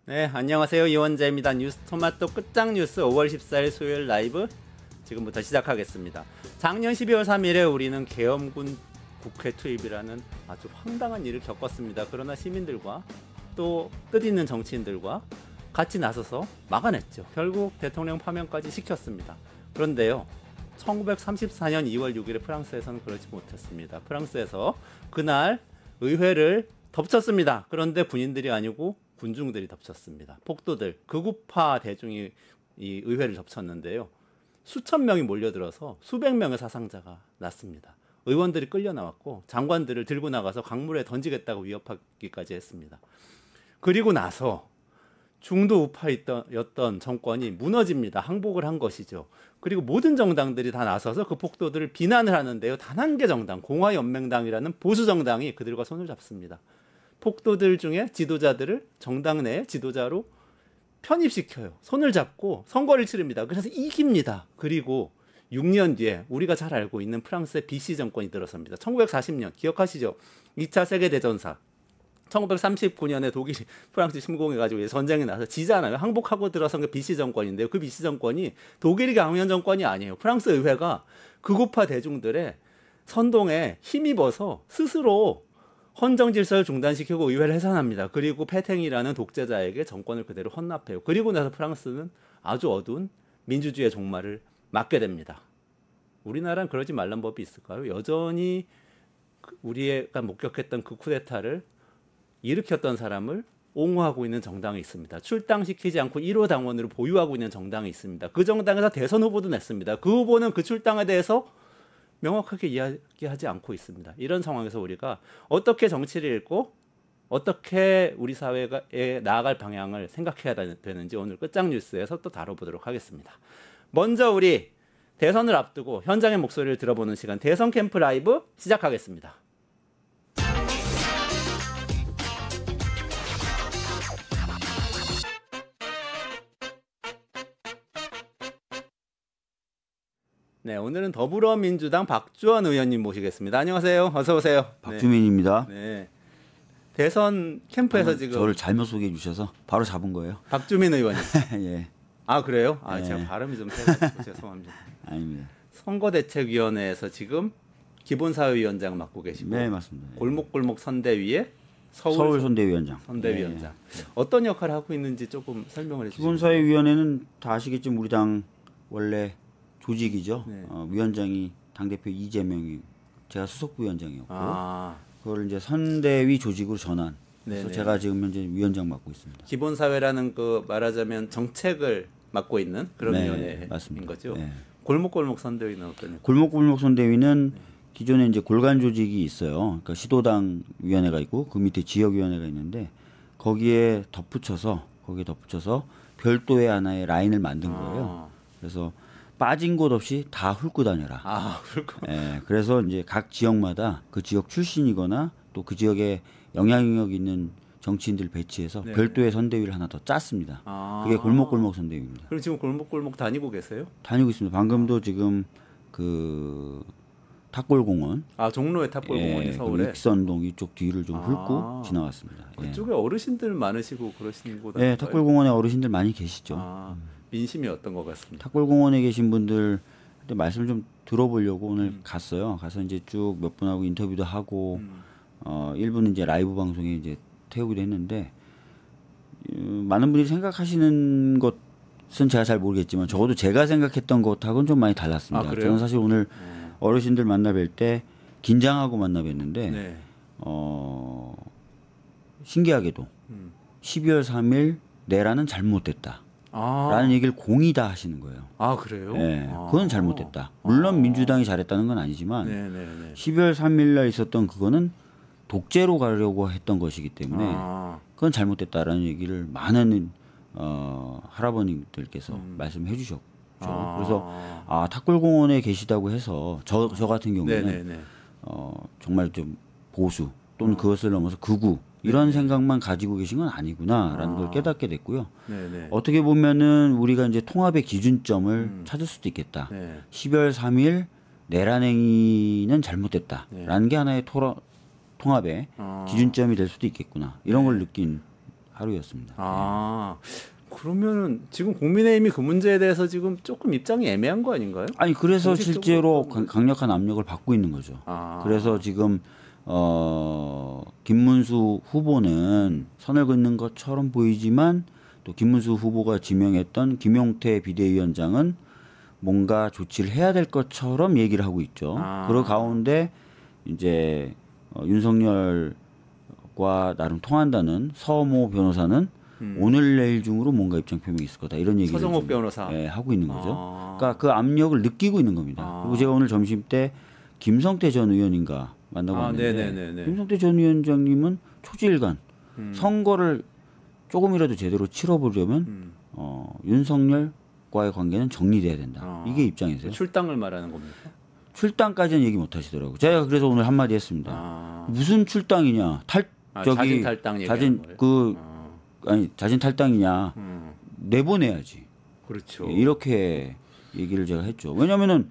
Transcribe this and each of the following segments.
네, 안녕하세요. 이원재입니다. 뉴스토마토 끝장 뉴스 5월 14일 수요일 라이브 지금부터 시작하겠습니다. 작년 12월 3일에 우리는 계엄군 국회 투입이라는 아주 황당한 일을 겪었습니다. 그러나 시민들과 또 뜻있는 정치인들과 같이 나서서 막아냈죠. 결국 대통령 파면까지 시켰습니다. 그런데요, 1934년 2월 6일에 프랑스에서는 그러지 못했습니다. 프랑스에서 그날 의회를 덮쳤습니다. 그런데 군인들이 아니고 군중들이 덮쳤습니다. 폭도들, 극우파 대중이 이 의회를 덮쳤는데요. 수천 명이 몰려들어서 수백 명의 사상자가 났습니다. 의원들이 끌려 나왔고 장관들을 들고 나가서 강물에 던지겠다고 위협하기까지 했습니다. 그리고 나서 중도 우파였던 정권이 무너집니다. 항복을 한 것이죠. 그리고 모든 정당들이 다 나서서 그 폭도들을 비난을 하는데요. 단 한 개 정당, 공화연맹당이라는 보수 정당이 그들과 손을 잡습니다. 폭도들 중에 지도자들을 정당 내 지도자로 편입시켜요. 손을 잡고 선거를 치릅니다. 그래서 이깁니다. 그리고 6년 뒤에 우리가 잘 알고 있는 프랑스의 비시 정권이 들어섭니다. 1940년 기억하시죠? 2차 세계대전사. 1939년에 독일이 프랑스 침공해가지고 전쟁이 나서 지잖아요. 항복하고 들어선 게 비시 정권인데요. 그 비시 정권이 독일이 강연 정권이 아니에요. 프랑스 의회가 극우파 대중들의 선동에 힘입어서 스스로 헌정 질서를 중단시키고 의회를 해산합니다. 그리고 페탱이라는 독재자에게 정권을 그대로 헌납해요. 그리고 나서 프랑스는 아주 어두운 민주주의의 종말을 맞게 됩니다. 우리나라는 그러지 말란 법이 있을까요? 여전히 우리가 목격했던 그 쿠데타를 일으켰던 사람을 옹호하고 있는 정당이 있습니다. 출당시키지 않고 1호 당원으로 보유하고 있는 정당이 있습니다. 그 정당에서 대선 후보도 냈습니다. 그 후보는 그 출당에 대해서 명확하게 이야기하지 않고 있습니다. 이런 상황에서 우리가 어떻게 정치를 읽고 어떻게 우리 사회에 나아갈 방향을 생각해야 되는지 오늘 끝장 뉴스에서 또 다뤄보도록 하겠습니다. 먼저 우리 대선을 앞두고 현장의 목소리를 들어보는 시간, 대선 캠프 라이브 시작하겠습니다. 네, 오늘은 더불어민주당 박주원 의원님 모시겠습니다. 안녕하세요. 어서 오세요. 박주민입니다. 네. 대선 캠프에서 지금 저를 잘못 소개해 주셔서 바로 잡은 거예요. 박주민 의원님. 예. 아, 그래요? 아, 예. 제가 발음이 좀 세가지고 죄송합니다. 아닙니다. 선거대책위원회에서 지금 기본사회위원장 맡고 계시고, 네, 맞습니다. 골목골목 선대위에 서울 선대위원장. 선대위원장. 어떤 역할을 하고 있는지 조금 설명을 해주시죠. 기본사회위원회는 다 아시겠지만 우리 당 원래 조직이죠. 네. 위원장이 당대표 이재명이, 제가 수석부위원장이었고, 그걸 이제 선대위 조직으로 전환. 그래서 네네. 제가 지금 현재 위원장 맡고 있습니다. 기본사회라는 그 말하자면 정책을 맡고 있는 그런 네, 위원회인 맞습니다. 거죠. 네. 골목골목 선대위는 어떤? 골목골목 선대위는 기존에 이제 골간 조직이 있어요. 그러니까 시도당 위원회가 있고 그 밑에 지역위원회가 있는데 거기에 덧붙여서 별도의 하나의 라인을 만든 거예요. 그래서 빠진 곳 없이 다 훑고 다녀라. 훑고. 예, 그래서 이제 각 지역마다 그 지역 출신이거나 또 그 지역에 영향력 있는 정치인들 배치해서 네. 별도의 선대위를 하나 더 짰습니다. 그게 골목골목 선대위입니다. 그럼 지금 골목골목 다니고 계세요? 다니고 있습니다. 방금도 지금 그 탑골공원, 종로의 탑골공원이 서울에 익선동 이쪽 뒤를 좀 훑고 지나왔습니다. 그쪽에 어르신들 많으시고 그러시는 곳 네, 탑골공원에 어르신들 많이 계시죠. 민심이 어떤 것 같습니다. 탑골공원에 계신 분들 말씀을 좀 들어보려고 오늘 갔어요. 가서 이제 쭉 몇 분하고 인터뷰도 하고 일부는 이제 라이브 방송에 이제 태우기도 했는데 많은 분들이 생각하시는 것은 제가 잘 모르겠지만 적어도 제가 생각했던 것하고는 좀 많이 달랐습니다. 저는 사실 오늘 어르신들 만나 뵐 때 긴장하고 만나 뵀는데 네. 신기하게도 12월 3일 내란은 잘못됐다. 라는 얘기를 공이 다 하시는 거예요. 그래요? 네, 그건 잘못됐다. 물론 민주당이 잘했다는 건 아니지만 네네네. 12월 3일 날 있었던 그거는 독재로 가려고 했던 것이기 때문에 그건 잘못됐다라는 얘기를 많은 할아버님들께서 말씀해 주셨죠. 그래서 탑골공원에 계시다고 해서 저 같은 경우는 정말 좀 보수 또는 그것을 넘어서 극우 이런 생각만 가지고 계신 건 아니구나라는 걸 깨닫게 됐고요. 어떻게 보면은 우리가 이제 통합의 기준점을 찾을 수도 있겠다. 12월 3일 내란 행위는 잘못됐다라는 게 하나의 통합의 기준점이 될 수도 있겠구나. 이런 걸 느낀 하루였습니다. 아 그러면은 지금 국민의힘이 그 문제에 대해서 지금 조금 입장이 애매한 거 아닌가요? 아니 그래서 공식적으로 실제로 어떤 강력한 압력을 받고 있는 거죠. 아. 그래서 지금 김문수 후보는 선을 긋는 것처럼 보이지만 또 김문수 후보가 지명했던 김용태 비대위원장은 뭔가 조치를 해야 될 것처럼 얘기를 하고 있죠. 아. 그 가운데 이제 윤석열과 나름 통한다는 서모 변호사는 오늘 내일 중으로 뭔가 입장 표명이 있을 거다 이런 얘기를 서정욱 좀, 변호사. 예, 하고 있는 거죠. 아. 그러니까 그 압력을 느끼고 있는 겁니다. 아. 그리고 제가 오늘 점심 때 김성태 전 의원인가 만나고 왔는데 네네네네. 김성태 전 위원장님은 초지일간 선거를 조금이라도 제대로 치러보려면 윤석열과의 관계는 정리돼야 된다. 이게 입장이세요. 출당을 말하는 겁니까? 출당까지는 얘기 못 하시더라고요. 제가 그래서 오늘 한마디 했습니다. 아. 무슨 출당이냐? 자진 탈당 얘기하는 거예요? 아니 자진 탈당이냐? 내보내야지. 그렇죠. 이렇게 얘기를 제가 했죠. 왜냐면은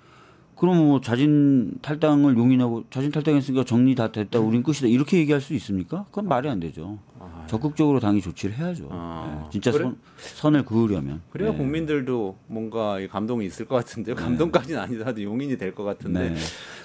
그럼 뭐 자진 탈당을 용인하고 자진 탈당했으니까 정리 다 됐다 우린 끝이다 이렇게 얘기할 수 있습니까? 그건 말이 안 되죠. 적극적으로 당이 조치를 해야죠. 예, 진짜 그래? 선을 그으려면. 그래야 예. 국민들도 뭔가 감동이 있을 것 같은데요. 감동까지는 아니더라도 용인이 될 것 같은데. 네.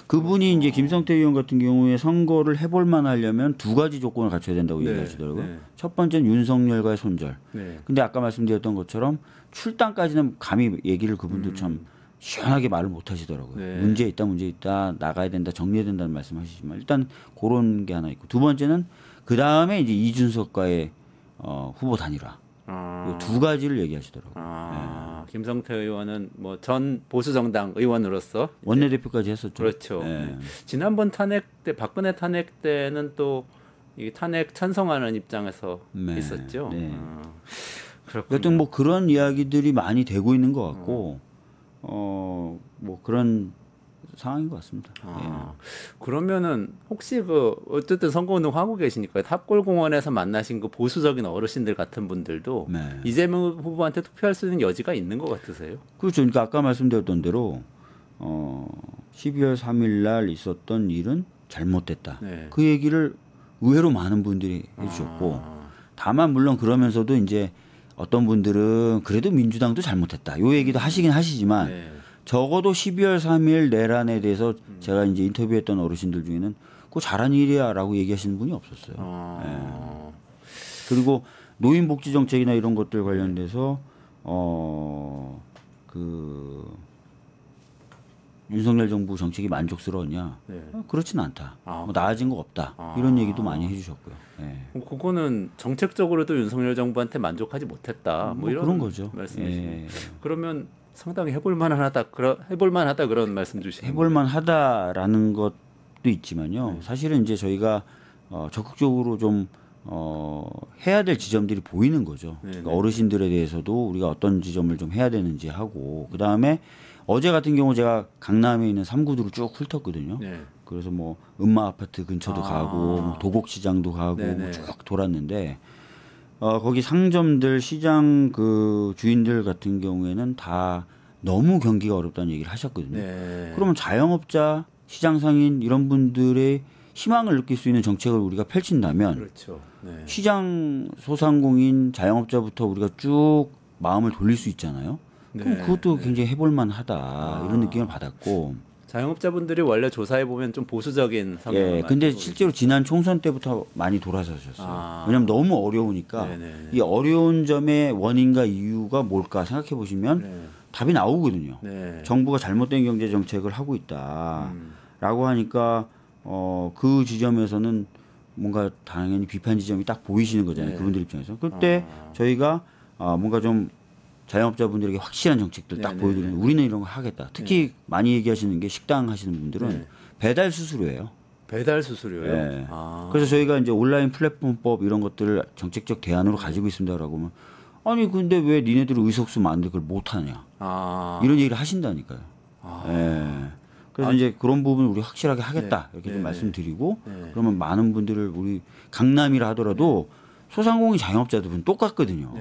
그분이 이제 김성태 의원 같은 경우에 선거를 해볼만 하려면 두 가지 조건을 갖춰야 된다고 네, 얘기하시더라고요. 네. 첫 번째는 윤석열과의 손절. 네. 근데 아까 말씀드렸던 것처럼 출당까지는 감히 얘기를 그분도 참 시원하게 말을 못 하시더라고요. 네. 문제 있다, 나가야 된다, 정리해야 된다는 말씀하시지만 일단 그런 게 하나 있고 두 번째는 그 다음에 이제 이준석과의 후보 단일화 이두 가지를 얘기하시더라고요. 김성태 의원은 뭐 전 보수 정당 의원으로서 원내대표까지 했었죠. 그렇죠. 예. 네. 지난번 탄핵 때 박근혜 탄핵 때는 또 이 탄핵 찬성하는 입장에서 네. 있었죠. 네. 그렇군요. 여튼 뭐 그런 이야기들이 많이 되고 있는 것 같고 뭐 그런 상황인 것 같습니다. 그러면은 혹시 어쨌든 선거운동 하고 계시니까 탑골공원에서 만나신 그 보수적인 어르신들 같은 분들도 네. 이재명 후보한테 투표할 수 있는 여지가 있는 것 같으세요? 그렇죠. 그러니까 아까 말씀드렸던 대로 12월 3일 날 있었던 일은 잘못됐다. 네. 그 얘기를 의외로 많은 분들이 해주셨고 다만 물론 그러면서도 이제 어떤 분들은 그래도 민주당도 잘못했다. 요 얘기도 하시긴 하시지만 네. 적어도 12월 3일 내란에 대해서 제가 이제 인터뷰했던 어르신들 중에는 그거 잘한 일이야라고 얘기하시는 분이 없었어요. 예. 그리고 노인복지 정책이나 이런 것들 관련돼서 그 윤석열 정부 정책이 만족스러웠냐? 네. 그렇지는 않다. 뭐 나아진 거 없다. 이런 얘기도 많이 해주셨고요. 예. 그거는 정책적으로도 윤석열 정부한테 만족하지 못했다. 뭐 이런 그런 거죠. 말씀이시네요. 예. 그러면 상당히 해볼만하다 그런 말씀 주시는 해볼만하다라는 것도 있지만요. 사실은 이제 저희가 적극적으로 좀 해야 될 지점들이 보이는 거죠. 그러니까 어르신들에 대해서도 우리가 어떤 지점을 좀 해야 되는지 하고 그 다음에 어제 같은 경우 제가 강남에 있는 3구들을 쭉 훑었거든요. 네. 그래서 뭐 음마 아파트 근처도 가고 뭐 도곡시장도 가고 뭐 쭉 돌았는데 거기 상점들 시장 그 주인들 같은 경우에는 다 너무 경기가 어렵다는 얘기를 하셨거든요. 네. 그러면 자영업자, 시장 상인 이런 분들의 희망을 느낄 수 있는 정책을 우리가 펼친다면 그렇죠. 네. 시장 소상공인 자영업자부터 우리가 쭉 마음을 돌릴 수 있잖아요. 그럼 그것도 굉장히 해볼만하다 이런 느낌을 받았고. 자영업자분들이 원래 조사해 보면 좀 보수적인 성향을 예, 근데 실제로 지난 총선 때부터 많이 돌아서셨어요. 왜냐하면 너무 어려우니까 이 어려운 점의 원인과 이유가 뭘까 생각해 보시면 답이 나오거든요. 네. 정부가 잘못된 경제 정책을 하고 있다라고 하니까 그 지점에서는 뭔가 당연히 비판 지점이 딱 보이시는 거잖아요. 그분들 입장에서. 그때 저희가 뭔가 좀 자영업자분들에게 확실한 정책들 딱 보여드리는 우리는 이런 거 하겠다. 특히 많이 얘기하시는 게 식당 하시는 분들은 배달 수수료예요. 배달 수수료요? 네. 그래서 저희가 이제 온라인 플랫폼법 이런 것들을 정책적 대안으로 가지고 있습니다라고 하면 아니 근데 왜 니네들이 의석수 많은데 그걸 못하냐 이런 얘기를 하신다니까요. 그래서 이제 그런 부분 우리 확실하게 하겠다 이렇게 좀 말씀드리고 그러면 많은 분들을 우리 강남이라 하더라도 소상공인 자영업자들은 똑같거든요.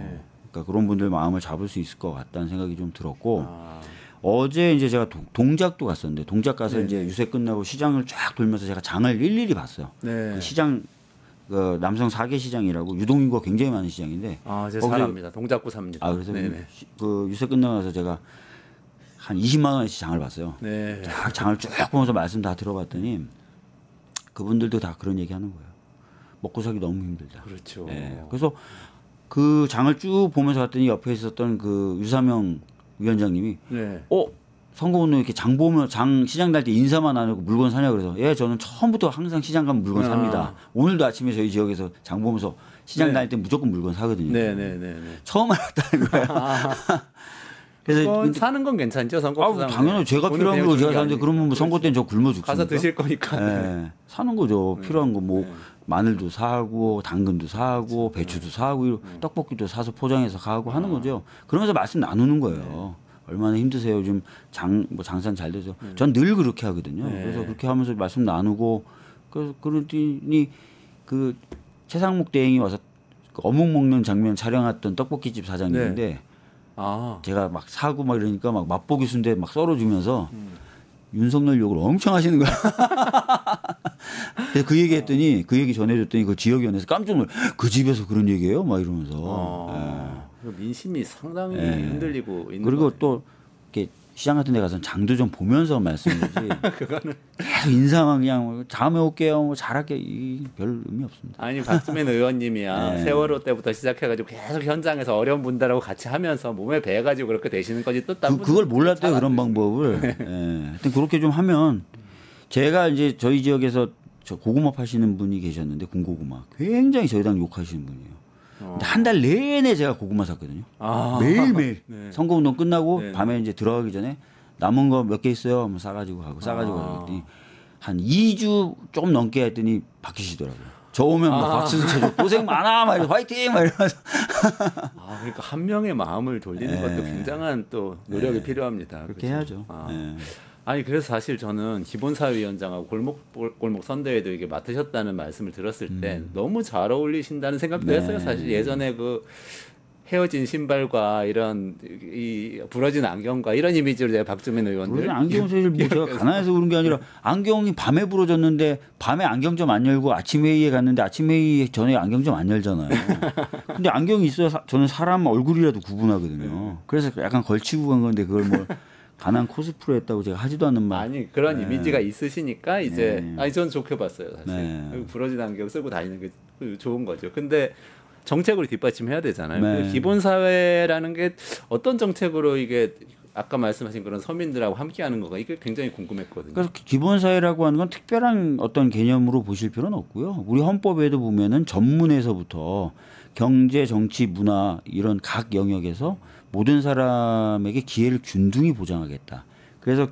그러니까 그런 분들 마음을 잡을 수 있을 것 같다는 생각이 좀 들었고 어제 이제 제가 동작도 갔었는데 동작 가서 이제 유세 끝나고 시장을 쫙 돌면서 제가 장을 일일이 봤어요. 그 시장 그 남성 4개 시장이라고 유동인구가 굉장히 많은 시장인데 제가 잘 압니다. 동작구 삽니다. 그래서 그 유세 끝나고 나서 제가 한 20만 원어치 장을 봤어요. 네. 장을 쭉 보면서 말씀 다 들어봤더니 그분들도 다 그런 얘기하는 거예요. 먹고 살기 너무 힘들다. 그렇죠. 네. 그래서 그 장을 쭉 보면서 갔더니 옆에 있었던 그 유사명 위원장님이 선거운동 이렇게 장 보면 시장 갈 때 인사만 안 하고 물건 사냐 그래서 저는 처음부터 항상 시장 가면 물건 삽니다. 오늘도 아침에 저희 지역에서 장 보면서 시장 다닐 때 무조건 물건 사거든요. 처음 알았다는 거예요. 그래서 사는 건 괜찮죠, 선거. 당연히 제가 필요한 거 제가 사는데 그러면 뭐 선거 때는 저 굶어 죽습니까? 가서 드실 거니까. 사는 거죠. 필요한 거 뭐 마늘도 사고 당근도 사고 배추도 사고 떡볶이도 사서 포장해서 가고 하는 거죠. 그러면서 말씀 나누는 거예요. 얼마나 힘드세요? 좀 장사는 잘 되죠. 전 늘 그렇게 하거든요. 그래서 그렇게 하면서 말씀 나누고 그러더니 그 최상목 대행이 와서 어묵 먹는 장면 촬영했던 떡볶이집 사장님인데 제가 막 사고 막 이러니까 막 맛보기 순대 막 썰어주면서 윤석열 욕을 엄청 하시는 거야. 그래서 그 얘기 전해줬더니 그 지역위원회에서 깜짝 놀라. 그 집에서 그런 얘기예요? 막 이러면서. 민심이 상당히 흔들리고 있는. 그리고 또 이렇게 시장 같은 데 가서 장도 좀 보면서 말씀드리지. 그거는 계속 인사만 그냥 다음에 올게요. 뭐 잘할게. 별 의미 없습니다. 아니 박주민 의원님이야. 세월호 때부터 시작해가지고 계속 현장에서 어려운 분들하고 같이 하면서 몸에 배해가지고 그렇게 되시는 거지 또 그걸 몰랐대요. 그런 방법을. 하여튼 그렇게 좀 하면 제가 이제 저희 지역에서 저 고구마 파시는 분이 계셨는데 군고구마 굉장히 저희 당 욕하시는 분이에요. 근데 한 달 내내 제가 고구마 샀거든요. 매일매일. 선거운동 끝나고 밤에 이제 들어가기 전에 남은 거 몇 개 있어요? 한번 싸가지고 가고 가고 한 2주 조금 넘게 했더니 바뀌시더라고요. 저 오면 막 박수도 쳐주고 고생 많아 막 이러면서 화이팅 막 이러면서. 그러니까 한 명의 마음을 돌리는 것도 굉장한 또 노력이 필요합니다. 그렇게 해야죠. 아니 그래서 사실 저는 기본사회위원장하고 골목 선대위도 이게 맡으셨다는 말씀을 들었을 때 너무 잘 어울리신다는 생각도 했어요. 사실 예전에 그 헤어진 신발과 이런 이 부러진 안경과 이런 이미지로 제가 박주민 의원들 안경 사실 뭐 제가 가난해서 그런 게 아니라 안경이 밤에 부러졌는데 밤에 안경점 안 열고 아침 회의에 갔는데 아침 회의 전에 안경점 안 열잖아요. 근데 안경이 있어야 저는 사람 얼굴이라도 구분하거든요. 그래서 약간 걸치고 간 건데 그걸 뭐 가난 코스프레 했다고 제가 하지도 않는 말. 아니 그런 이미지가 있으시니까 이제 저는 좋게 봤어요. 사실 부러진 안경 쓰고 다니는 게 좋은 거죠. 근데 정책으로 뒷받침해야 되잖아요. 기본사회라는 게 어떤 정책으로 이게 아까 말씀하신 그런 서민들하고 함께하는 거가 이게 굉장히 궁금했거든요. 그래서 기본사회라고 하는 건 특별한 어떤 개념으로 보실 필요는 없고요. 우리 헌법에도 보면은 전문에서부터 경제, 정치, 문화 이런 각 영역에서 모든 사람에게 기회를 균등히 보장하겠다. 그래서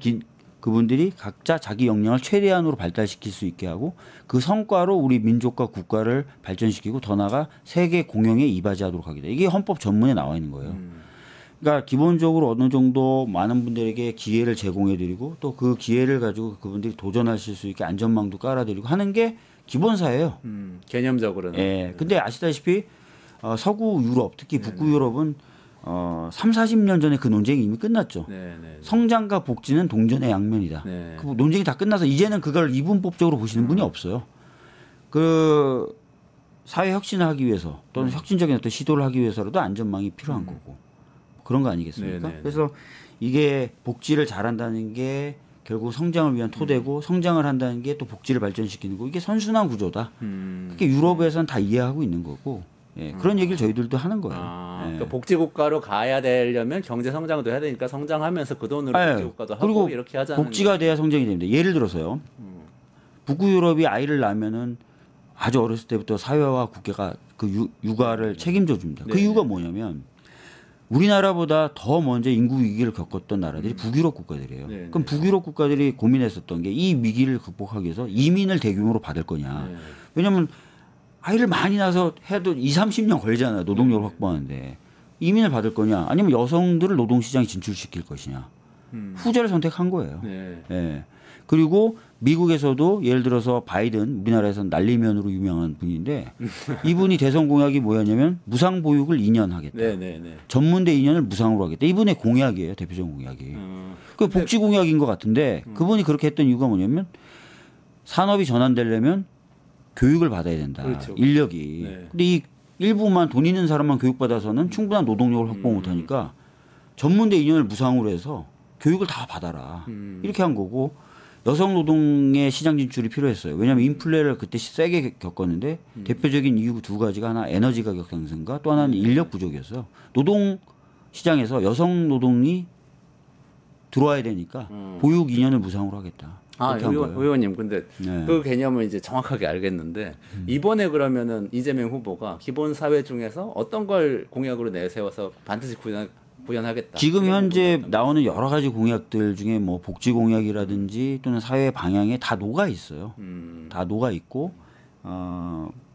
그분들이 각자 자기 역량을 최대한으로 발달시킬 수 있게 하고 그 성과로 우리 민족과 국가를 발전시키고 더 나아가 세계 공영에 이바지하도록 하겠다. 이게 헌법 전문에 나와 있는 거예요. 그러니까 기본적으로 어느 정도 많은 분들에게 기회를 제공해드리고 또 그 기회를 가지고 그분들이 도전하실 수 있게 안전망도 깔아드리고 하는 게 기본사예요. 개념적으로는. 근데 아시다시피 서구 유럽 특히 북구 유럽은 3, 40년 전에 그 논쟁이 이미 끝났죠. 성장과 복지는 동전의 양면이다. 그 논쟁이 다 끝나서 이제는 그걸 이분법적으로 보시는 분이 없어요. 그 사회 혁신을 하기 위해서 또는 혁신적인 어떤 시도를 하기 위해서라도 안전망이 필요한 거고 그런 거 아니겠습니까? 그래서 이게 복지를 잘한다는 게 결국 성장을 위한 토대고 성장을 한다는 게 또 복지를 발전시키는 거고 이게 선순환 구조다. 그게 유럽에서는 다 이해하고 있는 거고 그런 얘기를 저희들도 하는 거예요. 그러니까 복지국가로 가야 되려면 경제 성장도 해야 되니까 성장하면서 그 돈으로 복지국가도 하고 이렇게 하자는. 복지가 돼야 성장이 됩니다. 예를 들어서요. 북구 유럽이 아이를 낳으면은 아주 어렸을 때부터 사회와 국가가 그 육아를 책임져 줍니다. 그 이유가 뭐냐면 우리나라보다 더 먼저 인구 위기를 겪었던 나라들이 북유럽 국가들이에요. 그럼 북유럽 국가들이 고민했었던 게 이 위기를 극복하기 위해서 이민을 대규모로 받을 거냐. 왜냐하면 아이를 많이 낳아서 해도 20, 30년 걸리잖아요. 노동력을 확보하는데. 이민을 받을 거냐 아니면 여성들을 노동시장에 진출시킬 것이냐. 후자를 선택한 거예요. 그리고 미국에서도 예를 들어서 바이든 우리나라에서는 난리면으로 유명한 분인데 이분이 대선 공약이 뭐였냐면 무상 보육을 2년 하겠다. 전문대 2년을 무상으로 하겠다. 이분의 공약이에요. 대표적인 공약이. 그 복지 공약인 것 같은데 그분이 그렇게 했던 이유가 뭐냐면 산업이 전환되려면 교육을 받아야 된다. 그렇죠. 인력이. 네. 근데 이 일부만 돈 있는 사람만 교육받아서는 충분한 노동력을 확보 못하니까 전문대 2년을 무상으로 해서 교육을 다 받아라. 이렇게 한 거고 여성 노동의 시장 진출이 필요했어요. 왜냐하면 인플레를 그때 세게 겪었는데 대표적인 이유 두 가지가 하나 에너지 가격 상승과 또 하나는 인력 부족이었어요. 노동 시장에서 여성 노동이 들어와야 되니까 보육 2년을 무상으로 하겠다. 의원님, 근데 네. 그 개념을 이제 정확하게 알겠는데 이번에 그러면은 이재명 후보가 기본 사회 중에서 어떤 걸 공약으로 내세워서 반드시 구현하겠다. 지금 현재 나오는 여러 가지 공약들 중에 뭐 복지 공약이라든지 또는 사회 방향에 다 녹아 있어요. 다 녹아 있고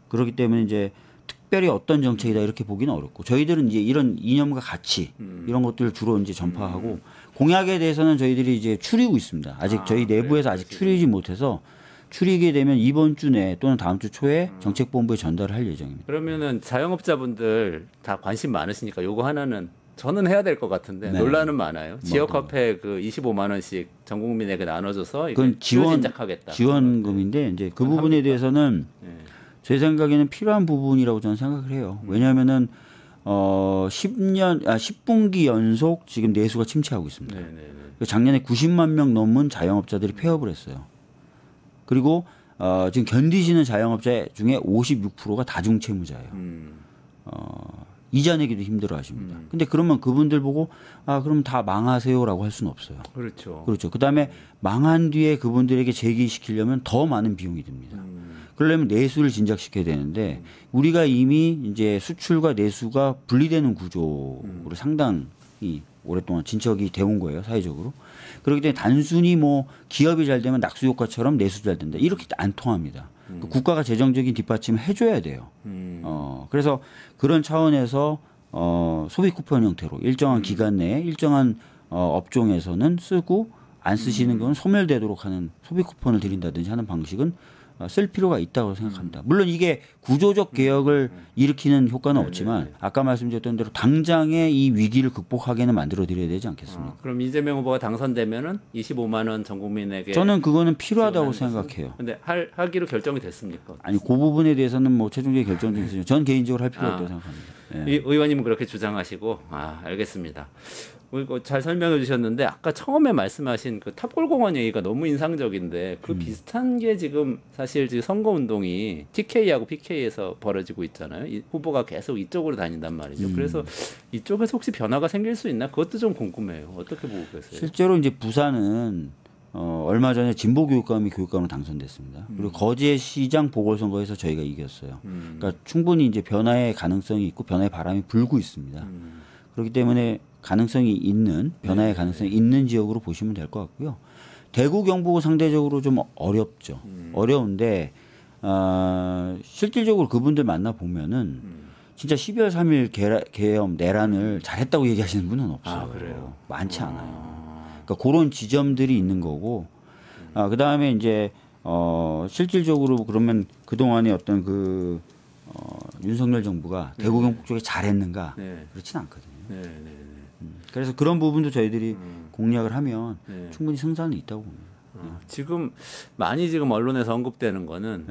그렇기 때문에 이제 특별히 어떤 정책이다 이렇게 보기는 어렵고 저희들은 이제 이런 이념과 가치 이런 것들을 주로 이제 전파하고 공약에 대해서는 저희들이 이제 추리고 있습니다. 아직 저희 내부에서 아직 추리지 못해서 추리게 되면 이번 주 내 또는 다음 주 초에 정책본부에 전달을 할 예정입니다. 그러면은 자영업자분들 다 관심 많으시니까 요거 하나는 저는 해야 될 것 같은데 네. 논란은 많아요. 지역 화폐 그 25만 원씩 전 국민에게 나눠줘서 그건 지원하겠다. 지원금인데 이제 그 부분에 대해서는 제 생각에는 필요한 부분이라고 저는 생각을 해요. 왜냐하면은 10분기 연속 지금 내수가 침체하고 있습니다. 작년에 90만 명 넘은 자영업자들이 폐업을 했어요. 그리고 지금 견디시는 자영업자 중에 56%가 다중채무자예요. 이자 내기도 힘들어 하십니다. 근데 그러면 그분들 보고 그럼 다 망하세요라고 할 수는 없어요. 그렇죠. 그렇죠. 그다음에 망한 뒤에 그분들에게 재기시키려면 더 많은 비용이 듭니다. 그러려면 내수를 진작시켜야 되는데 우리가 이미 이제 수출과 내수가 분리되는 구조로 상당히 오랫동안 진척이 되온 거예요, 사회적으로. 그렇기 때문에 단순히 뭐 기업이 잘 되면 낙수 효과처럼 내수도 잘 된다. 이렇게 안 통합니다. 국가가 재정적인 뒷받침을 해줘야 돼요. 그래서 그런 차원에서 소비 쿠폰 형태로 일정한 기간 내에 일정한 업종에서는 쓰고 안 쓰시는 건 소멸되도록 하는 소비 쿠폰을 드린다든지 하는 방식은 쓸 필요가 있다고 생각합니다. 물론 이게 구조적 개혁을 일으키는 효과는 없지만 아까 말씀드렸던 대로 당장의 이 위기를 극복하게는 만들어 드려야 되지 않겠습니까? 그럼 이재명 후보가 당선되면은 25만 원 전 국민에게 저는 그거는 필요하다고 생각해요. 근데 하기로 결정이 됐습니까? 아니 그 부분에 대해서는 뭐 최종적인 결정은 있어요. 전 개인적으로 할 필요 없다고 생각합니다. 이 의원님은 그렇게 주장하시고 알겠습니다. 잘 설명해 주셨는데 아까 처음에 말씀하신 그 탑골공원 얘기가 너무 인상적인데 그 비슷한 게 지금 사실 지금 선거운동이 TK하고 PK에서 벌어지고 있잖아요. 이 후보가 계속 이쪽으로 다닌단 말이죠. 그래서 이쪽에서 혹시 변화가 생길 수 있나? 그것도 좀 궁금해요. 어떻게 보고 계세요? 실제로 이제 부산은 얼마 전에 진보교육감이 교육감으로 당선됐습니다. 그리고 거제시장 보궐선거에서 저희가 이겼어요. 그러니까 충분히 이제 변화의 가능성이 있고 변화의 바람이 불고 있습니다. 그렇기 때문에 가능성이 있는 변화의 가능성이 있는 지역으로 보시면 될 것 같고요. 대구 경북은 상대적으로 좀 어렵죠. 어려운데 실질적으로 그분들 만나 보면은 진짜 12월 3일 계엄 내란을 잘했다고 얘기하시는 분은 없어요. 그래요? 많지 않아요. 그러니까 그런 지점들이 있는 거고 그다음에 이제 실질적으로 그러면 그동안의 어떤 윤석열 정부가 대구 경북 쪽에 잘했는가? 그렇진 않거든요. 그래서 그런 부분도 저희들이 공략을 하면 충분히 승산은 있다고 봅니다. 지금 많이 언론에서 언급되는 거는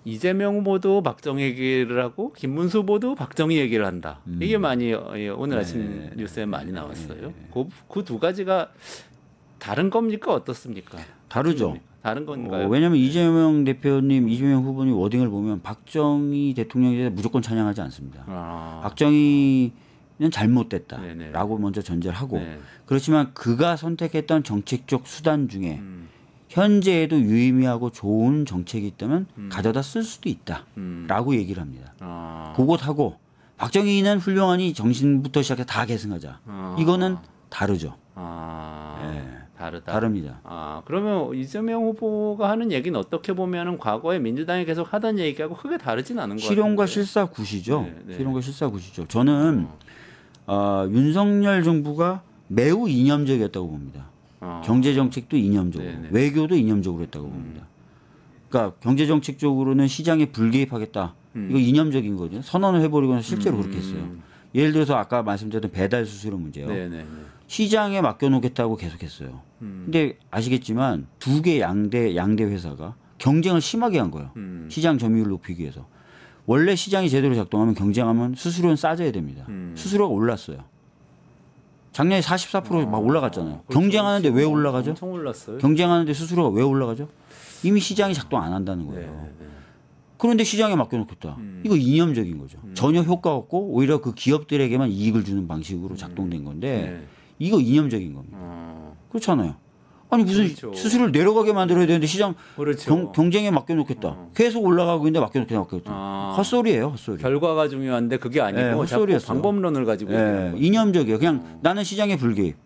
이재명 후보도 박정희 얘기를 하고 김문수 후보도 박정희 얘기를 한다. 이게 많이 오늘 아침 뉴스에 많이 나왔어요. 그 두 가지가 다른 겁니까 어떻습니까? 다르죠. 다른 건가요? 왜냐하면 이재명 대표님, 이재명 후보님 워딩을 보면 박정희 대통령에 대해 무조건 찬양하지 않습니다. 박정희는 잘못됐다라고 먼저 전제를 하고 그렇지만 그가 선택했던 정책적 수단 중에 현재에도 유의미하고 좋은 정책이 있다면 가져다 쓸 수도 있다라고 얘기를 합니다. 그것하고 박정희는 훌륭하니 정신부터 시작해 다 계승하자. 이거는 다르죠. 다릅니다. 그러면 이재명 후보가 하는 얘기는 어떻게 보면은 과거에 민주당이 계속 하던 얘기하고 크게 다르진 않은 것 같아요. 실용과 실사굿이죠. 실용과 실사굿이죠. 저는 윤석열 정부가 매우 이념적이었다고 봅니다. 경제 정책도 이념적으로, 외교도 이념적으로 했다고 봅니다. 그러니까 경제 정책적으로는 시장에 불개입하겠다. 이거 이념적인 거죠. 선언을 해버리고는 실제로 그렇게 했어요. 예를 들어서 아까 말씀드렸던 배달 수수료 문제요. 시장에 맡겨놓겠다고 계속했어요. 근데 아시겠지만 두 개 양대 회사가 경쟁을 심하게 한 거예요. 시장 점유율 높이기 위해서. 원래 시장이 제대로 작동하면 경쟁하면 수수료는 싸져야 됩니다. 수수료가 올랐어요. 작년에 44%막 올라갔잖아요. 그렇죠. 경쟁하는데 왜 올라가죠? 엄청 올랐어요. 경쟁하는데 수수료가 왜 올라가죠? 이미 시장이 작동 안 한다는 거예요. 네. 그런데 시장에 맡겨놓겠다. 이거 이념적인 거죠. 전혀 효과 없고 오히려 그 기업들에게만 이익을 주는 방식으로 작동된 건데 네. 이거 이념적인 겁니다. 그렇잖아요. 아니 무슨 그렇죠. 수수료를 내려가게 만들어야 되는데 시장 그렇죠. 경쟁에 맡겨놓겠다. 계속 올라가고 있는데 맡겨놓겠다. 헛소리예요. 헛소리. 결과가 중요한데 그게 아니고 네, 자꾸 헛소리였어요. 방법론을 가지고 예, 있는 거죠. 이념적이에요. 그냥 나는 시장에 불개입.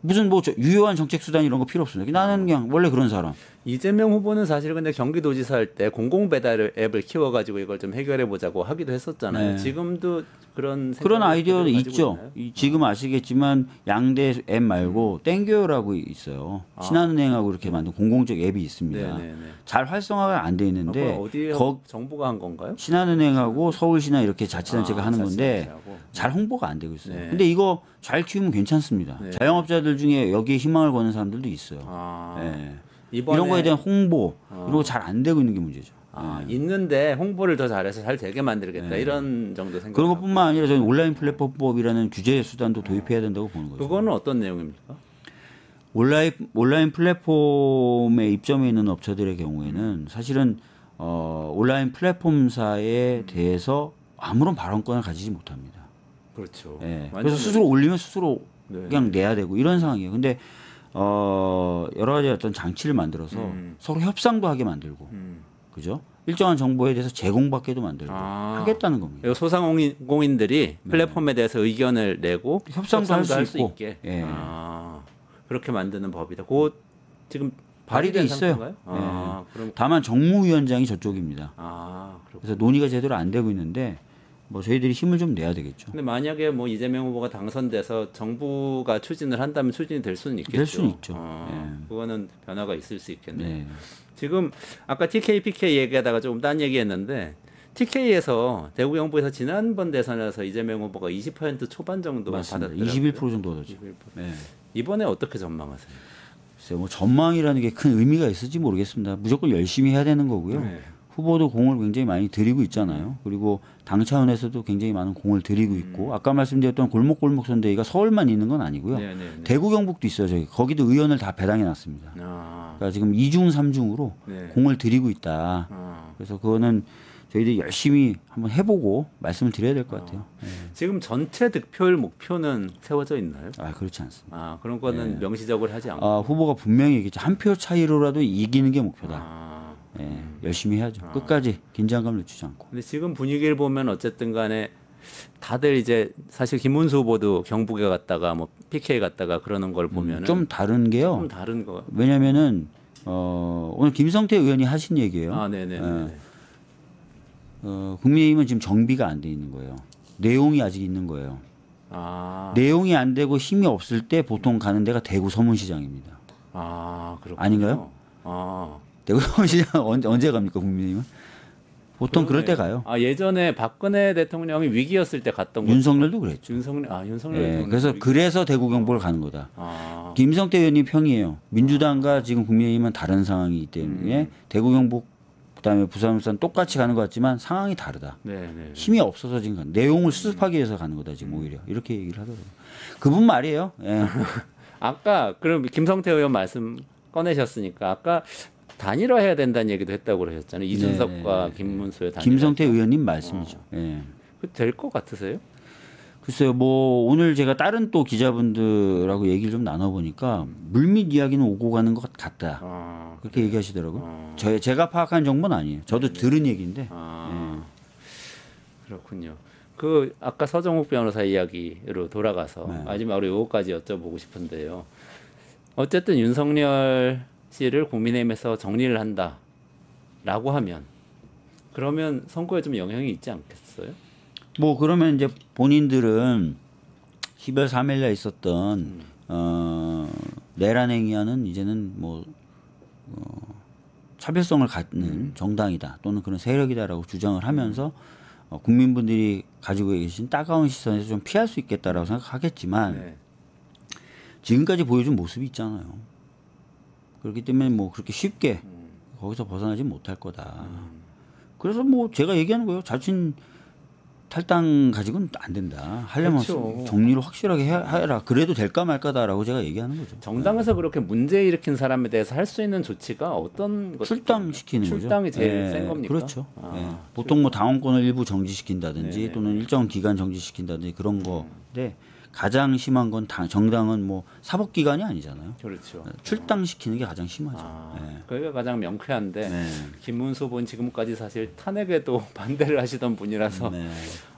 무슨 뭐 유효한 정책 수단 이런 거 필요 없습니다. 나는 그냥 원래 그런 사람. 이재명 후보는 사실 근데 경기도지사 할 때 공공배달 앱을 키워가지고 이걸 좀 해결해 보자고 하기도 했었잖아요. 네. 지금도 그런 아이디어도 가지고 있죠. 있나요? 지금 아시겠지만 양대 앱 말고 땡겨요라고 있어요. 신한은행하고 이렇게 만든 공공적 앱이 있습니다. 네네네. 잘 활성화가 안 돼 있는데 어디에 정부가 한 건가요? 신한은행하고 서울시나 이렇게 자치단체가 하는 건데 자치단체하고. 잘 홍보가 안 되고 있어요. 네. 근데 이거 잘 키우면 괜찮습니다. 네. 자영업자들 중에 여기에 희망을 거는 사람들도 있어요. 예. 이런 거에 대한 홍보 이런 거 잘 안 되고 있는 게 문제죠. 있는데 홍보를 더 잘해서 잘 되게 만들겠다 이런 정도 생각. 그런 것뿐만 아니라 저는 온라인 플랫폼법이라는 규제 수단도 도입해야 된다고 보는 거죠. 그거는 어떤 내용입니까? 온라인 플랫폼에 입점해 있는 업체들의 경우에는 사실은 온라인 플랫폼사에 대해서 아무런 발언권을 가지지 못합니다. 그렇죠. 예. 그래서 스스로 올리면 스스로 네. 그냥 내야 되고 이런 상황이에요. 근데 여러 가지 어떤 장치를 만들어서 서로 협상도 하게 만들고, 그죠? 일정한 정보에 대해서 제공받게도 만들고 하겠다는 겁니다. 소상공인들이 플랫폼에 대해서 의견을 내고 협상도 할 수 있게 예. 그렇게 만드는 법이다. 그거 지금 발의돼 있어요. 그럼 다만 정무위원장이 저쪽입니다. 그렇군요. 그래서 논의가 제대로 안 되고 있는데 뭐 저희들이 힘을 좀 내야 되겠죠. 근데 만약에 뭐 이재명 후보가 당선돼서 정부가 추진을 한다면 추진이 될 수는 있겠죠. 될 수는 있죠. 그거는 변화가 있을 수 있겠네요. 네. 지금 아까 TK, PK 얘기하다가 조금 딴 얘기했는데 TK에서 대구 경북에서 지난번 대선에서 이재명 후보가 20% 초반 정도 맞습니다. 받았더라고요. 21% 정도 얻었죠. 21%. 네. 이번에 어떻게 전망하세요? 글쎄요, 뭐 전망이라는 게 큰 의미가 있을지 모르겠습니다. 무조건 열심히 해야 되는 거고요. 네. 후보도 공을 굉장히 많이 들이고 있잖아요. 그리고 당 차원에서도 굉장히 많은 공을 들이고 있고 아까 말씀드렸던 골목골목 선대위가 서울만 있는 건 아니고요. 네. 대구 경북도 있어요. 저희 거기도 의원을 다 배당해 놨습니다. 그러니까 지금 2중 3중으로 네. 공을 들이고 있다. 그래서 그거는 저희들이 열심히 한번 해보고 말씀을 드려야 될 것 같아요. 지금 전체 득표율 목표는 세워져 있나요? 그렇지 않습니다. 그런 거는 명시적으로 하지 않고. 후보가 분명히 얘기했죠. 한 표 차이로라도 이기는 게 목표다. 열심히 해야죠. 끝까지 긴장감 늦추지 않고. 근데 지금 분위기를 보면 어쨌든 간에 다들 이제 사실 김문수 후보도 경북에 갔다가 뭐 PK 갔다가 그러는 걸 보면은 좀 다른 게요. 좀 다른 거. 왜냐면은 오늘 김성태 의원이 하신 얘기예요. 네네. 국민의힘은 지금 정비가 안 돼 있는 거예요. 내용이 아직 있는 거예요. 내용이 안 되고 힘이 없을 때 보통 가는 데가 대구 서문시장입니다. 그렇군요. 아닌가요? 대구 서문시장 언제 갑니까 국민의힘은? 보통 그럴 때 가요. 예전에 박근혜 대통령이 위기였을 때 갔던 거. 윤석열도 그랬죠. 윤석열 대통령. 그래서 대구 경북을 가는 거다. 김성태 의원님 평이에요. 민주당과 지금 국민의힘은 다른 상황이기 때문에 대구 경북 그다음에 부산 울산 똑같이 가는 것 같지만 상황이 다르다. 네. 힘이 없어서 지금 내용을 수습하기 위해서 가는 거다 지금 오히려 이렇게 얘기를 하더라고요. 그분 말이에요. 예. 아까 그럼 김성태 의원 말씀 꺼내셨으니까 아까 단일화해야 된다는 얘기도 했다고 그러셨잖아요. 이준석과 김문수의 단일화. 김성태 의원님 말씀이죠. 예. 될 것 같으세요? 글쎄요, 뭐 오늘 제가 다른 또 기자분들하고 얘기를 좀 나눠보니까 물밑 이야기는 오고 가는 것 같다. 그렇게 얘기하시더라고요. 제가 파악한 정보는 아니에요. 저도 들은 얘기인데. 그렇군요. 아까 서정욱 변호사 이야기로 돌아가서 마지막으로 이거까지 여쭤보고 싶은데요. 어쨌든 윤석열 씨를 국민의힘에서 정리를 한다라고 하면 그러면 선거에 좀 영향이 있지 않겠어요? 뭐 그러면 이제 본인들은 12월 3일날 있었던 내란행위와는 이제는 뭐 차별성을 갖는 정당이다 또는 그런 세력이다라고 주장을 하면서 국민분들이 가지고 계신 따가운 시선에서 좀 피할 수 있겠다라고 생각하겠지만 지금까지 보여준 모습이 있잖아요. 그렇기 때문에 뭐 그렇게 쉽게 거기서 벗어나지 못할 거다. 그래서 뭐 제가 얘기하는 거예요. 자신 탈당 가지고는 안 된다. 하려면 그렇죠. 정리를 확실하게 해라. 그래도 될까 말까다라고 제가 얘기하는 거죠. 정당에서 그렇게 문제 일으킨 사람에 대해서 할 수 있는 조치가 어떤 것? 출당시키는 거죠. 출당이 제일 센 겁니까? 그렇죠. 보통 뭐 당원권을 일부 정지시킨다든지 네네. 또는 일정 기간 정지시킨다든지 그런 건데 가장 심한 건 정당은 뭐 사법기관이 아니잖아요. 그렇죠. 출당시키는 게 가장 심하죠. 그게 가장 명쾌한데 네. 김문수 후보는 지금까지 사실 탄핵에도 반대를 하시던 분이라서 네.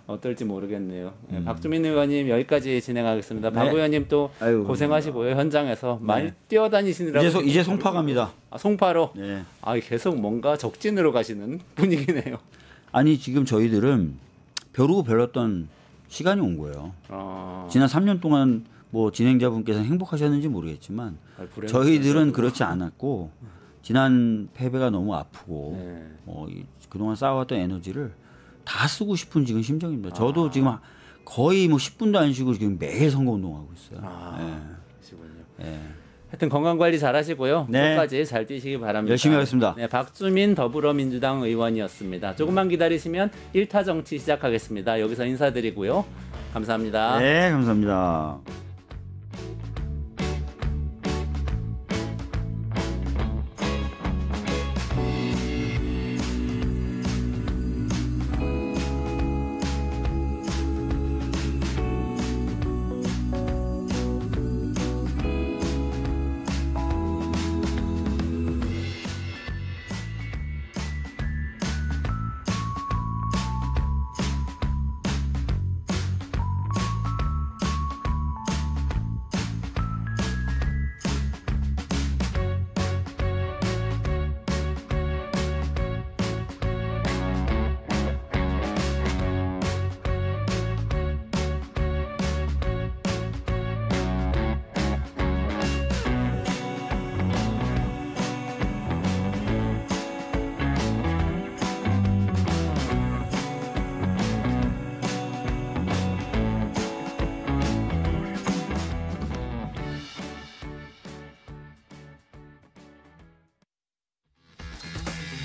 어떨지 모르겠네요. 박주민 의원님 여기까지 진행하겠습니다. 네. 박 의원님 또 아이고, 고생하시고요. 현장에서 많이 뛰어다니시느라고. 이제 송파 갑니다. 송파로. 네. 계속 뭔가 적진으로 가시는 분위기네요. 아니 지금 저희들은 벼르고 별렀던 시간이 온 거예요. 지난 3년 동안 뭐 진행자분께서는 행복하셨는지 모르겠지만 저희들은 그렇지 않았고 지난 패배가 너무 아프고 그동안 쌓아왔던 에너지를 다 쓰고 싶은 지금 심정입니다. 저도 지금 거의 뭐 10분도 안 쉬고 지금 매일 선거운동하고 있어요. 그러시군요. 하여튼 건강관리 잘 하시고요. 네. 끝까지 잘 뛰시기 바랍니다. 열심히 하겠습니다. 네, 박주민 더불어민주당 의원이었습니다. 조금만 기다리시면 1타 정치 시작하겠습니다. 여기서 인사드리고요. 감사합니다. 네, 감사합니다.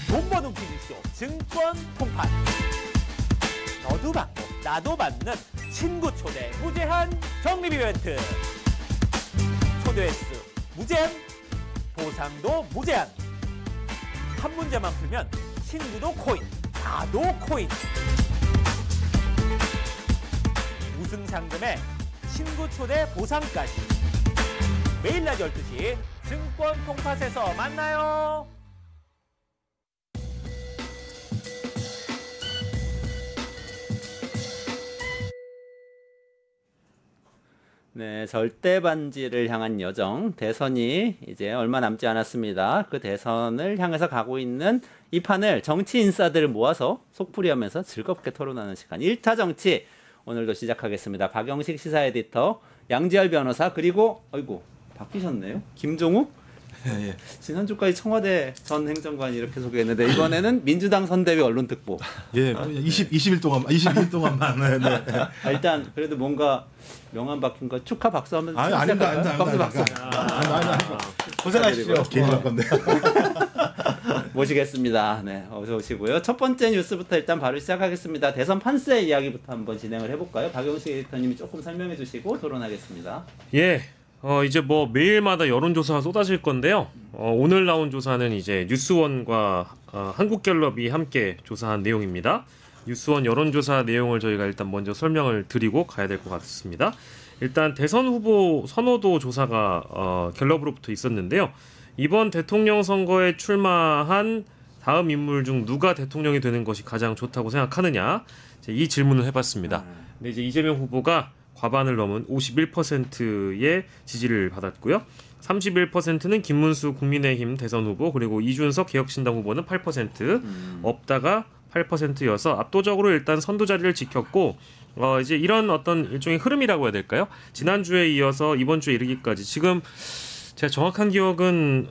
돈 버는 퀴즈쇼 증권 통판. 너도 받고 나도 받는 친구 초대 무제한 적립 이벤트. 초대 횟수 무제한, 보상도 무제한. 한 문제만 풀면 친구도 코인, 나도 코인. 우승 상금에 친구 초대 보상까지. 매일 낮 12시 증권 통팟에서 만나요. 네, 절대 반지를 향한 여정, 대선이 이제 얼마 남지 않았습니다. 그 대선을 향해서 가고 있는 이 판을 정치 인사들을 모아서 속풀이하면서 즐겁게 토론하는 시간 1타 정치, 오늘도 시작하겠습니다. 박영식 시사 에디터, 양지열 변호사, 그리고 아이고 바뀌셨네요. 김종욱? 예. 지난주까지 청와대 전 행정관이 이렇게 소개했는데 이번에는 민주당 선대위 언론특보. 예, 20일 동안만. 네. 일단 그래도 뭔가 명함 바뀐 거 축하 박수 한번 아닙니다. 박수 박수. 고생하십시오. 개인 건데. 모시겠습니다. 네, 어서 오시고요. 첫 번째 뉴스부터 일단 바로 시작하겠습니다. 대선 판세 이야기부터 한번 진행을 해볼까요? 박영식 에디터님이 조금 설명해 주시고 토론하겠습니다. 예. 이제 뭐 매일마다 여론조사가 쏟아질 건데요. 오늘 나온 조사는 이제 뉴스원과 한국갤럽이 함께 조사한 내용입니다. 뉴스원 여론조사 내용을 저희가 일단 먼저 설명을 드리고 가야 될 것 같습니다. 일단 대선 후보 선호도 조사가 갤럽으로부터 있었는데요. 이번 대통령 선거에 출마한 다음 인물 중 누가 대통령이 되는 것이 가장 좋다고 생각하느냐, 이 질문을 해봤습니다. 근데 이제 이재명 후보가 과반을 넘은 51%의 지지를 받았고요. 31%는 김문수 국민의힘 대선 후보, 그리고 이준석 개혁신당 후보는 8%, 없다가 8%여서 압도적으로 일단 선두 자리를 지켰고, 이제 이런 어떤 일종의 흐름이라고 해야 될까요? 지난주에 이어서 이번 주에 이르기까지 지금 제가 정확한 기억은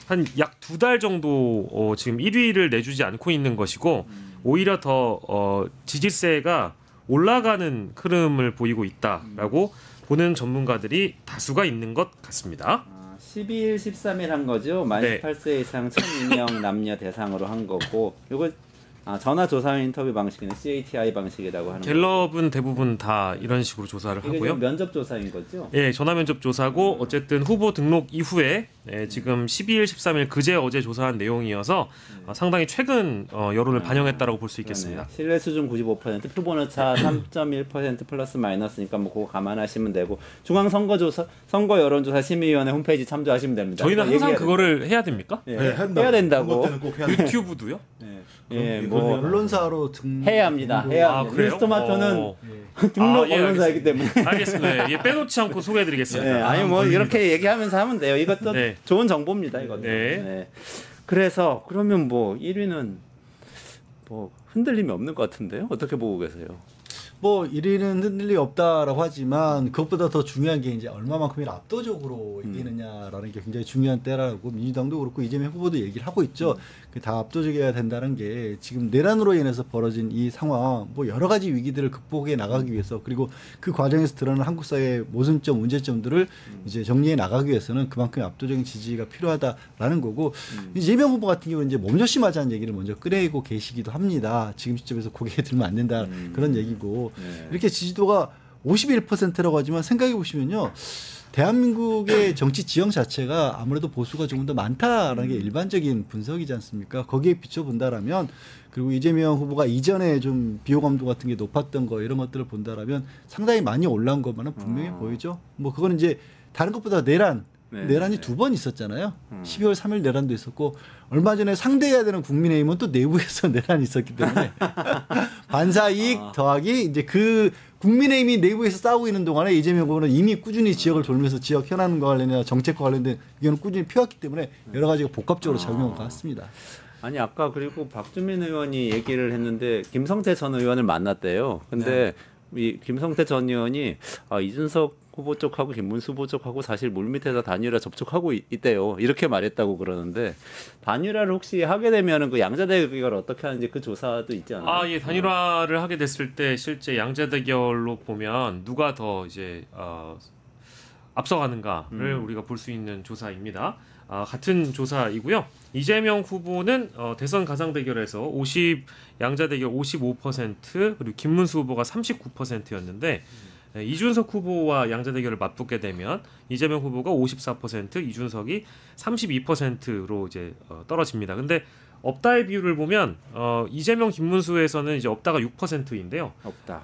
한 약 2달 정도 지금 1위를 내주지 않고 있는 것이고, 오히려 더 지지세가 올라가는 흐름을 보이고 있다라고 보는 전문가들이 다수가 있는 것 같습니다. 12일, 13일 한 거죠. 만 네. 18세 이상 1,002명 남녀 대상으로 한 거고, 이거 전화 조사 인터뷰 방식은 CATI 방식이라고 하는 갤럽은 대부분 다 이런 식으로 조사를 이게 하고요. 지금 면접 조사인 거죠? 예, 전화 면접 조사고 어쨌든 후보 등록 이후에 지금 12일, 13일 그제 어제 조사한 내용이어서 상당히 최근 여론을 반영했다라고 볼 수 있겠습니다. 그러네. 신뢰 수준 95%, 표본오 차 3.1% 플러스 마이너스니까 뭐 그거 감안하시면 되고 중앙선거조사 선거 여론조사 심의위원회 홈페이지 참조하시면 됩니다. 저희는 항상 얘기해야 그거를 해야 됩니까? 예, 네, 해야 된다고. 꼭 해야 된다. 유튜브도요? 예, 뭐 언론사로 해야 합니다. 해야 합니다. 그래요? 뉴스토마토는 등록 예, 언론사이기 때문에. 알겠습니다. 예, 빼놓지 않고 소개해드리겠습니다. 네, 아니 뭐 이렇게 얘기하면서 하면 돼요. 이것도 네. 좋은 정보입니다. 이것도. 네. 네. 그래서 그러면 뭐 1위는 뭐 흔들림이 없는 것 같은데요. 어떻게 보고 계세요? 뭐 1위는 흔들림이 없다라고 하지만 그것보다 더 중요한 게 이제 얼마만큼이 압도적으로 이기느냐라는 게 굉장히 중요한 때라고 민주당도 그렇고 이재명 후보도 얘기를 하고 있죠. 다 압도적이어야 된다는 게 지금 내란으로 인해서 벌어진 이 상황 뭐 여러 가지 위기들을 극복해 나가기 위해서 그리고 그 과정에서 드러난 한국 사회의 모순점 문제점들을 이제 정리해 나가기 위해서는 그만큼 압도적인 지지가 필요하다라는 거고 이재명 후보 같은 경우는 이제 몸조심하자는 얘기를 먼저 꺼내고 계시기도 합니다. 지금 시점에서 고개 들면 안 된다 그런 얘기고 네. 이렇게 지지도가 51%라고 하지만 생각해 보시면요. 대한민국의 정치 지형 자체가 아무래도 보수가 조금 더 많다라는 게 일반적인 분석이지 않습니까? 거기에 비춰본다라면 그리고 이재명 후보가 이전에 좀 비호감도 같은 게 높았던 거 이런 것들을 본다라면 상당히 많이 올라온 것만은 분명히 보이죠. 뭐 그거는 이제 다른 것보다 내란이 두 번 있었잖아요. 12월 3일 내란도 있었고 얼마 전에 상대해야 되는 국민의힘은 또 내부에서 내란이 있었기 때문에 반사 이익 더하기 이제 그 국민의힘이 내부에서 싸우고 있는 동안에 이재명 후보는 이미 꾸준히 지역을 돌면서 지역 현안과 관련해서 정책과 관련된 의견을 꾸준히 펴왔기 때문에 여러 가지가 복합적으로 작용한 것 같습니다. 아니 아까 그리고 박주민 의원이 얘기를 했는데 김성태 전 의원을 만났대요. 근데 이 김성태 전 의원이 이준석 후보 쪽하고 김문수 후보 쪽하고 사실 물밑에서 단일화 접촉하고 있대요. 이렇게 말했다고 그러는데 단일화를 혹시 하게 되면은 그 양자 대결을 어떻게 하는지 그 조사도 있지 않아요? 예, 단일화를 하게 됐을 때 실제 양자 대결로 보면 누가 더 이제 앞서가는가를 우리가 볼 수 있는 조사입니다. 같은 조사이고요. 이재명 후보는 대선 가상 대결에서 양자 대결 55% 그리고 김문수 후보가 39%였는데 이준석 후보와 양자 대결을 맞붙게 되면 이재명 후보가 54%, 이준석이 32%로 이제 떨어집니다. 근데 업다의 비율을 보면 이재명, 김문수에서는 이제 업다가 6%인데요. 없다.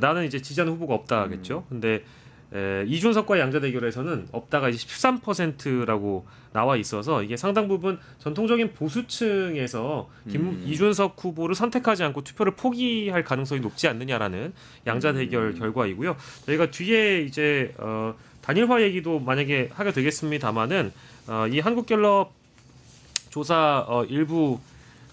나는 이제 지지하는 후보가 없다겠죠. 근데 이준석과 양자 대결에서는 업다가 이제 13%라고 나와 있어서 이게 상당 부분 전통적인 보수층에서 이준석 후보를 선택하지 않고 투표를 포기할 가능성이 높지 않느냐라는 양자 대결 결과이고요. 저희가 뒤에 이제 단일화 얘기도 만약에 하게 되겠습니다만은 이 한국갤럽 조사 일부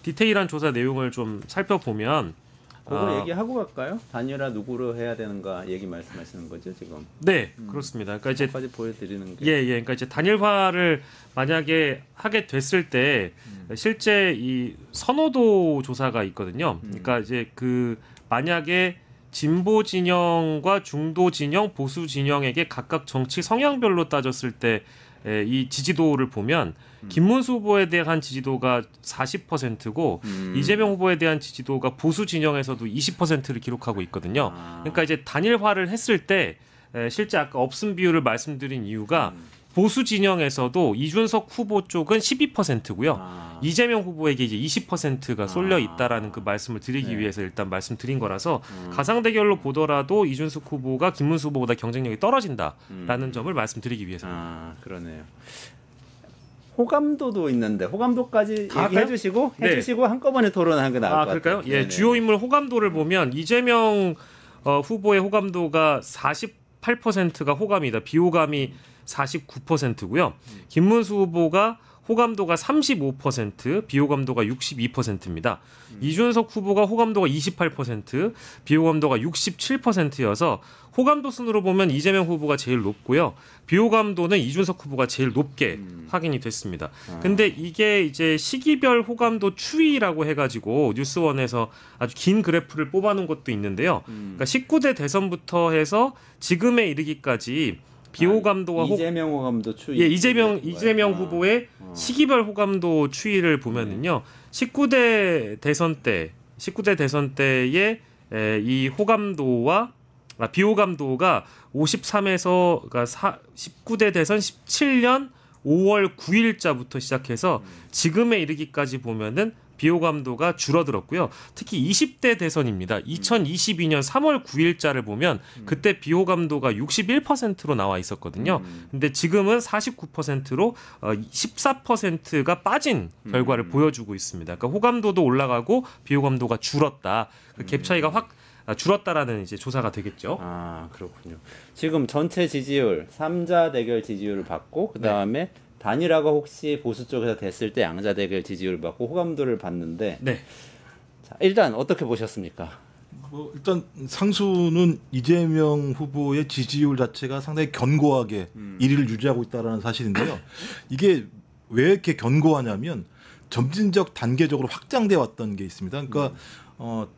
디테일한 조사 내용을 좀 살펴보면 그거 얘기하고 갈까요? 단일화 누구로 해야 되는가 얘기 말씀하시는 거죠 지금? 네, 그렇습니다. 그러니까 이제 까지 보여드리는 게. 예. 그러니까 이제 단일화를 만약에 하게 됐을 때 실제 이 선호도 조사가 있거든요. 그러니까 이제 그 만약에 진보 진영과 중도 진영, 보수 진영에게 각각 정치 성향별로 따졌을 때 이 지지도를 보면 김문수 후보에 대한 지지도가 40%고 이재명 후보에 대한 지지도가 보수 진영에서도 20%를 기록하고 있거든요. 그러니까 이제 단일화를 했을 때 실제 아까 업슨 비율을 말씀드린 이유가 보수 진영에서도 이준석 후보 쪽은 12%고요. 이재명 후보에게 이제 20%가 쏠려 있다라는 그 말씀을 드리기 위해서 일단 말씀드린 거라서 가상 대결로 보더라도 이준석 후보가 김문수 후보보다 경쟁력이 떨어진다라는 점을 말씀드리기 위해서입니다. 그러네요. 호감도도 있는데 호감도까지 할까요? 해주시고 한꺼번에 토론하는 게 나을 것 같아요. 그럴까요? 예, 네네. 주요 인물 호감도를 보면 이재명 후보의 호감도가 48%가 호감이다. 비호감이 49%고요. 김문수 후보가 호감도가 35%, 비호감도가 62%입니다. 이준석 후보가 호감도가 28%, 비호감도가 67%여서 호감도 순으로 보면 이재명 후보가 제일 높고요. 비호감도는 이준석 후보가 제일 높게 확인이 됐습니다. 근데 이게 이제 시기별 호감도 추이라고 해가지고 뉴스원에서 아주 긴 그래프를 뽑아놓은 것도 있는데요. 그러니까 19대 대선부터 해서 지금에 이르기까지 비호감도와 이재명 호감도 추이. 예, 이재명 후보의 시기별 호감도 추이를 보면은요. 19대 대선 때의 이 호감도와 비호감도가 53에서 그러니까 19대 대선 17년 5월 9일자부터 시작해서 지금에 이르기까지 보면은 비호감도가 줄어들었고요. 특히 20대 대선입니다. 2022년 3월 9일자를 보면 그때 비호감도가 61%로 나와 있었거든요. 근데 지금은 49%로 14%가 빠진 결과를 보여주고 있습니다. 그러니까 호감도도 올라가고 비호감도가 줄었다. 그 갭 차이가 확 줄었다라는 이제 조사가 되겠죠. 아, 그렇군요. 지금 전체 지지율 3자 대결 지지율을 받고 그다음에 단일화가 혹시 보수 쪽에서 됐을 때 양자 대결 지지율을 받고 호감도를 받는데 자, 일단 어떻게 보셨습니까? 뭐 일단 상수는 이재명 후보의 지지율 자체가 상당히 견고하게 1위를 유지하고 있다는 사실인데요. 이게 왜 이렇게 견고하냐면 점진적 단계적으로 확장돼 왔던 게 있습니다. 그러니까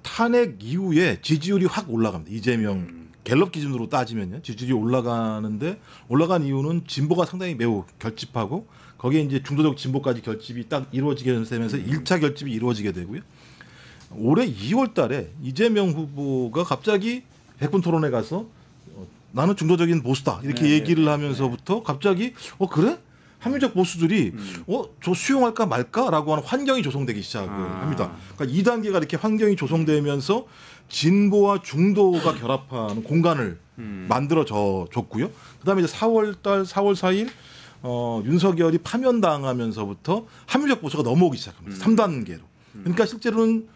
탄핵 이후에 지지율이 확 올라갑니다. 이재명 갤럽 기준으로 따지면요. 지지율이 올라간 이유는 진보가 상당히 매우 결집하고 거기에 이제 중도적 진보까지 결집이 딱 이루어지게 되면서 1차 결집이 이루어지게 되고요. 올해 2월 달에 이재명 후보가 갑자기 백분 토론에 가서 나는 중도적인 보수다 이렇게 얘기를 하면서부터 갑자기 그래? 합리적 보수들이 저 수용할까 말까라고 하는 환경이 조성되기 시작을 합니다. 그러니까 2단계가 이렇게 환경이 조성되면서 진보와 중도가 결합하는 공간을 만들어 줬고요. 그다음에 이제 4월 4일 윤석열이 파면당하면서부터 합리적 보수가 넘어오기 시작합니다. 3단계로. 그러니까 실제로는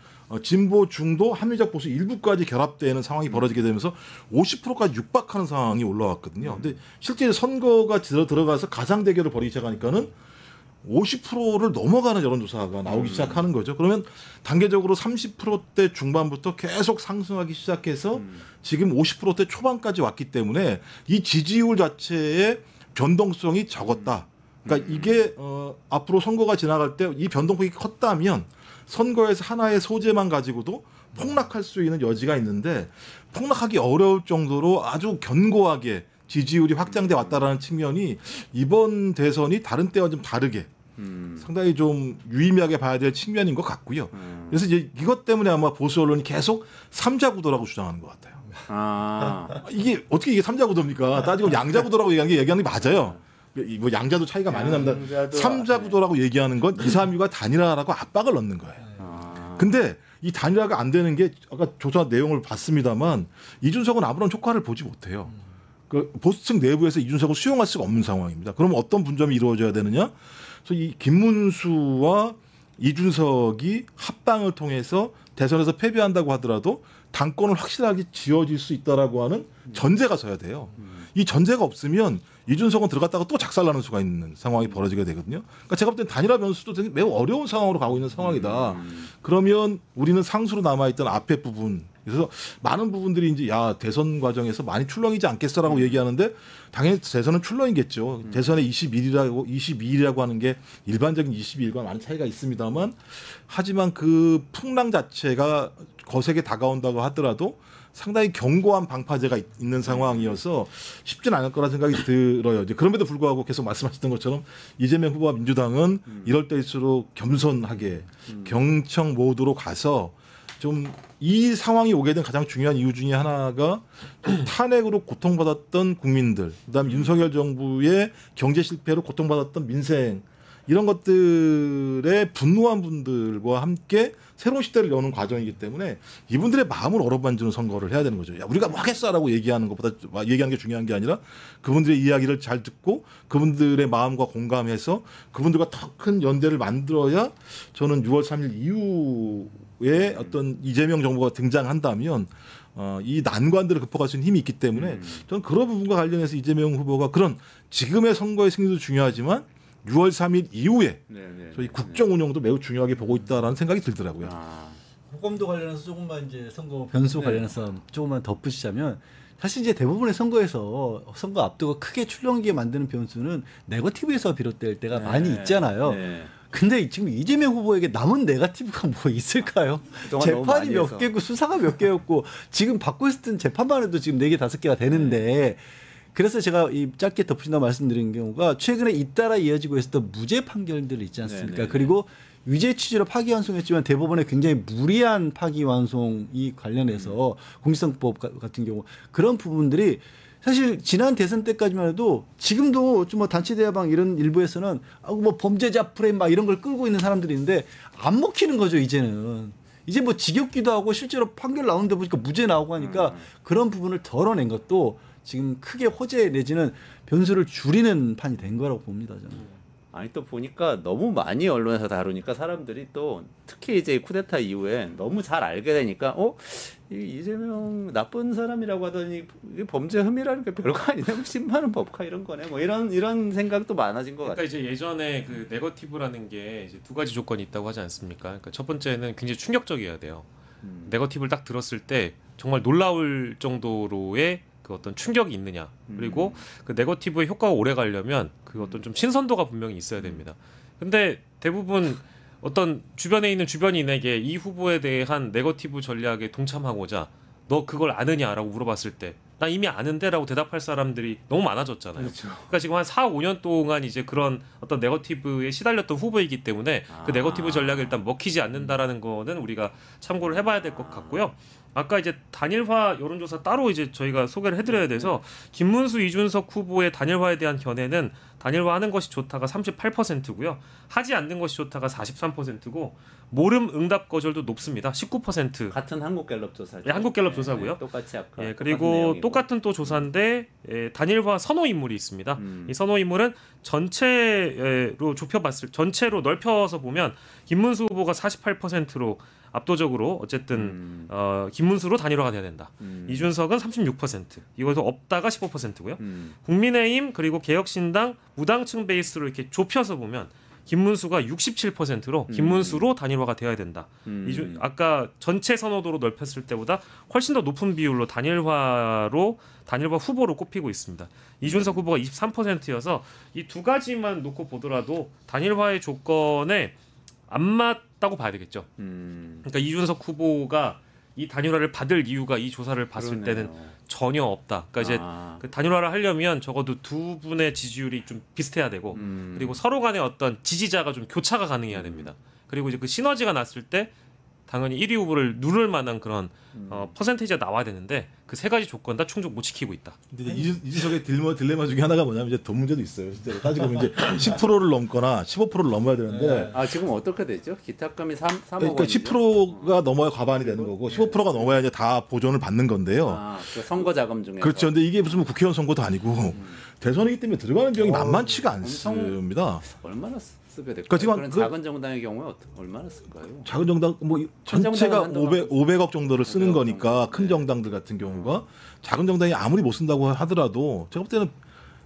진보, 중도, 합리적 보수 일부까지 결합되는 상황이 벌어지게 되면서 50%까지 육박하는 상황이 올라왔거든요. 근데 실제 선거가 들어가서 가상 대결을 벌이기 시작하니까는 50%를 넘어가는 여론조사가 나오기 시작하는 거죠. 그러면 단계적으로 30%대 중반부터 계속 상승하기 시작해서 지금 50%대 초반까지 왔기 때문에 이 지지율 자체의 변동성이 적었다. 그러니까 이게 앞으로 선거가 지나갈 때 이 변동폭이 컸다면 선거에서 하나의 소재만 가지고도 폭락할 수 있는 여지가 있는데 폭락하기 어려울 정도로 아주 견고하게 지지율이 확장돼 왔다라는 측면이 이번 대선이 다른 때와 좀 다르게 상당히 좀 유의미하게 봐야 될 측면인 것 같고요. 그래서 이제 이것 때문에 아마 보수 언론이 계속 3자 구도라고 주장하는 것 같아요. 이게 어떻게 이게 3자 구도입니까? 따지고 양자 구도라고 얘기하는 게 맞아요. 뭐 양자도 차이가 많이 납니다. 3자 구도라고 얘기하는 건 2, 3위가 단일화라고 압박을 넣는 거예요. 근데 이 단일화가 안 되는 게 아까 조사 내용을 봤습니다만 이준석은 아무런 효과를 보지 못해요. 그 보수층 내부에서 이준석을 수용할 수가 없는 상황입니다. 그러면 어떤 분점이 이루어져야 되느냐? 그래서 이 김문수와 이준석이 합방을 통해서 대선에서 패배한다고 하더라도 당권을 확실하게 지어질 수 있다라고 하는 전제가 서야 돼요. 이 전제가 없으면 이준석은 들어갔다가 또 작살나는 수가 있는 상황이 벌어지게 되거든요. 그러니까 제가 볼 땐 단일화 변수도 매우 어려운 상황으로 가고 있는 상황이다. 그러면 우리는 상수로 남아있던 앞에 부분, 그래서 많은 부분들이 이제 대선 과정에서 많이 출렁이지 않겠어라고 얘기하는데 당연히 대선은 출렁이겠죠. 대선에 22일이라고 하는 게 일반적인 22일과 많은 차이가 있습니다만 하지만 그 풍랑 자체가 거세게 다가온다고 하더라도 상당히 견고한 방파제가 있는 상황이어서 쉽지는 않을 거라 생각이 들어요. 이제 그럼에도 불구하고 계속 말씀하셨던 것처럼 이재명 후보와 민주당은 이럴 때일수록 겸손하게 경청 모드로 가서 좀 이 상황이 오게 된 가장 중요한 이유 중에 하나가 탄핵으로 고통받았던 국민들, 그다음 윤석열 정부의 경제 실패로 고통받았던 민생 이런 것들에 분노한 분들과 함께 새로운 시대를 여는 과정이기 때문에 이분들의 마음을 어루만지는 선거를 해야 되는 거죠. 야, 우리가 뭐 하겠어라고 얘기하는 것보다 얘기하는 게 중요한 게 아니라 그분들의 이야기를 잘 듣고 그분들의 마음과 공감해서 그분들과 더 큰 연대를 만들어야 저는 6월 3일 이후에 어떤 이재명 정부가 등장한다면 이 난관들을 극복할 수 있는 힘이 있기 때문에 저는 그런 부분과 관련해서 이재명 후보가 그런 지금의 선거의 승리도 중요하지만 6월 3일 이후에 저희 국정 운영도 매우 중요하게 보고 있다라는 생각이 들더라고요. 호감도 관련해서 조금만 이제 선거 변수 관련해서 조금만 덧붙이자면 사실 이제 대부분의 선거에서 선거 압도가 크게 출렁이게 만드는 변수는 네거티브에서 비롯될 때가 많이 있잖아요. 근데 지금 이재명 후보에게 남은 네거티브가 뭐 있을까요? 재판이 몇 개고 수사가 몇 개였고 지금 받고 있었던 재판만 해도 지금 4개, 5개가 되는데 그래서 제가 이 짧게 덧붙인다 말씀드린 경우가 최근에 잇따라 이어지고 있었던 무죄 판결들 있지 않습니까? 네네. 그리고 유죄 취지로 파기환송했지만 대법원의 굉장히 무리한 파기환송이 관련해서 공직선거법 같은 경우 그런 부분들이 사실 지난 대선 때까지만 해도 지금도 좀 뭐 단체 대화방 이런 일부에서는 뭐 범죄자 프레임 막 이런 걸 끌고 있는 사람들이 있는데 안 먹히는 거죠 이제는. 이제 뭐 지겹기도 하고 실제로 판결 나오는데 보니까 무죄 나오고 하니까 그런 부분을 덜어낸 것도 지금 크게 호재 내지는 변수를 줄이는 판이 된 거라고 봅니다 저는. 아니 또 보니까 너무 많이 언론에서 다루니까 사람들이 또 특히 이제 쿠데타 이후에 너무 잘 알게 되니까 이재명 나쁜 사람이라고 하더니 이게 범죄 혐의라는 게 별거 아니네. 10만 원 법카 이런 거네. 뭐 이런 생각도 많아진 것 그러니까 같아요. 이제 예전에 그 네거티브라는 게 이제 두 가지 조건이 있다고 하지 않습니까? 그러니까 첫 번째는 굉장히 충격적이어야 돼요. 네거티브를 딱 들었을 때 정말 놀라울 정도로의 그 어떤 충격이 있느냐. 그리고 그 네거티브의 효과가 오래 가려면 그 어떤 좀 신선도가 분명히 있어야 됩니다. 근데 대부분 어떤 주변에 있는 주변인에게 이 후보에 대한 네거티브 전략에 동참하고자 너 그걸 아느냐라고 물어봤을 때 나 이미 아는데라고 대답할 사람들이 너무 많아졌잖아요. 그렇죠. 그러니까 지금 한 4, 5년 동안 이제 그런 어떤 네거티브에 시달렸던 후보이기 때문에 그 네거티브 전략이 일단 먹히지 않는다라는 거는 우리가 참고를 해봐야 될 것 같고요. 아까 이제 단일화 여론조사 따로 이제 저희가 소개를 해드려야 돼서 김문수, 이준석 후보의 단일화에 대한 견해는 단일화하는 것이 좋다가 38%고요. 하지 않는 것이 좋다가 43%고 모름 응답 거절도 높습니다. 19%. 같은 한국갤럽 조사죠. 예, 한국갤럽 조사고요. 네, 똑같이 아까. 예, 그리고 똑같은 또 조사인데 단일화 선호 인물이 있습니다. 이 선호 인물은 전체로 좁혀봤을 전체로 넓혀서 보면 김문수 후보가 48%로 압도적으로 어쨌든 김문수로 단일화가 돼야 된다. 이준석은 36%. 이것도 없다가 15%고요. 국민의힘 그리고 개혁신당 무당층 베이스로 이렇게 좁혀서 보면 김문수가 67%로 김문수로 단일화가 되어야 된다. 아까 전체 선호도로 넓혔을 때보다 훨씬 더 높은 비율로 단일화 후보로 꼽히고 있습니다. 이준석 후보가 23%여서 이 두 가지만 놓고 보더라도 단일화의 조건에 안 맞다고 봐야 되겠죠. 그러니까 이준석 후보가 이 단일화를 받을 이유가 이 조사를 봤을 때는 전혀 없다. 그러니까 이제 그 단일화를 하려면 적어도 두 분의 지지율이 좀 비슷해야 되고 그리고 서로 간의 어떤 지지자가 좀 교차가 가능해야 됩니다. 그리고 이제 그 시너지가 났을 때 당연히 1위 후보를 누를 만한 그런 퍼센테이지가 나와야 되는데 그 세 가지 조건 다 충족 못 지키고 있다. 근데 이준석의 딜레마 중에 하나가 뭐냐면 이제 돈 문제도 있어요. 실제로 따지고 보면 이제 10%를 넘거나 15%를 넘어야 되는데 지금 어떻게 되죠? 기탁금이 3억 그러니까 10%가 넘어야 과반이 되는 거고 15%가 넘어야 이제 다 보존을 받는 건데요. 그 선거 자금 중에 그렇죠. 근데 이게 무슨 뭐 국회의원 선거도 아니고 대선이기 때문에 들어가는 비용이 만만치가 않습니다. 얼마나 쓰게 될까요? 그러니까 지금 그런 작은 정당의 경우에 얼마나 쓸까요? 작은 정당 뭐 전체가 500억 정도를 쓰는 거니까 큰 정당들 같은 경우가 작은 정당이 아무리 못 쓴다고 하더라도 제가 볼 때는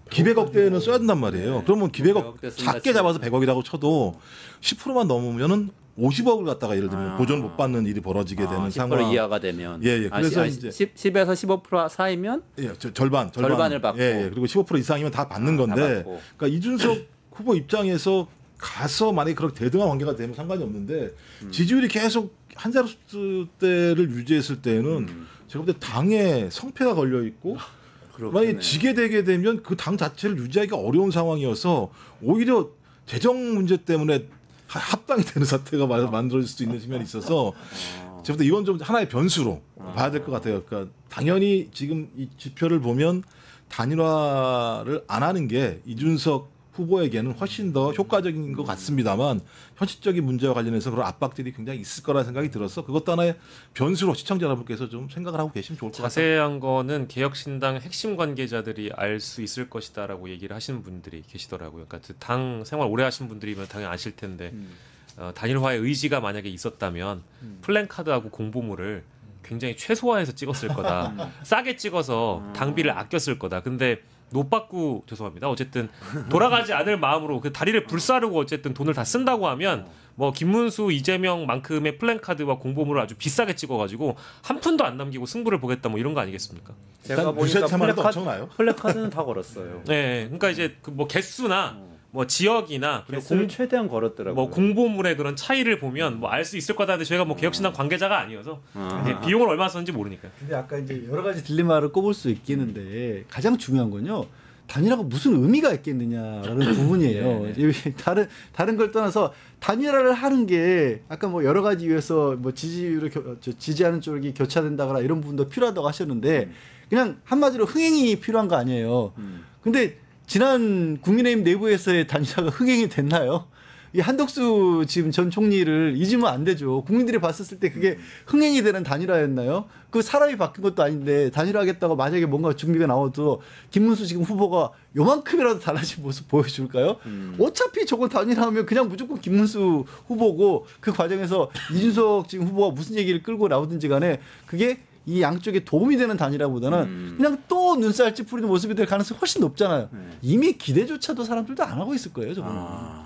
기백억대는 써야 된단 말이에요. 그러면 기백억 작게 잡아서 100억이라고 쳐도 10%만 넘으면은 50억을 갖다가 예를 들면 보존 못 받는 일이 벌어지게 되는 10% 상황. 이하가 되면 예. 그래서 이제 10에서 15% 사이면 절반을 받고 그리고 15% 이상이면 다 받는 건데 그러니까 이준석 후보 입장에서 가서 만약에 그렇게 대등한 관계가 되면 상관이 없는데 지지율이 계속 한 자릿수대를 유지했을 때는 제가 볼 때 당에 성패가 걸려 있고 만약에 지게 되게 되면 그 당 자체를 유지하기가 어려운 상황이어서 오히려 재정 문제 때문에 합당이 되는 사태가 만들어질 수도 있는 측면이 있어서 제가 볼 때 이건 좀 하나의 변수로 봐야 될 것 같아요. 그러니까 당연히 지금 이 지표를 보면 단일화를 안 하는 게 이준석 후보에게는 훨씬 더 효과적인 것 같습니다만 현실적인 문제와 관련해서 그런 압박들이 굉장히 있을 거라는 생각이 들어서 그것도 하나의 변수로 시청자 여러분께서 좀 생각을 하고 계시면 좋을 것 같아요. 자세한 거는 개혁신당 핵심 관계자들이 알 수 있을 것이다라고 얘기를 하시는 분들이 계시더라고요. 그러니까 그 당 생활 오래 하신 분들이면 당연히 아실 텐데 단일화의 의지가 만약에 있었다면 플랜카드하고 공보물을 굉장히 최소화해서 찍었을 거다. 싸게 찍어서 당비를 아꼈을 거다. 근데 노빠꾸 죄송합니다. 어쨌든 돌아가지 않을 마음으로 그 다리를 불사르고 어쨌든 돈을 다 쓴다고 하면 뭐 김문수, 이재명만큼의 플랜카드와 공보물을 아주 비싸게 찍어가지고 한 푼도 안 남기고 승부를 보겠다 뭐 이런 거 아니겠습니까? 제가 보니까 엄청나요? 플래카드는 다 걸었어요. 네, 그러니까 이제 그 뭐 개수나 뭐 지역이나 그리고 개수를 최대한 걸었더라고요. 뭐 공보물의 그런 차이를 보면 뭐 알 수 있을 거다. 근데 저희가 뭐 개혁신당 관계자가 아니어서 이제 비용을 얼마 썼는지 모르니까요. 근데 아까 이제 여러 가지 딜레마를 꼽을 수 있겠는데 가장 중요한 건요. 단일화가 무슨 의미가 있겠느냐라는 부분이에요. 다른 걸 떠나서 단일화를 하는 게 아까 뭐 여러 가지 이유에서 뭐 지지율을 지지하는 쪽이 교차된다거나 이런 부분도 필요하다고 하셨는데 그냥 한마디로 흥행이 필요한 거 아니에요. 근데 지난 국민의힘 내부에서의 단일화가 흥행이 됐나요? 이 한덕수 지금 전 총리를 잊으면 안 되죠. 국민들이 봤을 때 그게 흥행이 되는 단일화였나요? 그 사람이 바뀐 것도 아닌데 단일화하겠다고 만약에 뭔가 준비가 나와도 김문수 지금 후보가 요만큼이라도 달라진 모습 보여줄까요? 어차피 저거 단일화하면 그냥 무조건 김문수 후보고 그 과정에서 이준석 지금 후보가 무슨 얘기를 끌고 나오든지 간에 그게 이 양쪽에 도움이 되는 단일화보다는 그냥 또 눈살 찌푸리는 모습이 될 가능성이 훨씬 높잖아요. 이미 기대조차도 사람들도 안 하고 있을 거예요. 저거는.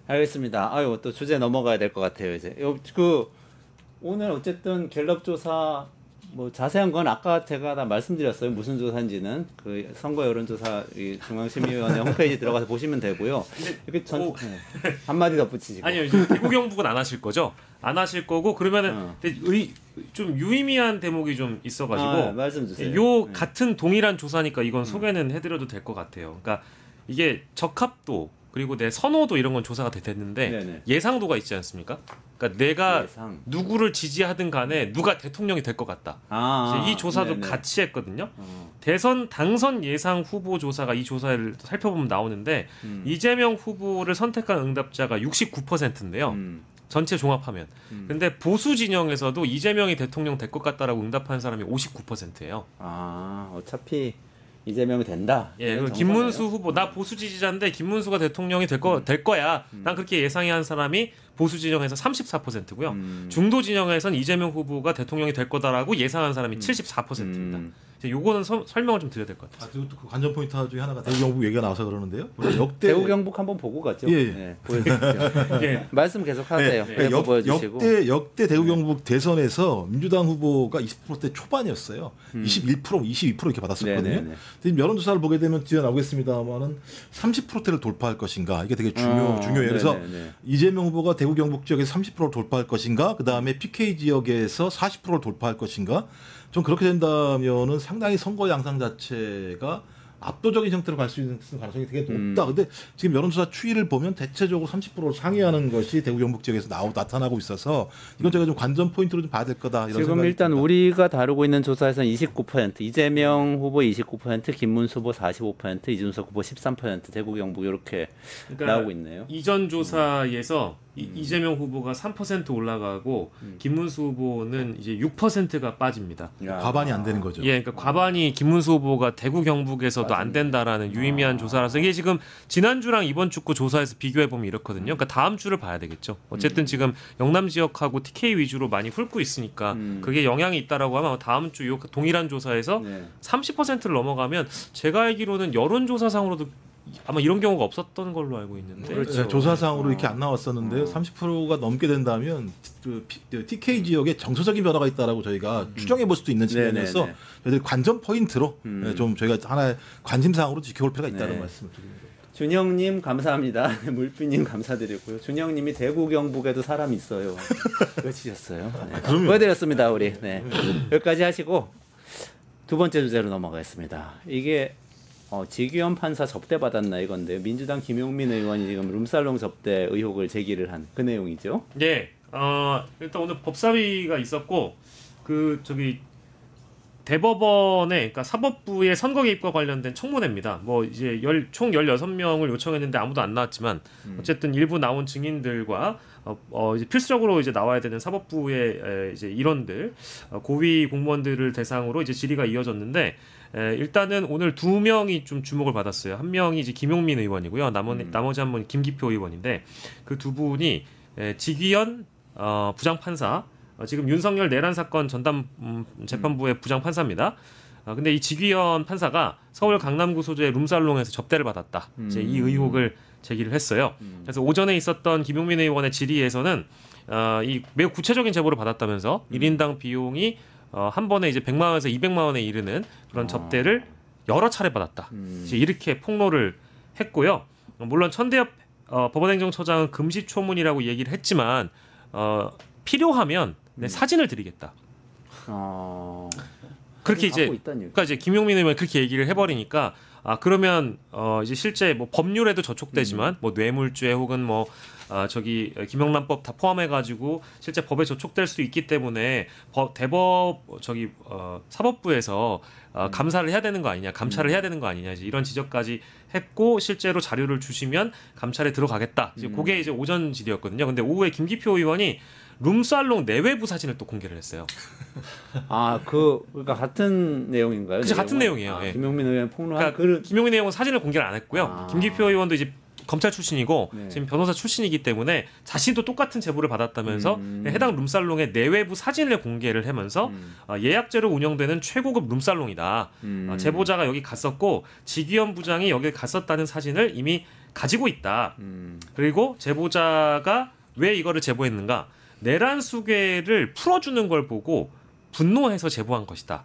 알겠습니다. 아유 또 주제 넘어가야 될 것 같아요. 이제 그 오늘 어쨌든 갤럽 조사 뭐 자세한 건 아까 제가 다 말씀드렸어요. 무슨 조사인지는 그 선거 여론조사 중앙심의위원회 홈페이지 들어가서 보시면 되고요. 이렇게 한마디 덧붙이시고. 아니요, 대구 경북은 안 하실 거죠? 안 하실 거고 그러면은 좀 유의미한 대목이 좀 있어가지고 말씀 주세요. 요 같은 동일한 조사니까 이건 소개는 해드려도 될 것 같아요. 그러니까 이게 적합도 그리고 내 선호도 이런 건 조사가 됐는데 네네. 예상도가 있지 않습니까? 그러니까 내가 누구를 지지하든 간에 누가 대통령이 될 것 같다. 이 조사도 네네. 같이 했거든요. 대선 당선 예상 후보 조사가 이 조사를 살펴보면 나오는데 이재명 후보를 선택한 응답자가 69%인데요. 전체 종합하면. 근데 보수 진영에서도 이재명이 대통령 될 것 같다라고 응답한 사람이 59%예요. 어차피 이재명이 된다. 예, 김문수 후보 나 보수 지지자인데 김문수가 대통령이 될 거야. 난 그렇게 예상한 사람이 보수 진영에서 34%고요. 중도 진영에선 이재명 후보가 대통령이 될 거다라고 예상한 사람이 74%입니다. 요거는 설명을 좀 드려야 될 것 같아요. 그리고 또 그 관전 포인트 중에 하나가 대구 경북 얘기가 나와서 그러는데요. 역대 대구 경북 한번 보고 가죠. 예. 네, 보여주시죠. 예. 말씀 계속하세요. 네. 역대 대구 경북 대선에서 민주당 후보가 20%대 초반이었어요. 21%, 22% 이렇게 받았었거든요. 지금 여론조사를 보게 되면 뒤에 나오겠습니다만은 30%대를 돌파할 것인가 이게 되게 중요해요. 그래서 이재명 후보가 대구 경북 지역에서 30%를 돌파할 것인가, 그 다음에 PK 지역에서 40%를 돌파할 것인가. 좀 그렇게 된다면은 상당히 선거 양상 자체가 압도적인 형태로 갈 수 있는 가능성이 되게 높다. 근데 지금 여론조사 추이를 보면 대체적으로 30%를 상회하는 것이 대구 경북 지역에서 나타나고 있어서 이건 제가 좀 관전 포인트로 좀 봐야 될 거다. 이런 지금 일단 듭니다. 우리가 다루고 있는 조사에서는 29%, 이재명 후보 29%, 김문수 후보 45%, 이준석 후보 13%, 대구 경북 이렇게 나오고 있네요. 이전 조사에서 이재명 후보가 3% 올라가고 김문수 후보는 이제 6%가 빠집니다. 과반이 안 되는 거죠. 예, 그러니까 과반이 김문수 후보가 대구 경북에서도 안 된다라는 유의미한 조사라서 이게 지금 지난주랑 이번 주 조사에서 비교해 보면 이렇거든요. 그러니까 다음 주를 봐야 되겠죠. 어쨌든 지금 영남 지역하고 TK 위주로 많이 훑고 있으니까 그게 영향이 있다라고 하면 다음 주 요 동일한 조사에서 30%를 넘어가면 제가 알기로는 여론조사상으로도 아마 이런 경우가 없었던 걸로 알고 있는데 그렇죠. 조사상으로 이렇게 안 나왔었는데 30%가 넘게 된다면 그 TK 지역에 정서적인 변화가 있다라고 저희가 추정해 볼 수도 있는 측면에서 저희들 관전 포인트로 좀 저희가 하나의 관심사항으로 지켜볼 필요가 있다는 말씀을 드립니다. 준영님 감사합니다. 물비님 감사드리고요. 준영님이 대구 경북에도 사람 있어요. 그거 주셨어요. 보여드렸습니다 우리. 여기까지 하시고 두 번째 주제로 넘어가겠습니다. 이게 지규현 판사 접대 받았나 이건데요. 민주당 김용민 의원이 지금 룸살롱 접대 의혹을 제기를 한 그 내용이죠. 네. 일단 오늘 법사위가 있었고 대법원에 그러니까 사법부의 선거 개입과 관련된 청문회입니다. 뭐 이제 총 16명을 요청했는데 아무도 안 나왔지만 어쨌든 일부 나온 증인들과 이제 필수적으로 이제 나와야 되는 사법부의 이제 일원들, 고위 공무원들을 대상으로 이제 질의가 이어졌는데 일단은 오늘 2명이 좀 주목을 받았어요. 한 명이 이제 김용민 의원이고요. 나머지 한 분이 김기표 의원인데 그 두 분이 지규현 부장판사 지금 윤석열 내란 사건 전담 재판부의 부장 판사입니다. 근데 이 지규현 판사가 서울 강남구 소재의 룸살롱에서 접대를 받았다. 이제 이 의혹을 제기를 했어요. 그래서 오전에 있었던 김용민 의원의 질의에서는 이 매우 구체적인 제보를 받았다면서 1인당 비용이 한 번에 이제 100만 원에서 200만 원에 이르는 그런 접대를 여러 차례 받았다. 이제 이렇게 폭로를 했고요. 물론 천대엽 법원행정처장은 금시초문이라고 얘기를 했지만 필요하면 사진을 드리겠다. 그렇게 이제 그러니까 이제 김용민 의원이 그렇게 얘기를 해버리니까 그러면 이제 실제 뭐 법률에도 저촉되지만 뭐 뇌물죄 혹은 뭐 저기 김영란법 다 포함해가지고 실제 법에 저촉될 수 있기 때문에 대법 저기 사법부에서 감사를 해야 되는 거 아니냐, 감찰을 해야 되는 거 아니냐 이런 지적까지 했고 실제로 자료를 주시면 감찰에 들어가겠다. 이제 그게 이제 오전 질의였거든요. 근데 오후에 김기표 의원이 룸살롱 내외부 사진을 또 공개를 했어요. 그러니까 같은 내용인가요? 그렇죠, 같은 내용이에요. 예. 김용민 의원 폭로한 김용민 의원은 사진을 공개를 안 했고요. 김기표 의원도 이제 검찰 출신이고 네. 지금 변호사 출신이기 때문에 자신도 똑같은 제보를 받았다면서 해당 룸살롱의 내외부 사진을 공개를 하면서 예약제로 운영되는 최고급 룸살롱이다. 제보자가 여기 갔었고 지기현 부장이 여기 갔었다는 사진을 이미 가지고 있다. 그리고 제보자가 왜 이거를 제보했는가? 내란 수괴를 풀어주는 걸 보고 분노해서 제보한 것이다.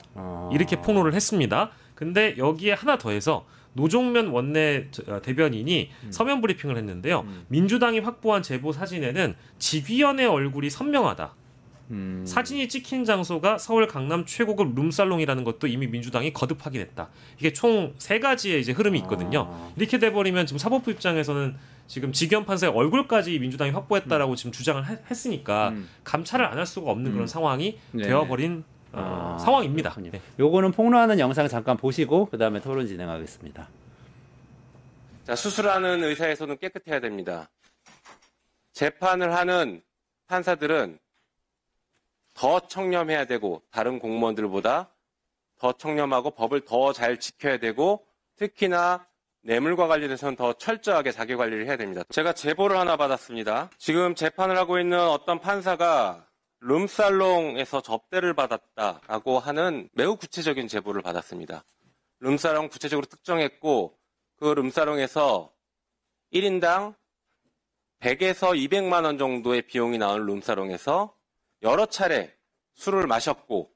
이렇게 폭로를 했습니다. 근데 여기에 하나 더해서 노종면 원내 대변인이 서면 브리핑을 했는데요. 민주당이 확보한 제보 사진에는 지귀현의 얼굴이 선명하다. 사진이 찍힌 장소가 서울 강남 최고급 룸살롱이라는 것도 이미 민주당이 거듭 확인했다. 이게 총 3가지의 이제 흐름이 있거든요. 이렇게 돼버리면 지금 사법부 입장에서는 지금 지기현 판사의 얼굴까지 민주당이 확보했다라고 지금 주장을 했으니까 감찰을 안 할 수가 없는 그런 상황이 되어버린 상황입니다. 네. 요거는 폭로하는 영상 잠깐 보시고 그 다음에 토론 진행하겠습니다. 자, 수술하는 의사의 손은 깨끗해야 됩니다. 재판을 하는 판사들은 더 청렴해야 되고 다른 공무원들보다 더 청렴하고 법을 더 잘 지켜야 되고 특히나 뇌물과 관련해서는 더 철저하게 자기관리를 해야 됩니다. 제가 제보를 하나 받았습니다. 지금 재판을 하고 있는 어떤 판사가 룸살롱에서 접대를 받았다라고 하는 매우 구체적인 제보를 받았습니다. 룸살롱 구체적으로 특정했고 그 룸살롱에서 1인당 100에서 200만 원 정도의 비용이 나오는 룸살롱에서 여러 차례 술을 마셨고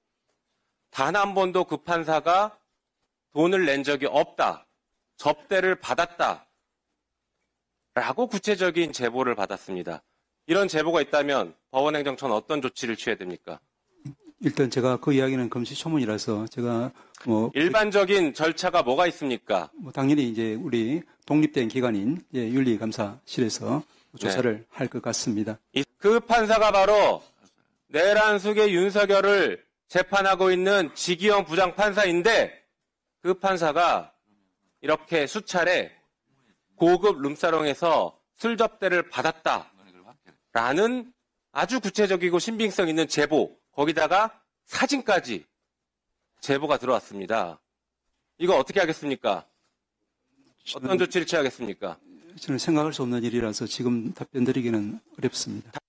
단 한 번도 그 판사가 돈을 낸 적이 없다. 접대를 받았다. 라고 구체적인 제보를 받았습니다. 이런 제보가 있다면 법원행정처는 어떤 조치를 취해야 됩니까? 일단 제가 그 이야기는 금시초문이라서 제가 일반적인 절차가 뭐가 있습니까? 당연히 이제 우리 독립된 기관인 윤리감사실에서 조사를 할 것 같습니다. 그 판사가 바로 내란 수괴 윤석열을 재판하고 있는 지기현 부장판사인데 그 판사가 이렇게 수차례 고급 룸사롱에서 술 접대를 받았다라는 아주 구체적이고 신빙성 있는 제보, 거기다가 사진까지 제보가 들어왔습니다. 이거 어떻게 하겠습니까? 어떤 조치를 취하겠습니까? 저는 생각할 수 없는 일이라서 지금 답변 드리기는 어렵습니다.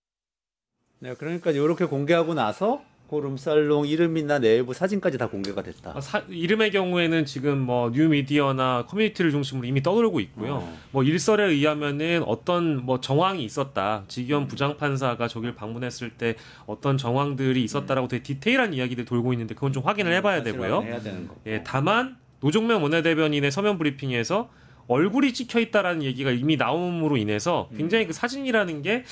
네, 그러니까 이렇게 공개하고 나서 그 룸살롱 이름이나 내부 사진까지 다 공개가 됐다. 이름의 경우에는 지금 뭐 뉴미디어나 커뮤니티를 중심으로 이미 떠돌고 있고요. 뭐 일설에 의하면은 어떤 뭐 정황이 있었다. 지기현 부장판사가 저길 방문했을 때 어떤 정황들이 있었다라고 되게 디테일한 이야기들 돌고 있는데 그건 좀 확인을 해봐야 되고요. 해야 되는 거고. 예, 다만 노종면 원내대변인의 서면 브리핑에서 얼굴이 찍혀 있다라는 얘기가 이미 나옴으로 인해서 굉장히 그 사진이라는 게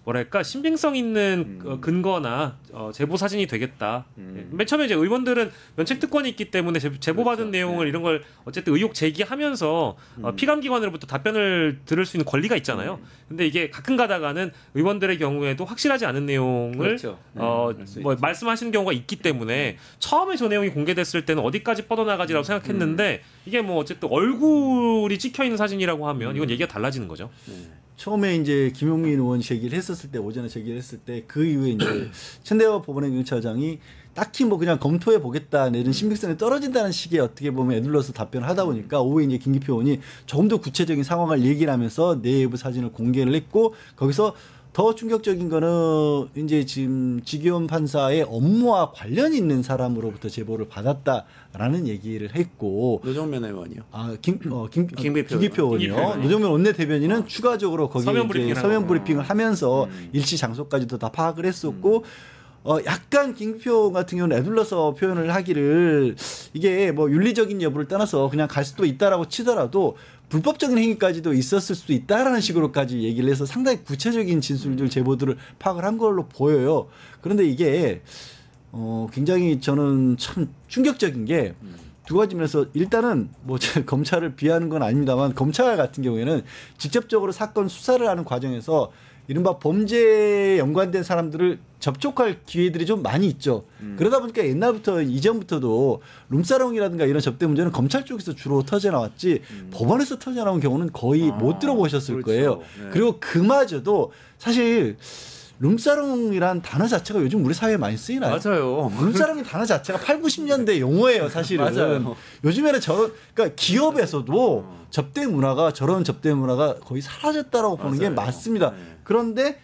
뭐랄까 신빙성 있는 근거나 제보 사진이 되겠다. 맨 처음에 이제 의원들은 면책 특권이 있기 때문에 제보받은 내용을 이런 걸 어쨌든 의혹 제기하면서 피감기관으로부터 답변을 들을 수 있는 권리가 있잖아요. 근데 이게 가끔 가다가는 의원들의 경우에도 확실하지 않은 내용을 뭐 말씀하시는 경우가 있기 때문에 처음에 저 내용이 공개됐을 때는 어디까지 뻗어나가지라고 생각했는데 이게 뭐 어쨌든 얼굴이 찍혀 있는 사진이라고 하면 이건 얘기가 달라지는 거죠. 처음에 이제 김용민 의원이 제기를 했었을 때 오전에 제기를 했을 때 그 이후에 이제 천대엽 법원행정처장이 딱히 뭐 그냥 검토해 보겠다 내는 신빙성이 떨어진다는 식의 어떻게 보면 애둘러서 답변을 하다 보니까 오후에 이제 김기표 의원이 조금 더 구체적인 상황을 얘기를 하면서 내부 사진을 공개를 했고 거기서 더 충격적인 거는 이제 지금 지기현 판사의 업무와 관련 있는 사람으로부터 제보를 받았다라는 얘기를 했고 노종면 의원이요. 김기표 의원이요. 노종면 원내대변인은 추가적으로 거기에 서면 브리핑을 하면서 일시 장소까지도 다 파악을 했었고 약간 김기표 같은 경우는 애둘러서 표현을 하기를 이게 뭐 윤리적인 여부를 떠나서 그냥 갈 수도 있다라고 치더라도 불법적인 행위까지도 있었을 수도 있다라는 식으로까지 얘기를 해서 상당히 구체적인 진술들 제보들을 파악을 한 걸로 보여요. 그런데 이게 굉장히 저는 참 충격적인 게 두 가지 면에서 일단은 뭐 검찰을 비하하는 건 아닙니다만 검찰 같은 경우에는 직접적으로 사건 수사를 하는 과정에서 이른바 범죄에 연관된 사람들을 접촉할 기회들이 좀 많이 있죠. 그러다 보니까 옛날부터 이전부터도 룸사롱이라든가 이런 접대 문제는 검찰 쪽에서 주로 터져나왔지 법원에서 터져나온 경우는 거의 못 들어보셨을 그렇죠. 거예요. 네. 그리고 그마저도 사실 룸사롱이란 단어 자체가 요즘 우리 사회에 많이 쓰이나요? 맞아요. 룸사롱이 단어 자체가 8, 90년대 용어예요, 사실은. 맞아요. 요즘에는 그러니까 기업에서도 접대 문화가 저런 접대 문화가 거의 사라졌다라고 보는 게 맞아요. 맞습니다. 네. 그런데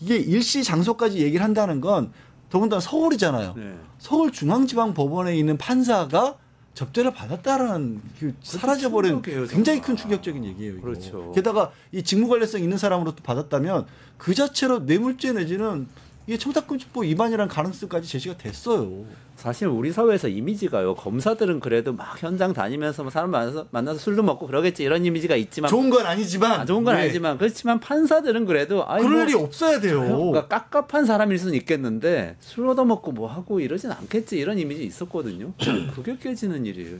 이게 일시 장소까지 얘기를 한다는 건 더군다나 서울이잖아요. 네. 서울중앙지방법원에 있는 판사가 접대를 받았다라는 사라져버린 충격이에요, 굉장히 큰 정말. 충격적인 얘기예요. 이거. 그렇죠. 게다가 이 직무 관련성 있는 사람으로도 받았다면 그 자체로 뇌물죄 내지는 이게 청탁금지법 위반이라는 가능성까지 제시가 됐어요. 사실 우리 사회에서 이미지가요. 검사들은 그래도 막 현장 다니면서 뭐 사람 만나서 술도 먹고 그러겠지 이런 이미지가 있지만 좋은 건 아니지만 좋은 건 네. 아니지만 그렇지만 판사들은 그래도 아이 그럴 뭐 일이 없어야 돼요. 그러니까 깝깝한 사람일 수는 있겠는데 술 얻어먹고 뭐 하고 이러진 않겠지 이런 이미지 있었거든요. 그게 깨지는 일이에요.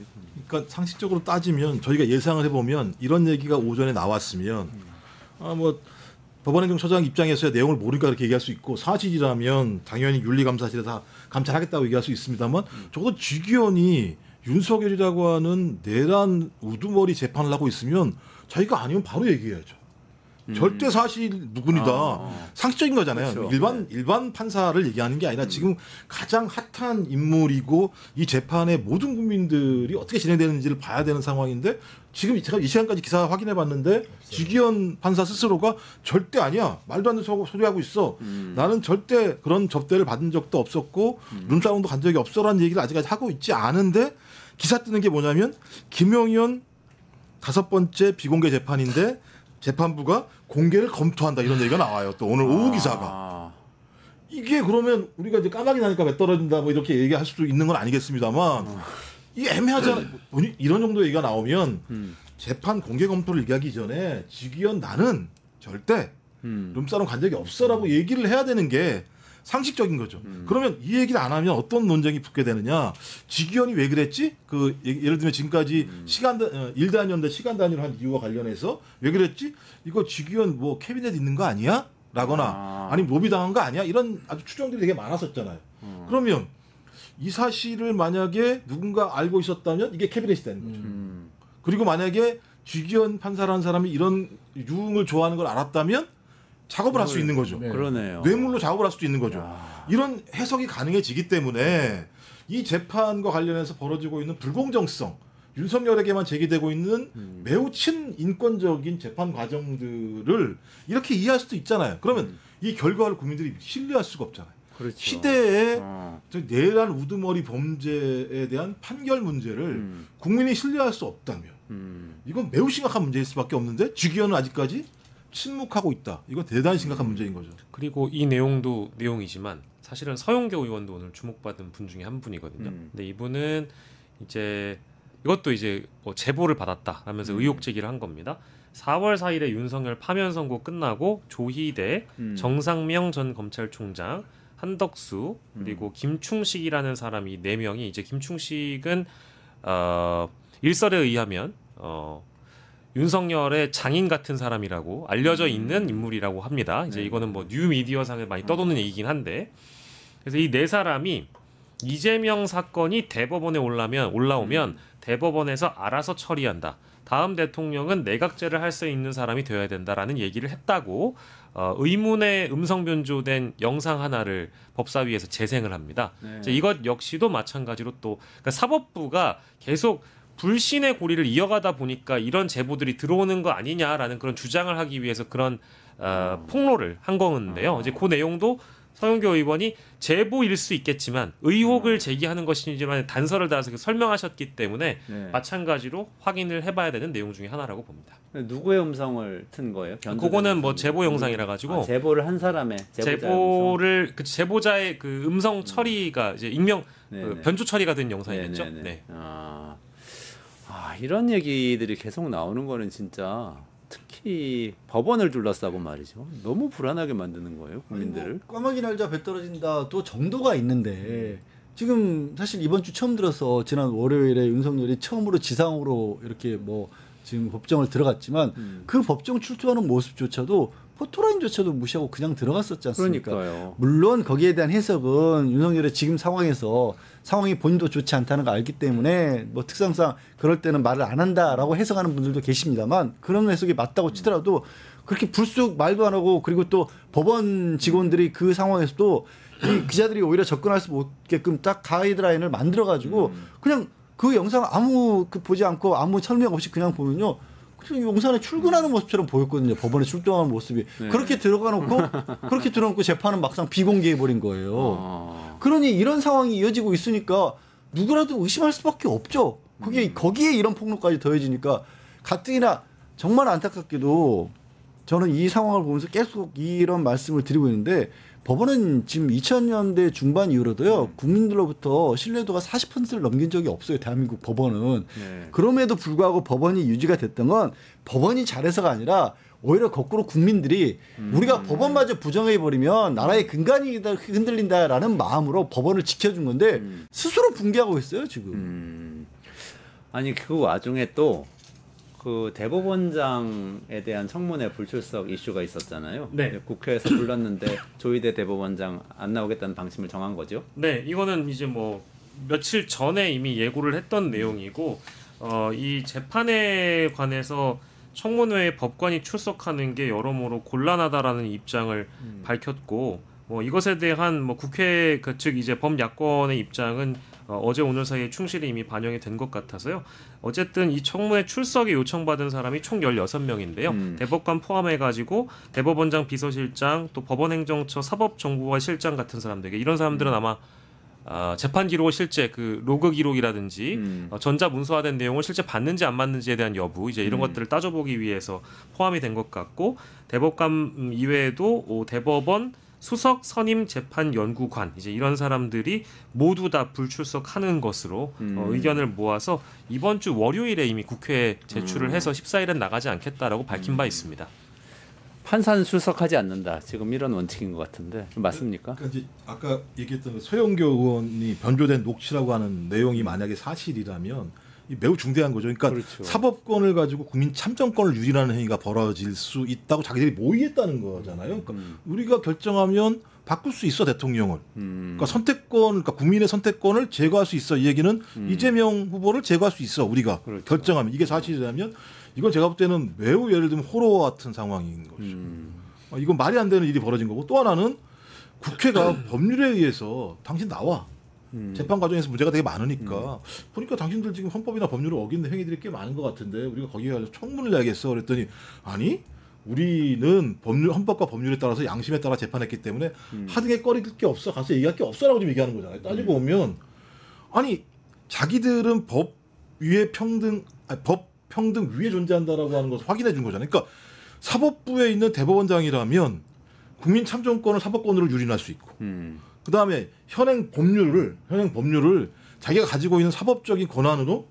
그러니까 상식적으로 따지면 저희가 예상을 해보면 이런 얘기가 오전에 나왔으면 뭐 법원행정처장 입장에서의 내용을 모르니까 그렇게 얘기할 수 있고 사실이라면 당연히 윤리감사실에서 감찰하겠다고 얘기할 수 있습니다만 적어도 주기현이 윤석열이라고 하는 내란 우두머리 재판을 하고 있으면 자기가 아니면 바로 얘기해야죠. 절대 사실 무근이다. 상식적인 거잖아요. 그렇죠. 일반 판사를 얘기하는 게 아니라 지금 가장 핫한 인물이고 이 재판에 모든 국민들이 어떻게 진행되는지를 봐야 되는 상황인데 지금 제가 이 시간까지 기사 확인해 봤는데 주기현 판사 스스로가 절대 아니야. 말도 안 되는 소리 하고 있어. 나는 절대 그런 접대를 받은 적도 없었고 룸사롱도 간 적이 없어라는 얘기를 아직까지 하고 있지 않은데 기사 뜨는 게 뭐냐면 김영현 5번째 비공개 재판인데 재판부가 공개를 검토한다 이런 얘기가 나와요. 또 오늘 오후 기사가. 이게 그러면 우리가 이제 까마귀 나니까 왜 떨어진다 뭐 이렇게 얘기할 수도 있는 건 아니겠습니다만 이게 애매하잖아요. 이런 정도 얘기가 나오면 재판 공개 검토를 얘기하기 전에 주기현 나는 절대 룸사롱 간 적이 없어라고 얘기를 해야 되는 게 상식적인 거죠. 그러면 이 얘기를 안 하면 어떤 논쟁이 붙게 되느냐. 주기현이 왜 그랬지? 그 예를 들면 지금까지 일 단위였는데 시간 단위로 한 이유와 관련해서 왜 그랬지? 이거 주기현 뭐 캐비넷 있는 거 아니야? 라거나 아니면 로비 당한 거 아니야? 이런 아주 추정들이 되게 많았었잖아요. 그러면 이 사실을 만약에 누군가 알고 있었다면 이게 캐비넷이 되는 거죠. 그리고 만약에 주기현 판사라는 사람이 이런 유흥을 좋아하는 걸 알았다면 작업을 할 수 있는 거죠. 네. 그러네요. 뇌물로 작업을 할 수도 있는 거죠. 이런 해석이 가능해지기 때문에 이 재판과 관련해서 벌어지고 있는 불공정성, 윤석열에게만 제기되고 있는 매우 친인권적인 재판 과정들을 이렇게 이해할 수도 있잖아요. 그러면 이 결과를 국민들이 신뢰할 수가 없잖아요. 그렇죠. 시대의 내란 우두머리 범죄에 대한 판결 문제를 국민이 신뢰할 수 없다면 이건 매우 심각한 문제일 수밖에 없는데 주기현은 아직까지 침묵하고 있다. 이건 대단히 심각한 문제인 거죠. 그리고 이 내용도 내용이지만 사실은 서영교 의원도 오늘 주목받은 분 중에 한 분이거든요. 근데 이분은 이제 이것도 이제 뭐 제보를 받았다 하면서 의혹 제기를 한 겁니다. 4월 4일에 윤석열 파면 선고 끝나고 조희대, 정상명 전 검찰총장, 한덕수 그리고 김충식이라는 사람이 4명이 이제 김충식은 일설에 의하면 윤석열의 장인 같은 사람이라고 알려져 있는 인물이라고 합니다. 이제 이거는 뭐 뉴미디어상에 많이 떠도는 얘기긴 한데, 그래서 이 4사람이 이재명 사건이 대법원에 올라오면 대법원에서 알아서 처리한다. 다음 대통령은 내각제를 할 수 있는 사람이 되어야 된다라는 얘기를 했다고 의문의 음성 변조된 영상 하나를 법사위에서 재생을 합니다. 이제 이것 역시도 마찬가지로 또 그러니까 사법부가 계속 불신의 고리를 이어가다 보니까 이런 제보들이 들어오는 거 아니냐라는 그런 주장을 하기 위해서 그런 폭로를 한 건데요. 이제 그 내용도 서영교 의원이 제보일 수 있겠지만 의혹을 제기하는 것이지만 단서를 달아서 설명하셨기 때문에 마찬가지로 확인을 해봐야 되는 내용 중에 하나라고 봅니다. 누구의 음성을 튼 거예요? 그거는 뭐 제보 영상이라 가지고 제보를 한 사람의 제보를 그 제보자의 그 음성 처리가 이제 익명 그 변조 처리가 된 영상이겠죠. 네네네. 네. 이런 얘기들이 계속 나오는 거는 진짜 특히 법원을 둘러싸고 말이죠. 너무 불안하게 만드는 거예요, 국민들을. 뭐 까마귀 날자 배 떨어진다 또 정도가 있는데 지금 사실 이번 주 처음 들어서 지난 월요일에 윤석열이 처음으로 지상으로 이렇게 뭐 지금 법정을 들어갔지만 그 법정 출두하는 모습조차도 포토라인조차도 무시하고 그냥 들어갔었지 않습니까? 그러니까요. 물론 거기에 대한 해석은 윤석열의 지금 상황에서 상황이 본인도 좋지 않다는 걸 알기 때문에 뭐 특성상 그럴 때는 말을 안 한다라고 해석하는 분들도 계십니다만 그런 해석이 맞다고 치더라도 그렇게 불쑥 말도 안 하고 그리고 또 법원 직원들이 그 상황에서도 이 기자들이 오히려 접근할 수 없게끔 딱 가이드라인을 만들어 가지고 그냥 그 영상 아무 보지 않고 아무 설명 없이 그냥 보면요. 용산에 출근하는 모습처럼 보였거든요. 법원에 출동하는 모습이. 네. 그렇게 들어놓고 재판은 막상 비공개해버린 거예요. 그러니 이런 상황이 이어지고 있으니까 누구라도 의심할 수밖에 없죠. 거기에 이런 폭로까지 더해지니까 가뜩이나 정말 안타깝게도 저는 이 상황을 보면서 계속 이런 말씀을 드리고 있는데 법원은 지금 2000년대 중반 이후로도요 국민들로부터 신뢰도가 40%를 넘긴 적이 없어요. 대한민국 법원은. 네. 그럼에도 불구하고 법원이 유지가 됐던 건 법원이 잘해서가 아니라 오히려 거꾸로 국민들이 우리가 법원마저 부정해버리면 나라의 근간이 흔들린다라는 마음으로 법원을 지켜준 건데 스스로 붕괴하고 있어요 지금. 아니 그 와중에 또 그 대법원장에 대한 청문회 불출석 이슈가 있었잖아요. 네. 국회에서 불렀는데 조희대 대법원장 안 나오겠다는 방침을 정한 거죠. 네, 이거는 이제 뭐 며칠 전에 이미 예고를 했던 내용이고 이 재판에 관해서 청문회에 법관이 출석하는 게 여러모로 곤란하다라는 입장을 밝혔고 뭐 이것에 대한 뭐 국회 측 이제 범야권의 입장은 어제 오늘 사이에 충실히 이미 반영이 된 것 같아서요. 어쨌든 이 청문회 출석에 요청받은 사람이 총 16명인데요. 대법관 포함해가지고 대법원장 비서실장 또 법원행정처 사법정보화 실장 같은 사람들에게 이런 사람들은 아마 재판 기록 실제 그 로그 기록이라든지 전자문서화된 내용을 실제 받는지 안 받는지에 대한 여부 이제 이런 것들을 따져보기 위해서 포함이 된 것 같고 대법관 이외에도 대법원 수석 선임 재판 연구관 이제 이런 사람들이 모두 다 불출석하는 것으로 의견을 모아서 이번 주 월요일에 이미 국회에 제출을 해서 14일은 나가지 않겠다라고 밝힌 바 있습니다. 판사는 출석하지 않는다. 지금 이런 원칙인 것 같은데 맞습니까? 그러니까 이제 아까 얘기했던 소영교 의원이 변조된 녹취라고 하는 내용이 만약에 사실이라면 매우 중대한 거죠. 그러니까 그렇죠. 사법권을 가지고 국민 참정권을 유린하는 행위가 벌어질 수 있다고 자기들이 모의했다는 거잖아요. 그러니까 우리가 결정하면 바꿀 수 있어 대통령을. 그러니까 그러니까 국민의 선택권을 제거할 수 있어. 이 얘기는 이재명 후보를 제거할 수 있어. 우리가 그렇죠. 결정하면 이게 사실이라면 이건 제가 볼 때는 매우 예를 들면 호러 같은 상황인 거죠. 이건 말이 안 되는 일이 벌어진 거고 또 하나는 국회가 법률에 의해서 당신 나와. 재판 과정에서 문제가 되게 많으니까 보니까 당신들 지금 헌법이나 법률을 어기는 행위들이 꽤 많은 것 같은데 우리가 거기에 가서 청문을 내야겠어 그랬더니 아니 우리는 헌법과 법률에 따라서 양심에 따라 재판했기 때문에 하등에 꺼릴 게 없어 가서 얘기할 게 없어라고 좀 얘기하는 거잖아요. 따지고 보면 아니 자기들은 법 평등 위에 존재한다라고 하는 것을 확인해 준 거잖아요. 그러니까 사법부에 있는 대법원장이라면 국민 참정권을 사법권으로 유린할 수 있고 그 다음에 현행 법률을 자기가 가지고 있는 사법적인 권한으로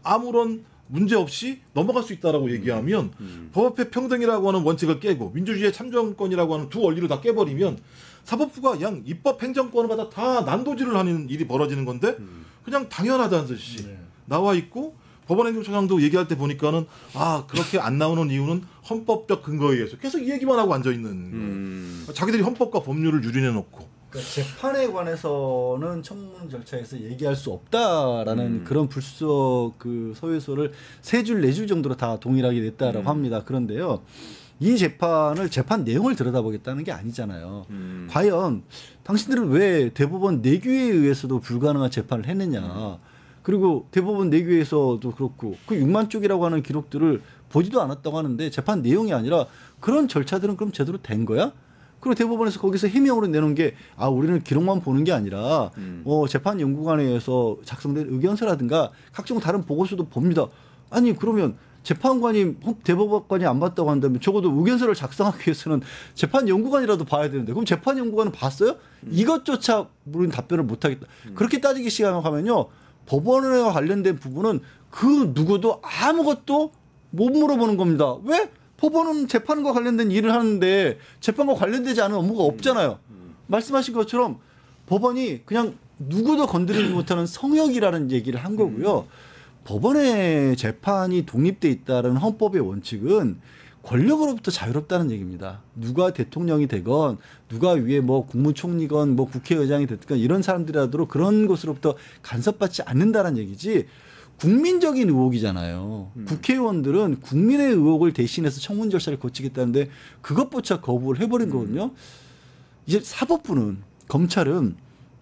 아무런 문제 없이 넘어갈 수 있다라고 얘기하면 법 앞에 평등이라고 하는 원칙을 깨고 민주주의의 참정권이라고 하는 두 원리를 다 깨버리면 사법부가 그냥 입법 행정권을 갖다 다 난도질을 하는 일이 벌어지는 건데 그냥 당연하다는 듯이 나와 있고 법원행정처장도 얘기할 때 보니까는 그렇게 안 나오는 이유는 헌법적 근거에 의해서 계속 이 얘기만 하고 앉아 있는 거예요. 자기들이 헌법과 법률을 유린해 놓고 그러니까 재판에 관해서는 청문 절차에서 얘기할 수 없다라는 그런 불수적 그 서유서를 3줄 4줄 정도로 다 동일하게 냈다라고 합니다. 그런데요. 이 재판 내용을 들여다보겠다는 게 아니잖아요. 과연 당신들은 왜 대법원 내규에 의해서도 불가능한 재판을 했느냐. 그리고 대법원 내규에서도 그렇고 그 6만 쪽이라고 하는 기록들을 보지도 않았다고 하는데 재판 내용이 아니라 그런 절차들은 그럼 제대로 된 거야? 그리고 대법원에서 거기서 해명으로 내놓은 게 우리는 기록만 보는 게 아니라 재판연구관에 의해서 작성된 의견서라든가 각종 다른 보고서도 봅니다. 아니 그러면 재판관이 대법관이 안 봤다고 한다면 적어도 의견서를 작성하기 위해서는 재판연구관이라도 봐야 되는데 그럼 재판연구관은 봤어요? 이것조차 우리는 답변을 못하겠다. 그렇게 따지기 시작하면요. 법원과 관련된 부분은 그 누구도 아무것도 못 물어보는 겁니다. 왜? 법원은 재판과 관련된 일을 하는데 재판과 관련되지 않은 업무가 없잖아요. 말씀하신 것처럼 법원이 그냥 누구도 건드리지 못하는 성역이라는 얘기를 한 거고요. 법원의 재판이 독립돼 있다는 헌법의 원칙은 권력으로부터 자유롭다는 얘기입니다. 누가 대통령이 되건 누가 위에 뭐 국무총리건 뭐 국회의장이 됐건 이런 사람들이라도 그런 것으로부터 간섭받지 않는다는 얘기지. 국민적인 의혹이잖아요. 국회의원들은 국민의 의혹을 대신해서 청문 절차를 거치겠다는데 그것조차 거부를 해버린 거거든요. 이제 사법부는 검찰은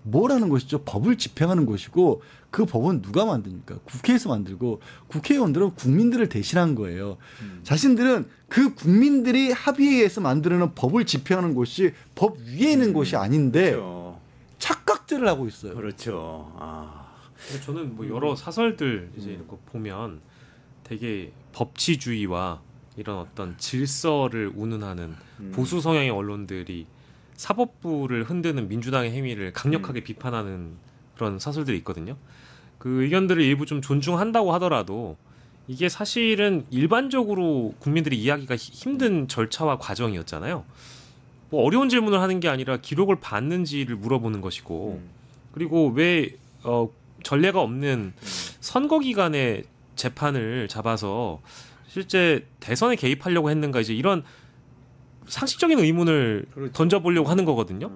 뭘 하는 것이죠? 법을 집행하는 것이고 그 법은 누가 만듭니까? 국회에서 만들고 국회의원들은 국민들을 대신한 거예요. 자신들은 그 국민들이 합의해서 만들어낸 법을 집행하는 것이 법 위에 있는 것이 아닌데 그렇죠. 착각들을 하고 있어요. 그렇죠. 아. 저는 뭐 여러 사설들 이제 이런 거 보면 되게 법치주의와 이런 어떤 질서를 운운하는 보수 성향의 언론들이 사법부를 흔드는 민주당의 행위를 강력하게 비판하는 그런 사설들이 있거든요. 그 의견들을 일부 좀 존중한다고 하더라도 이게 사실은 일반적으로 국민들이 이해하기가 힘든 절차와 과정이었잖아요. 뭐 어려운 질문을 하는 게 아니라 기록을 봤는지를 물어보는 것이고 그리고 왜 전례가 없는 선거 기간에 재판을 잡아서 실제 대선에 개입하려고 했는가 이제 이런 상식적인 의문을 그렇죠. 던져보려고 하는 거거든요.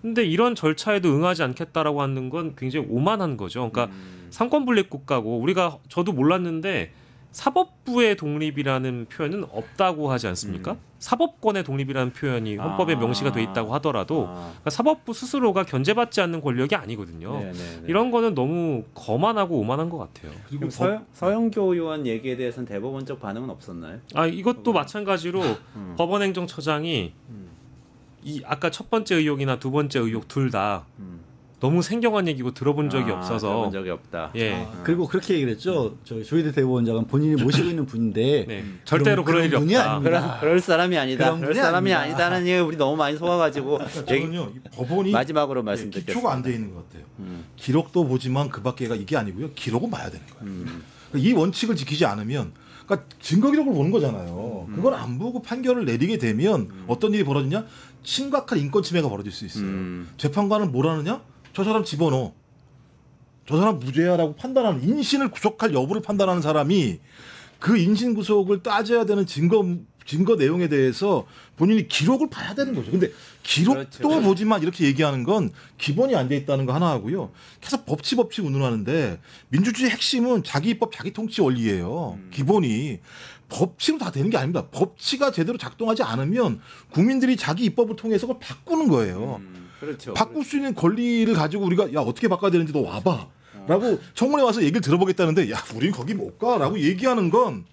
근데 이런 절차에도 응하지 않겠다라고 하는 건 굉장히 오만한 거죠. 그러니까 삼권분립 국가고 우리가 저도 몰랐는데 사법부의 독립이라는 표현은 없다고 하지 않습니까? 사법권의 독립이라는 표현이 헌법에 명시가 돼 있다고 하더라도 그러니까 사법부 스스로가 견제받지 않는 권력이 아니거든요. 네네네. 이런 거는 너무 거만하고 오만한 것 같아요. 그리고 서영교 의원 얘기에 대해서는 대법원적 반응은 없었나요? 이것도 마찬가지로 법원행정처장이 이 아까 첫 번째 의혹이나 두 번째 의혹 둘 다 너무 생경한 얘기고 들어본 적이 없어서 들어본 적이 없다. 예. 그리고 그렇게 얘기를 했죠. 저 조희대 대법원장은 본인이 모시고 있는 분인데 네. 절대로 그럴 일이 분이 없다. 아닙니다. 그럴 사람이 아니다. 그런 그럴 분이 사람이 아닙니다. 아니다는 얘기 우리 너무 많이 속아가지고 저는요 이 법원이 마지막으로 기초가 말씀드리겠습니다. 안 돼 있는 것 같아요. 기록도 보지만 그밖에가 이게 아니고요. 기록은 봐야 되는 거예요. 그러니까 이 원칙을 지키지 않으면 그러니까 증거 기록을 보는 거잖아요. 그걸 안 보고 판결을 내리게 되면 어떤 일이 벌어지냐? 심각한 인권 침해가 벌어질 수 있어요. 재판관은 뭘 하느냐? 저 사람 집어넣어. 저 사람 무죄야라고 판단하는 인신을 구속할 여부를 판단하는 사람이 그 인신 구속을 따져야 되는 증거 내용에 대해서 본인이 기록을 봐야 되는 거죠. 근데 기록도 그렇죠. 보지만 이렇게 얘기하는 건 기본이 안 돼 있다는 거 하나 하고요. 계속 법치 운운하는데 민주주의 핵심은 자기 입법 자기 통치 원리예요. 기본이 법치로 다 되는 게 아닙니다. 법치가 제대로 작동하지 않으면 국민들이 자기 입법을 통해서 그걸 바꾸는 거예요. 그렇죠. 바꿀 수 있는 권리를 가지고 우리가 야 어떻게 바꿔야 되는지 너 와봐 라고 청문회 와서 얘기를 들어보겠다는데 야 우린 거기 못 가라고 얘기하는 건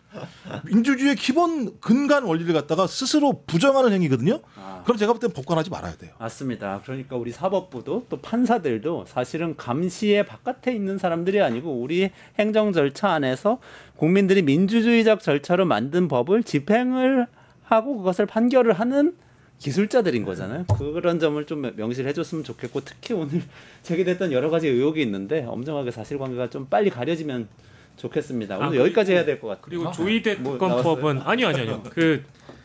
민주주의의 기본 근간 원리를 갖다가 스스로 부정하는 행위거든요. 그럼 제가 볼 땐 법관하지 말아야 돼요. 맞습니다. 그러니까 우리 사법부도 또 판사들도 사실은 감시의 바깥에 있는 사람들이 아니고 우리 행정 절차 안에서 국민들이 민주주의적 절차로 만든 법을 집행을 하고 그것을 판결을 하는 기술자들인 거잖아요. 그런 점을 좀 명시를 해줬으면 좋겠고 특히 오늘 제기됐던 여러 가지 의혹이 있는데 엄정하게 사실관계가 좀 빨리 가려지면 좋겠습니다. 오늘 여기까지 해야 될 것 같아요. 그리고 조희대 뭐 특검법은 아니요. 그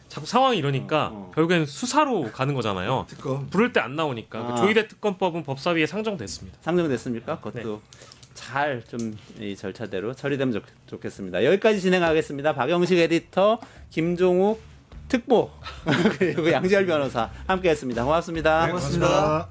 자꾸 상황이 이러니까 결국엔 수사로 가는 거잖아요. 특검. 부를 때 안 나오니까 그 조희대 특검법은 법사위에 상정됐습니다. 상정됐습니까? 그것도 잘 좀 이 절차대로 처리되면 좋겠습니다. 여기까지 진행하겠습니다. 박영식 에디터, 김종욱 특보 그리고 양지열 변호사 함께했습니다. 고맙습니다. 네, 고맙습니다.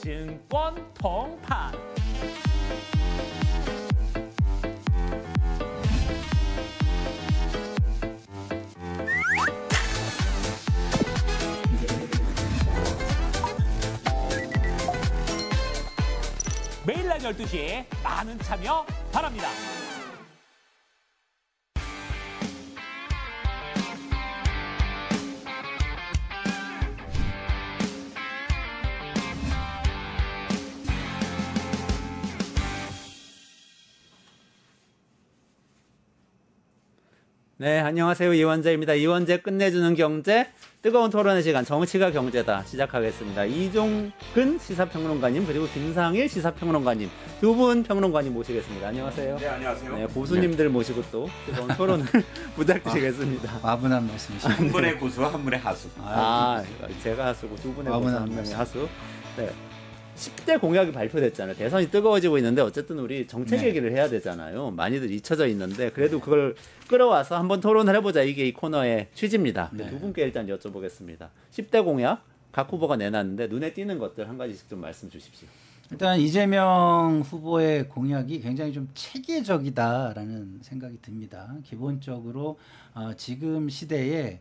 증권 통파. 매일 낮 12시 많은 참여 바랍니다. 네, 안녕하세요. 이원재입니다. 이원재 끝내주는 경제, 뜨거운 토론의 시간, 정치가 경제다 시작하겠습니다. 이종근 시사평론가님 그리고 김상일 시사평론가님 두 분 평론가님 모시겠습니다. 안녕하세요. 네, 안녕하세요. 네, 고수님들 모시고 또 뜨거운 토론을 부탁드리겠습니다. 와분한 말씀이시죠. 한 분의 고수와 한 분의 하수. 제가 하수고 두 분의 고수 와분한 한 명의 말씀. 하수. 네. 10대 공약이 발표됐잖아요. 대선이 뜨거워지고 있는데 어쨌든 우리 정책 얘기를 해야 되잖아요. 많이들 잊혀져 있는데 그래도 그걸 끌어와서 한번 토론을 해보자. 이게 이 코너의 취지입니다. 두 분께 일단 여쭤보겠습니다. 10대 공약 각 후보가 내놨는데 눈에 띄는 것들 한 가지씩 좀 말씀 주십시오. 일단 이재명 후보의 공약이 굉장히 좀 체계적이다라는 생각이 듭니다. 기본적으로 지금 시대에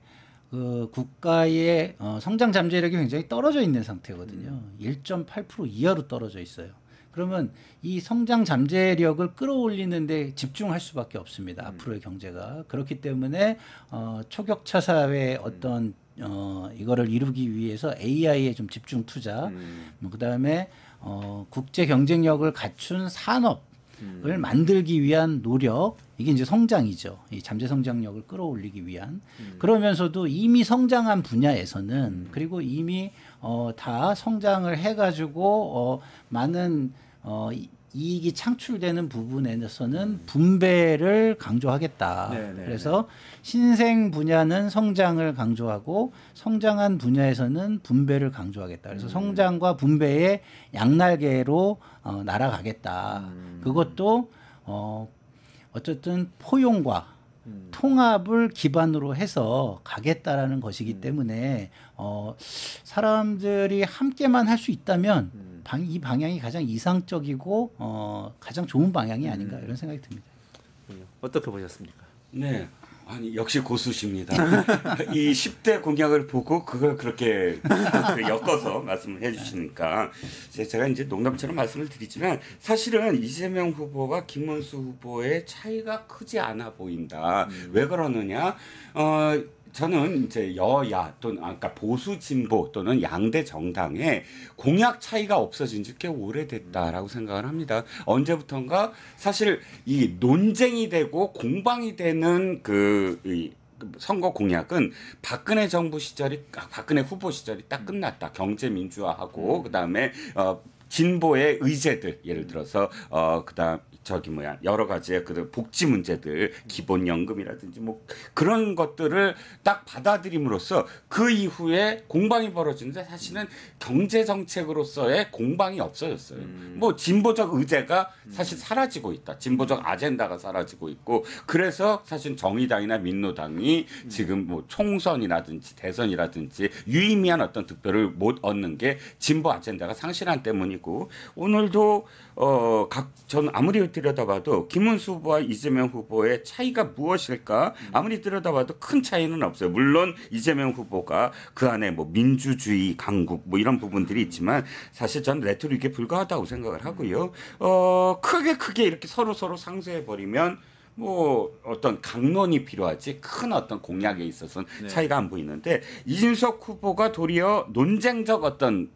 그 국가의 성장 잠재력이 굉장히 떨어져 있는 상태거든요. 1.8% 이하로 떨어져 있어요. 그러면 이 성장 잠재력을 끌어올리는데 집중할 수밖에 없습니다. 앞으로의 경제가. 그렇기 때문에 초격차 사회의 어떤 이거를 이루기 위해서 AI에 좀 집중 투자, 그다음에 국제 경쟁력을 갖춘 산업을 만들기 위한 노력, 이게 이제 성장이죠. 이 잠재 성장력을 끌어올리기 위한. 그러면서도 이미 성장한 분야에서는 그리고 이미 다 성장을 해가지고 많은 이익이 창출되는 부분에서는 분배를 강조하겠다. 그래서 신생 분야는 성장을 강조하고 성장한 분야에서는 분배를 강조하겠다. 그래서 성장과 분배의 양날개로 날아가겠다. 그것도 어쨌든 포용과 통합을 기반으로 해서 가겠다라는 것이기 때문에 사람들이 함께만 할 수 있다면 이 방향이 가장 이상적이고 가장 좋은 방향이 아닌가 이런 생각이 듭니다. 어떻게 보셨습니까? 네. 아니 역시 고수십니다. 이 10대 공약을 보고 그걸 그렇게 엮어서 말씀을 해주시니까 제가 이제 농담처럼 말씀을 드리지만 사실은 이재명 후보와 김문수 후보의 차이가 크지 않아 보인다. 왜 그러느냐? 저는 이제 여야 또는 아까 보수 진보 또는 양대 정당의 공약 차이가 없어진 지 꽤 오래됐다라고 생각을 합니다. 언제부턴가 사실 이 논쟁이 되고 공방이 되는 이 선거 공약은 박근혜 정부 시절이 박근혜 후보 시절이 딱 끝났다. 경제 민주화하고 그다음에 진보의 의제들 예를 들어서 그다음 여러 가지의 그 복지 문제들 기본연금이라든지 뭐 그런 것들을 딱 받아들임으로써 그 이후에 공방이 벌어지는데 사실은 경제 정책으로서의 공방이 없어졌어요. 뭐 진보적 의제가 사실 사라지고 있다. 진보적 아젠다가 사라지고 있고 그래서 사실 정의당이나 민노당이 지금 뭐 총선이라든지 대선이라든지 유의미한 어떤 득표를 못 얻는 게 진보 아젠다가 상실한 때문이고 오늘도 저는 아무리 들여다봐도 김문수 후보와 이재명 후보의 차이가 무엇일까 아무리 들여다봐도 큰 차이는 없어요. 물론 이재명 후보가 그 안에 뭐 민주주의 강국 뭐 이런 부분들이 있지만 사실 저는 레토릭에 불과하다고 생각을 하고요. 크게 이렇게 서로 상쇄해 버리면 뭐 어떤 강론이 필요하지 큰 어떤 공약에 있어서는 차이가 안 보이는데 이준석 후보가 도리어 논쟁적 어떤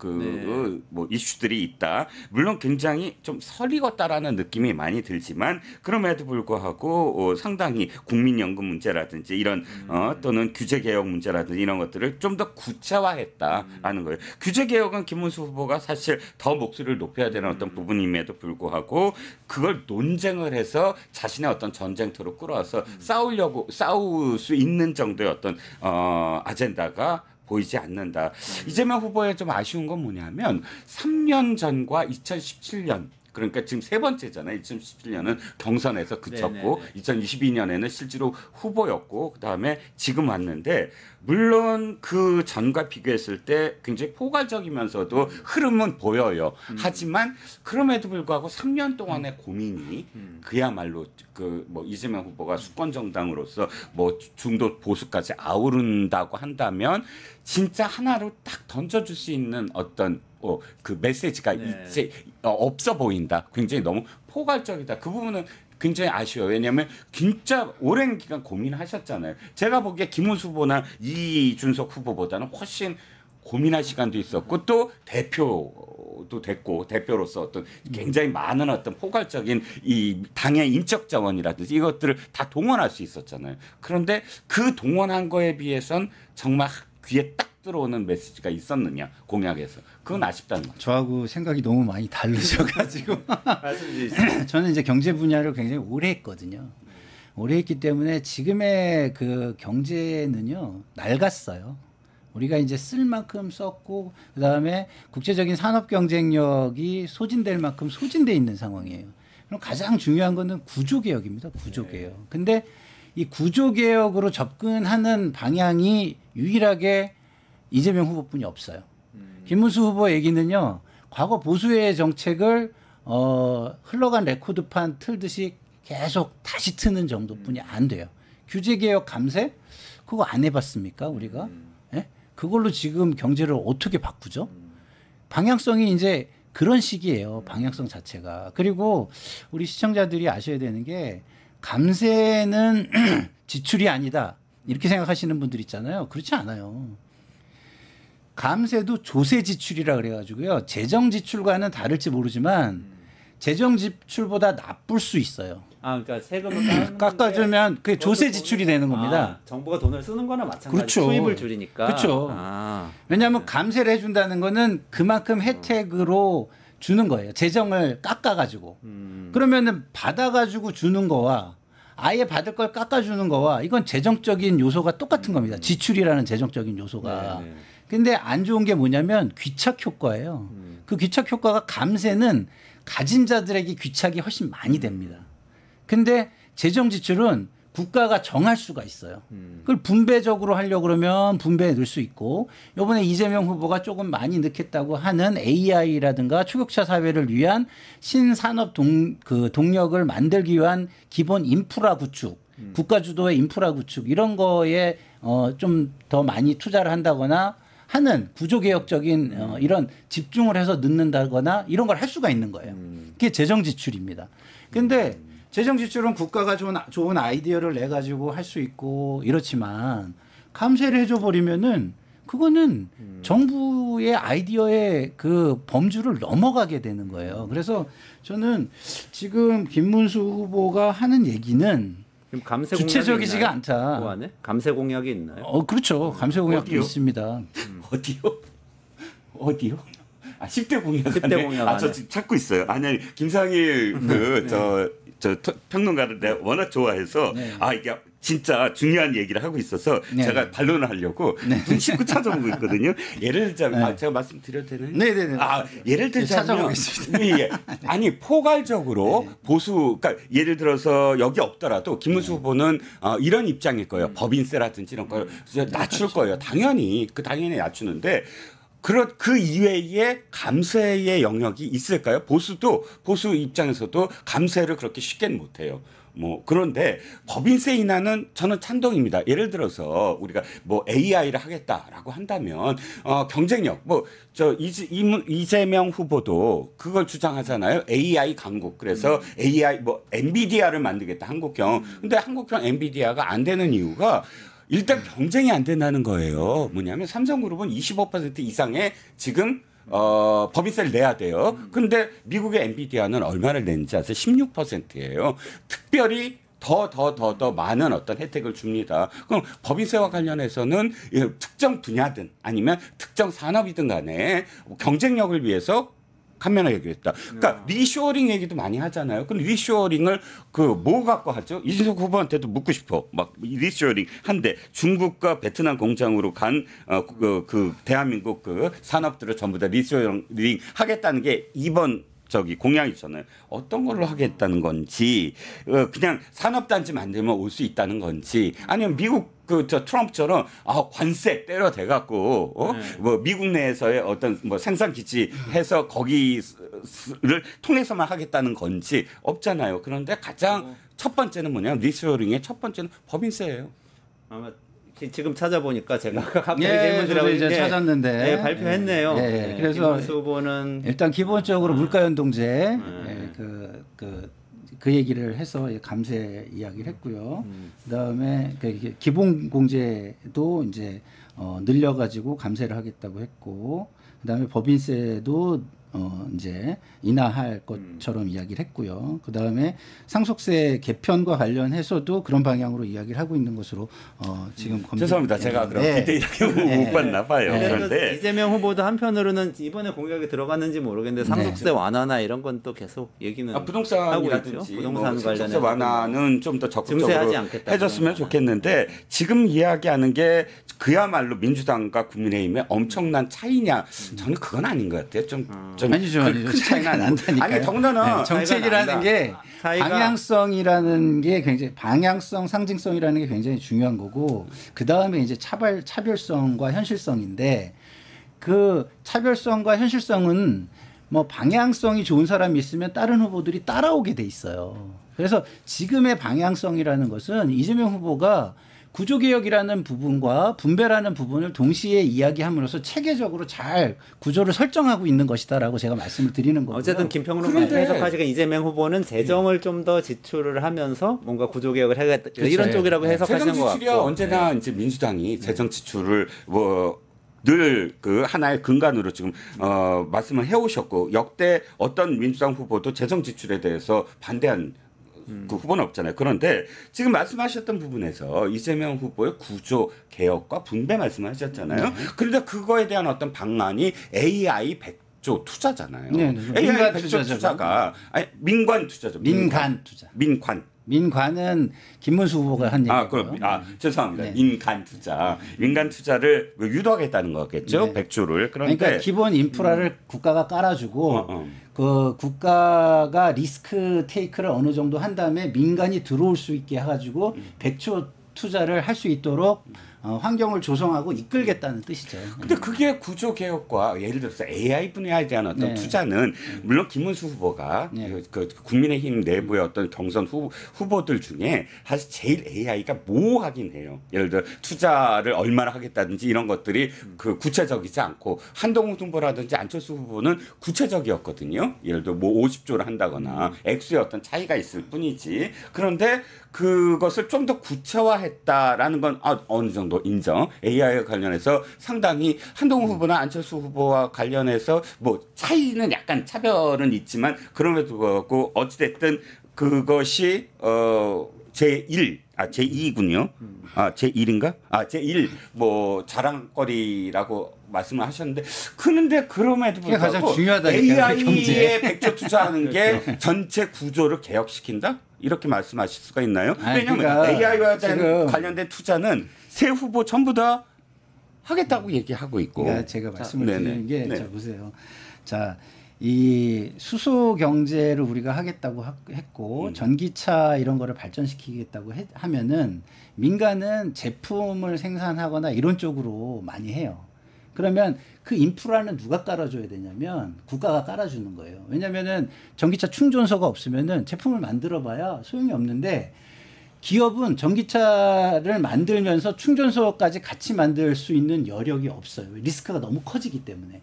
뭐 이슈들이 있다. 물론 굉장히 좀 설익었다라는 느낌이 많이 들지만 그럼에도 불구하고 상당히 국민연금 문제라든지 이런 또는 규제개혁 문제라든지 이런 것들을 좀 더 구체화했다라는 거예요. 규제개혁은 김문수 후보가 사실 더 목소리를 높여야 되는 어떤 부분임에도 불구하고 그걸 논쟁을 해서 자신의 어떤 전쟁터로 끌어와서 싸울 수 있는 정도의 어떤 아젠다가 보이지 않는다. 이재명 후보의 좀 아쉬운 건 뭐냐면 3년 전과 2017년 그러니까 지금 세 번째잖아요. 2017년은 경선에서 그쳤고 2022년에는 실제로 후보였고 그다음에 지금 왔는데 물론 그 전과 비교했을 때 굉장히 포괄적이면서도 흐름은 보여요. 하지만 그럼에도 불구하고 3년 동안의 고민이 그야말로 그 뭐 이재명 후보가 수권 정당으로서 뭐 중도 보수까지 아우른다고 한다면 진짜 하나로 딱 던져줄 수 있는 어떤 그 메시지가 이제 없어 보인다. 굉장히 너무 포괄적이다. 그 부분은 굉장히 아쉬워요. 왜냐하면 진짜 오랜 기간 고민하셨잖아요. 제가 보기에 김문수 후보나 이준석 후보보다는 훨씬 고민할 시간도 있었고 또 대표도 됐고 대표로서 어떤 굉장히 많은 어떤 포괄적인 이 당의 인적 자원이라든지 이것들을 다 동원할 수 있었잖아요. 그런데 그 동원한 거에 비해선 정말 귀에 딱 들어오는 메시지가 있었느냐 공약에서 그건 아쉽다는 거죠. 저하고 생각이 너무 많이 다르셔가지고 저는 이제 경제 분야를 굉장히 오래 했거든요. 오래 했기 때문에 지금의 그 경제는요 낡았어요. 우리가 이제 쓸 만큼 썼고 그다음에 국제적인 산업 경쟁력이 소진될 만큼 소진돼 있는 상황이에요. 그럼 가장 중요한 거는 구조 개혁입니다. 구조 개혁. 근데 이 구조 개혁으로 접근하는 방향이 유일하게 이재명 후보뿐이 없어요. 김문수 후보 얘기는요. 과거 보수의 정책을 흘러간 레코드판 틀듯이 계속 다시 트는 정도뿐이 안 돼요. 규제 개혁 감세 그거 안 해봤습니까 우리가? 예? 그걸로 지금 경제를 어떻게 바꾸죠? 방향성이 이제 그런 식이에요. 방향성 자체가. 그리고 우리 시청자들이 아셔야 되는 게 감세는 지출이 아니다. 이렇게 생각하시는 분들 있잖아요. 그렇지 않아요. 감세도 조세 지출이라 그래가지고요. 재정 지출과는 다를지 모르지만 재정 지출보다 나쁠 수 있어요. 아, 그러니까 세금을 깎아주면 그게 조세 지출이 되는 겁니다. 정부가 돈을 쓰는 거나 마찬가지. 그렇죠. 수입을 줄이니까. 그렇죠. 왜냐하면 감세를 해준다는 거는 그만큼 혜택으로 주는 거예요. 재정을 깎아가지고. 그러면은 받아가지고 주는 거와 아예 받을 걸 깎아주는 거와 이건 재정적인 요소가 똑같은 겁니다. 지출이라는 재정적인 요소가. 근데 안 좋은 게 뭐냐면 귀착 효과예요. 그 귀착 효과가 감세는 가진 자들에게 귀착이 훨씬 많이 됩니다. 근데 재정 지출은 국가가 정할 수가 있어요. 그걸 분배적으로 하려고 그러면 분배해 넣을 수 있고 이번에 이재명 후보가 조금 많이 넣겠다고 하는 AI라든가 초격차 사회를 위한 신산업 동력을 만들기 위한 기본 인프라 구축, 국가 주도의 인프라 구축 이런 거에 좀 더 많이 투자를 한다거나 하는 구조개혁적인 이런 집중을 해서 넣는다거나 이런 걸 할 수가 있는 거예요. 그게 재정 지출입니다. 근데 재정 지출은 국가가 좋은 아이디어를 내 가지고 할 수 있고 이렇지만 감세를 해줘 버리면은 그거는 정부의 아이디어의 그 범주를 넘어가게 되는 거예요. 그래서 저는 지금 김문수 후보가 하는 얘기는 감세 주체적이지가 않다. 그 안에 감세 공약이 있나요? 그렇죠. 감세 공약도 있습니다. 어디요? 10대 공약. 10대 공약. 저 지금 찾고 있어요. 아니 김상일 저 평론가를 내가 워낙 좋아해서 이게 진짜 중요한 얘기를 하고 있어서 제가 반론을 하려고 눈 씻고 찾아보고 있거든요. 예를 들자면 제가 말씀드려도 되나요? 네네네. 예를 들자면 찾아보겠습니다. 아니 포괄적으로 보수 그러니까 예를 들어서 여기 없더라도 김문수 후보는 이런 입장일 거예요. 법인세라든지 이런 걸 낮출 거예요. 당연히 낮추는데 그 이외에 감세의 영역이 있을까요? 보수 입장에서도 감세를 그렇게 쉽게는 못해요. 그런데 법인세 인하는 저는 찬동입니다. 예를 들어서 우리가 AI를 하겠다라고 한다면 경쟁력 이재명 후보도 그걸 주장하잖아요. AI 강국. 그래서 AI 엔비디아를 만들겠다 한국형. 근데 한국형 엔비디아가 안 되는 이유가 일단 경쟁이 안 된다는 거예요. 뭐냐면 삼성그룹은 25% 이상의 지금 법인세를 내야 돼요. 근데 미국의 엔비디아는 얼마를 내는지 아세요? 16%예요. 특별히 더 많은 어떤 혜택을 줍니다. 그럼 법인세와 관련해서는 특정 분야든 아니면 특정 산업이든 간에 경쟁력을 위해서 감면을 얘기했다. 그러니까 리쇼어링 얘기도 많이 하잖아요. 근데 리쇼어링을 뭐 갖고 하죠? 이준석 후보한테도 묻고 싶어. 리쇼어링 한데 중국과 베트남 공장으로 간 대한민국 산업들을 전부 다 리쇼어링 하겠다는 게 이번 저기 공약이잖아요. 어떤 걸로 하겠다는 건지 그냥 산업단지 만들면 올 수 있다는 건지 아니면 미국 저 트럼프처럼 관세 때려 대갖고 뭐 미국 내에서의 어떤 뭐 생산 기지 해서 거기를 통해서만 하겠다는 건지 없잖아요. 그런데 가장 첫 번째는 뭐냐 리스토링의 첫 번째는 법인세예요. 아마 지금 찾아보니까 제가 갑자기 저도 질문드리고 이제 찾았는데 발표했네요. 그래서 김문수 후보는 일단 기본적으로 물가연동제 그 얘기를 해서 감세 이야기를 했고요. 그다음에 기본공제도 이제 늘려가지고 감세를 하겠다고 했고, 그다음에 법인세도 이제 인하할 것처럼 이야기를 했고요. 그다음에 상속세 개편과 관련해서도 그런 방향으로 이야기를 하고 있는 것으로 지금 죄송합니다. 제가 그럼 디테일하게 못 봤나 봐요. 그런데 이재명 후보도 한편으로는 이번에 공약에 들어갔는지 모르겠는데 상속세 완화나 이런 건 또 계속 얘기는 부동산이라든지 부동산 관련해서 상속세 완화는 좀 더 적극적으로 해줬으면 네. 좋겠는데 지금 이야기하는 게 그야말로 민주당과 국민의힘의 엄청난 차이냐? 저는 그건 아닌 것 같아요. 아니죠. 큰 차이가 안 난다니까요. 아니 더군다나 정책이라는 게 방향성이라는 게 굉장히 방향성, 상징성이라는 게 굉장히 중요한 거고 그 다음에 이제 차별성과 현실성인데 그 차별성과 현실성은 뭐 방향성이 좋은 사람이 있으면 다른 후보들이 따라오게 돼 있어요. 그래서 지금의 방향성이라는 것은 이재명 후보가 구조개혁이라는 부분과 분배라는 부분을 동시에 이야기함으로써 체계적으로 잘 구조를 설정하고 있는 것이다라고 제가 말씀을 드리는 거고요. 어쨌든 김평론 해석하시기에 이재명 후보는 재정을 좀 더 지출을 하면서 뭔가 구조개혁을 해야겠다 이런 쪽이라고 해석하시는 것 같고. 재정 지출이야 언제나 이제 민주당이 재정 지출을 늘 그 하나의 근간으로 지금 말씀을 해오셨고 역대 어떤 민주당 후보도 재정 지출에 대해서 반대한 그 후보는 없잖아요. 그런데 지금 말씀하셨던 부분에서 이재명 후보의 구조 개혁과 분배 말씀하셨잖아요. 그런데 그거에 대한 어떤 방안이 AI 100조 투자잖아요. AI 100조 투자가 민관 투자죠. 민간 투자. 민관은 김문수 후보가 한 얘기고요. 죄송합니다. 민간 투자. 민간 투자를 유도하겠다는 거겠죠. 100조를. 그러니까 기본 인프라를 국가가 깔아주고 그 국가가 리스크 테이크를 어느 정도 한 다음에 민간이 들어올 수 있게 해가지고 100조 투자를 할 수 있도록 환경을 조성하고 이끌겠다는 뜻이죠. 근데 그게 구조 개혁과 예를 들어서 AI 분야에 대한 어떤 투자는 물론 김문수 후보가 그 국민의힘 내부의 어떤 경선 후보들 중에 사실 제일 AI가 모호하긴 해요. 예를 들어 투자를 얼마나 하겠다든지 이런 것들이 그 구체적이지 않고 한동훈 후보라든지 안철수 후보는 구체적이었거든요. 예를 들어 뭐 50조를 한다거나 액수의 어떤 차이가 있을 뿐이지. 그런데 그것을 좀 더 구체화했다라는 건 어느 정도 인정. AI와 관련해서 상당히 한동훈 후보나 안철수 후보와 관련해서 뭐 차이는 약간 차별은 있지만 그럼에도 불구하고 어찌됐든 그것이 제2군요. 제1인가? 제1 뭐 자랑거리라고 말씀을 하셨는데 그런데 그럼에도 불구하고 AI에 100조 투자하는 게 전체 구조를 개혁시킨다? 이렇게 말씀하실 수가 있나요? 왜냐하면 그러니까 AI와 관련된 투자는 세 후보 전부 다 하겠다고 얘기하고 있고. 그러니까 제가 말씀을 드리는 게 자 보세요. 자, 이 수소 경제를 우리가 하겠다고 했고 전기차 이런 거를 발전시키겠다고 하면은 민간은 제품을 생산하거나 이런 쪽으로 많이 해요. 그러면 그 인프라는 누가 깔아줘야 되냐면 국가가 깔아주는 거예요. 왜냐면은 전기차 충전소가 없으면은 제품을 만들어봐야 소용이 없는데 기업은 전기차를 만들면서 충전소까지 같이 만들 수 있는 여력이 없어요. 리스크가 너무 커지기 때문에.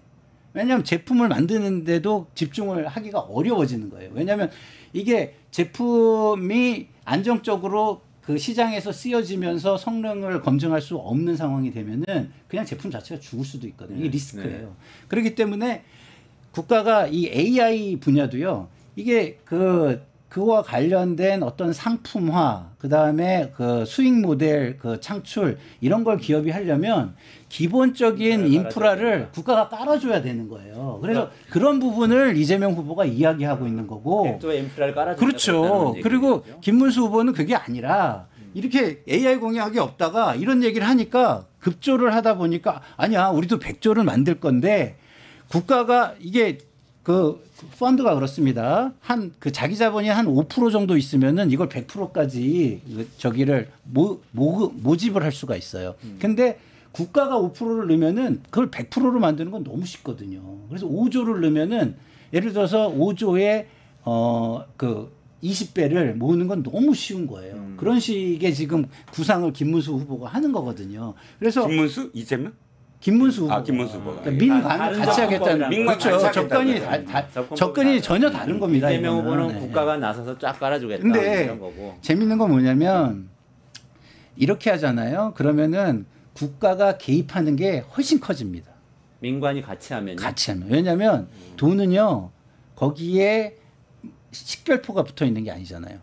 왜냐하면 제품을 만드는데도 집중을 하기가 어려워지는 거예요. 왜냐하면 이게 제품이 안정적으로 그 시장에서 쓰여지면서 성능을 검증할 수 없는 상황이 되면은 그냥 제품 자체가 죽을 수도 있거든요. 이게 리스크예요. 그렇기 때문에 국가가 이 AI 분야도요. 이게 그와 관련된 어떤 상품화, 그 다음에 그 수익 모델 그 창출 이런 걸 기업이 하려면 기본적인 인프라를 국가가 깔아줘야 되는 거예요. 그래서 그런 부분을 이재명 후보가 이야기하고 있는 거고. 100조의 인프라를 깔아준다. 그렇죠. 그리고 김문수 후보는 그게 아니라 이렇게 AI 공약이 없다가 이런 얘기를 하니까 급조를 하다 보니까 아니야 우리도 100조를 만들 건데 국가가 이게 그 펀드가 그렇습니다. 한 그 자기 자본이 한 5% 정도 있으면은 이걸 100%까지 저기를 모집을 할 수가 있어요. 근데 국가가 5%를 넣으면은 그걸 100%로 만드는 건 너무 쉽거든요. 그래서 5조를 넣으면은 예를 들어서 5조에 그 20배를 모으는 건 너무 쉬운 거예요. 그런 식의 지금 구상을 김문수 후보가 하는 거거든요. 그래서 김문수, 이재명? 김문수 후보. 김문수 후보가. 그러니까 민관을 같이 하겠다는. 민관 그렇죠. 같이 접근이 접근이 전혀 다른 겁니다. 이재명 이거는. 후보는 국가가 나서서 쫙 깔아주겠다 근데 이런 거고. 재밌는 건 뭐냐면 이렇게 하잖아요. 그러면은 국가가 개입하는 게 훨씬 커집니다. 민관이 같이 하면요. 같이 하면. 왜냐하면 돈은요 거기에 식별표가 붙어 있는 게 아니잖아요.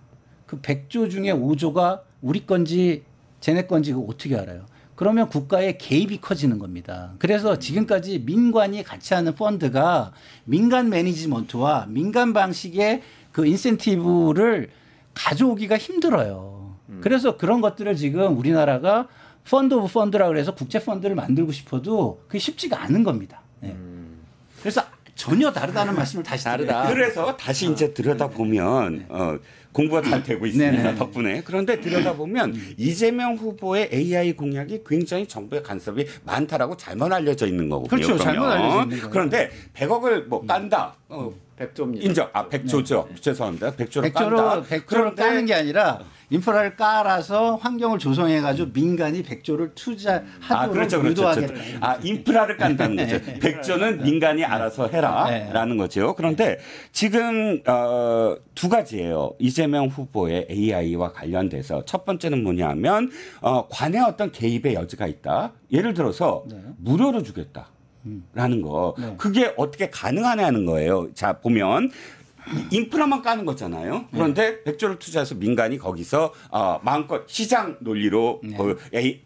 그 100조 중에 5조가 우리 건지 쟤네 건지 그거 어떻게 알아요? 그러면 국가의 개입이 커지는 겁니다. 그래서 지금까지 민관이 같이 하는 펀드가 민간 매니지먼트와 민간 방식의 그 인센티브를 가져오기가 힘들어요. 그래서 그런 것들을 지금 우리나라가 펀드 오브 펀드라 그래서 국제 펀드를 만들고 싶어도 그게 쉽지가 않은 겁니다. 네. 그래서 전혀 다르다는 말씀을 다시 다르다. 그래서 다시 이제 들여다보면 공부가 잘 되고 있습니다. 네네. 덕분에. 그런데 들여다보면 이재명 후보의 AI 공약이 굉장히 정부의 간섭이 많다라고 잘못 알려져 있는 거거든요. 그렇죠. 잘못 알려져 있는 거예요. 그런데 100억을 뭐 깐다. 100조입니다. 인정. 100조죠. 죄송합니다. 100조를 깐다. 100조를 까는 게 아니라 인프라를 깔아서 환경을 조성해가지고 민간이 100조를 투자하도록 그렇죠. 유도하겠다. 인프라를 깐다는 거죠. 100조는 민간이 알아서 해라라는 거죠. 그런데 지금 두 가지예요. 이재명 후보의 AI와 관련돼서 첫 번째는 뭐냐면 관의 어떤 개입의 여지가 있다. 예를 들어서 무료로 주겠다. 라는 거. 그게 어떻게 가능하냐는 거예요. 자, 보면 인프라만 까는 거잖아요. 그런데 100조를 투자해서 민간이 거기서 마음껏 시장 논리로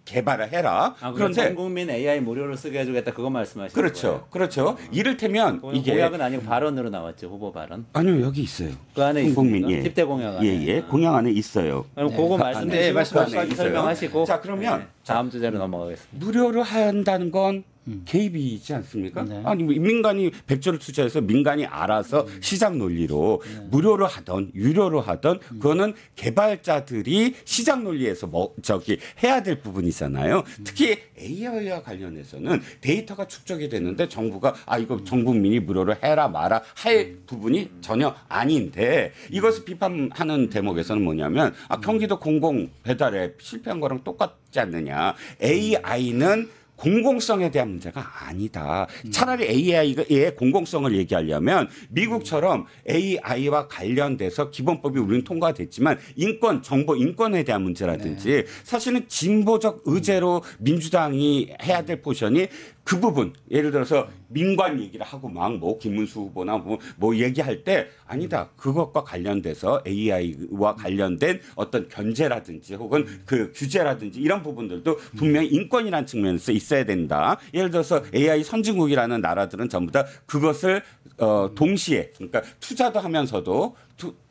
개발을 해라. 그런데 전 국민 AI 무료로 쓰게 해주겠다 그거 말씀하시는 그렇죠. 거예요? 그렇죠. 이를테면 이게 공약은 아니고 발언으로 나왔죠. 후보 발언. 아니요, 여기 있어요. 그 안에 국민 있습니까? 10대 공약 안에. 예, 공약 안에 있어요. 그럼 그거 말씀하시고 설명하시고 자, 그러면 다음 주제로 넘어가겠습니다. 무료로 한다는 건 개입이지 않습니까? 네. 아니 민간이 100조를 투자해서 민간이 알아서 시장 논리로 무료로 하던 유료로 하던 그거는 개발자들이 시장 논리에서 해야 될 부분이잖아요. 특히 AI와 관련해서는 데이터가 축적이 되는데 정부가 이거 전 국민이 무료로 해라 마라 할 부분이 전혀 아닌데 이것을 비판하는 대목에서는 뭐냐면 경기도 공공 배달에 실패한 거랑 똑같지 않느냐. AI는 공공성에 대한 문제가 아니다. 차라리 AI의 공공성을 얘기하려면 미국처럼 AI와 관련돼서 기본법이 우리는 통과됐지만 인권, 정보 인권에 대한 문제라든지 사실은 진보적 의제로 민주당이 해야 될 포션이 그 부분 예를 들어서 민관 얘기를 하고 막 뭐 김문수 후보나 뭐 얘기할 때 아니다. 그것과 관련돼서 AI와 관련된 어떤 견제라든지 혹은 그 규제라든지 이런 부분들도 분명히 인권이라는 측면에서 있어야 된다. 예를 들어서 AI 선진국이라는 나라들은 전부 다 그것을 동시에 그러니까 투자도 하면서도